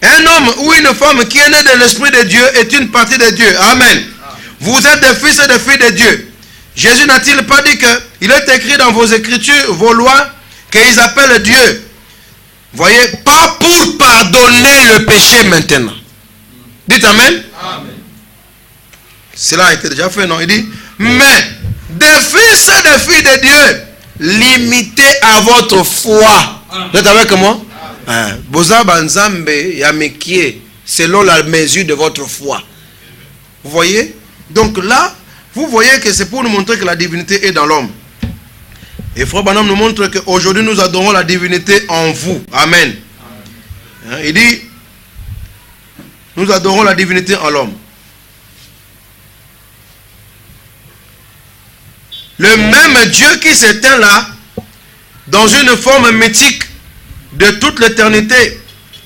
Un homme ou une femme qui est né de l'Esprit de Dieu est une partie de Dieu. Amen. Vous êtes des fils et des filles de Dieu. Jésus n'a-t-il pas dit qu'il est écrit dans vos écritures, vos lois, qu'ils appellent Dieu? Voyez, pas pour pardonner le péché maintenant. Dites Amen. Amen. Cela a été déjà fait, non? Il dit, mais des fils et des filles de Dieu, limitez à votre foi. Vous êtes avec moi? Boza banzambe yamekie, selon la mesure de votre foi. Vous voyez? Donc là, vous voyez que c'est pour nous montrer que la divinité est dans l'homme. Et Frère Branham nous montre qu'aujourd'hui nous adorons la divinité en vous. Amen. Il dit, nous adorons la divinité en l'homme. Le même Dieu qui s'éteint là, dans une forme mythique de toute l'éternité,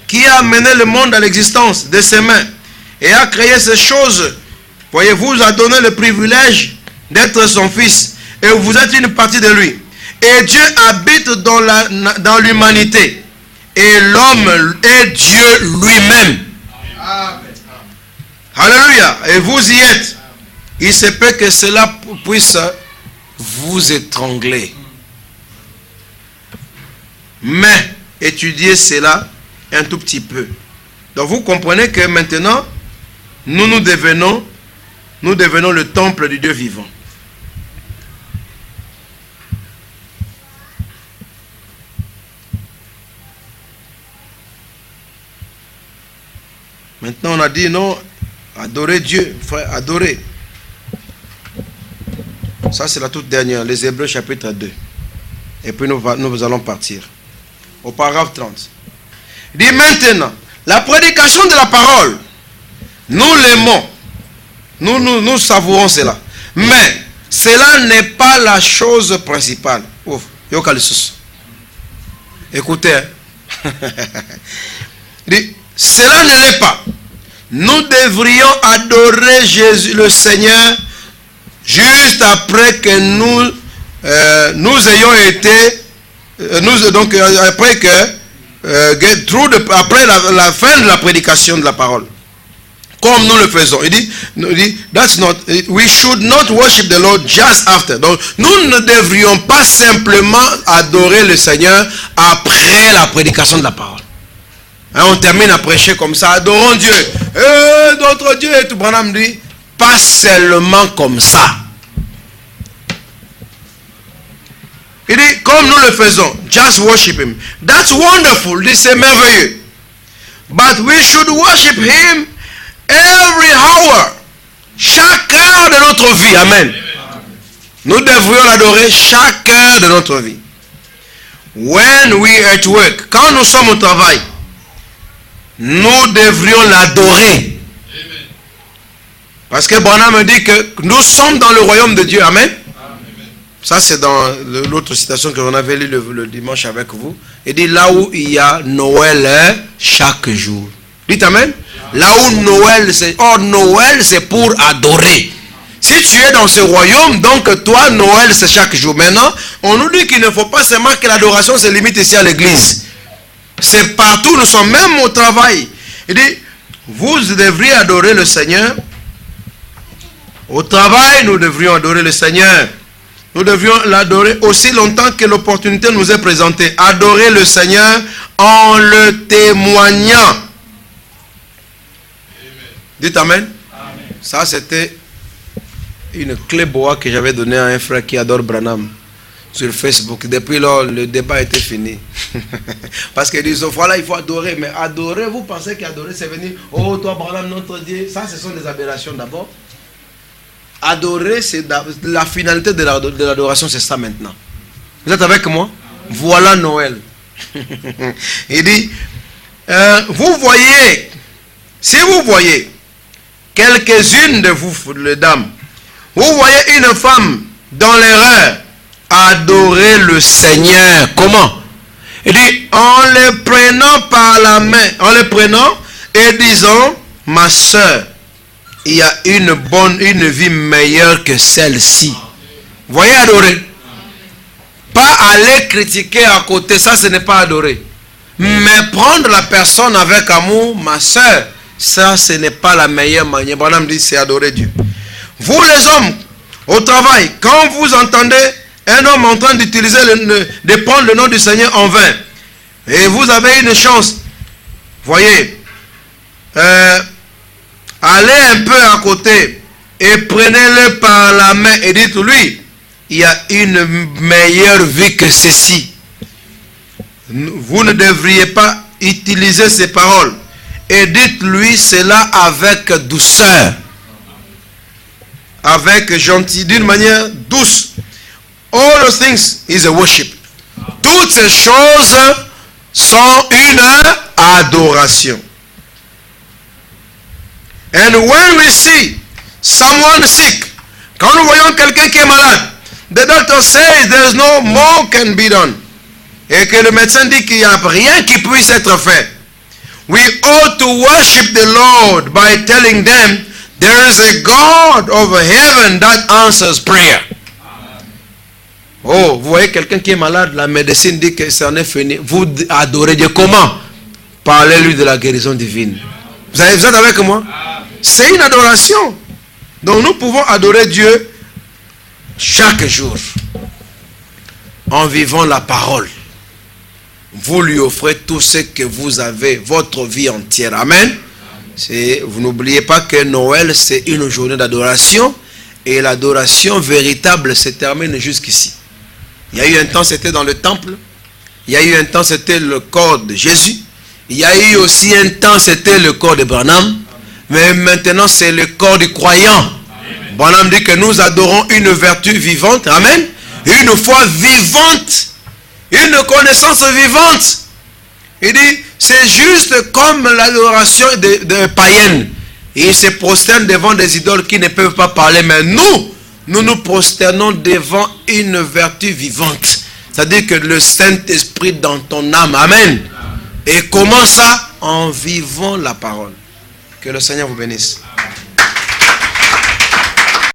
qui a amené le monde à l'existence de ses mains et a créé ces choses, voyez-vous, a donné le privilège d'être son fils et vous êtes une partie de lui. Et Dieu habite dans l'humanité et l'homme est Dieu lui-même. Alléluia. Et vous y êtes. Il se peut que cela puisse vous étrangler. Mais étudiez cela un tout petit peu. Donc vous comprenez que maintenant, nous devenons le temple du Dieu vivant. Maintenant on a dit non, adorer Dieu, frère, adorer. Ça c'est la toute dernière, les Hébreux chapitre 2. Et puis nous allons partir. Au paragraphe 30. Il dit maintenant, la prédication de la parole, nous l'aimons. Nous savourons cela. Mais cela n'est pas la chose principale. Ouf, écoutez. Il dit, cela ne l'est pas. Nous devrions adorer Jésus le Seigneur juste après que nous ayons été après la fin de la prédication de la parole, comme nous le faisons. Il dit that's not, we should not worship the Lord just after. Donc nous ne devrions pas simplement adorer le Seigneur après la prédication de la parole. Hein, on termine à prêcher comme ça, adorons Dieu, notre Dieu, et tout. Branham dit pas seulement comme ça. Il dit, comme nous le faisons, just worship Him. That's wonderful, c'est merveilleux. But we should worship Him every hour. Chaque heure de notre vie. Amen. Nous devrions l'adorer chaque heure de notre vie. When we are at work, quand nous sommes au travail, nous devrions l'adorer. Parce que Branham dit que nous sommes dans le royaume de Dieu. Amen. Ça, c'est dans l'autre citation que l'on avait lu le dimanche avec vous. Il dit là où il y a Noël chaque jour. Dites Amen. Là où Noël, c'est pour adorer. Si tu es dans ce royaume, donc toi, Noël, c'est chaque jour. Maintenant, on nous dit qu'il ne faut pas seulement que l'adoration se limite ici à l'église. C'est partout, nous sommes même au travail. Il dit, vous devriez adorer le Seigneur. Au travail, nous devrions adorer le Seigneur. Nous devions l'adorer aussi longtemps que l'opportunité nous est présentée. Adorer le Seigneur en le témoignant. Amen. Dites Amen. Amen. Ça, c'était une clé bois que j'avais donnée à un frère qui adore Branham sur Facebook. Depuis lors, le débat était fini. Parce qu'il dit, voilà, il faut adorer. Mais adorer, vous pensez qu'adorer, c'est venir, oh, toi, Branham, notre Dieu. Ça, ce sont des aberrations d'abord. Adorer, c'est la finalité de l'adoration, c'est ça maintenant. Vous êtes avec moi? Voilà Noël. Il dit, vous voyez, si vous voyez quelques-unes de vous, les dames, vous voyez une femme dans l'erreur adorer le Seigneur. Comment? Il dit, en les prenant par la main, en les prenant et disant, ma soeur, il y a une vie meilleure que celle-ci. Voyez, adorer. Pas aller critiquer à côté, ça ce n'est pas adorer. Mais prendre la personne avec amour, ma soeur, ça ce n'est pas la meilleure manière. Branham dit, c'est adorer Dieu. Vous les hommes, au travail, quand vous entendez un homme en train d'utiliser, de prendre le nom du Seigneur en vain, et vous avez une chance, voyez, allez un peu à côté et prenez-le par la main et dites-lui, il y a une meilleure vie que ceci. Vous ne devriez pas utiliser ces paroles. Et dites-lui cela avec douceur. Avec gentillesse, d'une manière douce. All those things is a worship. Toutes ces choses sont une adoration. And when we see someone sick, quand nous voyons quelqu'un qui est malade, the doctor says there is no more can be done. Et que le médecin dit qu'il n'y a rien qui puisse être fait. We ought to worship the Lord by telling them there is a God over heaven that answers prayer. Oh, vous voyez quelqu'un qui est malade, la médecine dit que ça en est fini. Vous adorez Dieu comment? Parlez-lui de la guérison divine. Vous êtes avec moi? C'est une adoration. Donc nous pouvons adorer Dieu chaque jour en vivant la parole. Vous lui offrez tout ce que vous avez, votre vie entière. Amen. Vous n'oubliez pas que Noël, c'est une journée d'adoration. Et l'adoration véritable se termine jusqu'ici. Il y a eu un temps, c'était dans le temple. Il y a eu un temps, c'était le corps de Jésus. Il y a eu aussi un temps, c'était le corps de Branham. Mais maintenant, c'est le corps du croyant. Branham dit que nous adorons une vertu vivante. Amen. Une foi vivante. Une connaissance vivante. Il dit, c'est juste comme l'adoration de païennes. Ils se prosternent devant des idoles qui ne peuvent pas parler. Mais nous nous prosternons devant une vertu vivante. C'est-à-dire que le Saint-Esprit dans ton âme. Amen. Et comment ça? En vivant la parole. Que le Seigneur vous bénisse.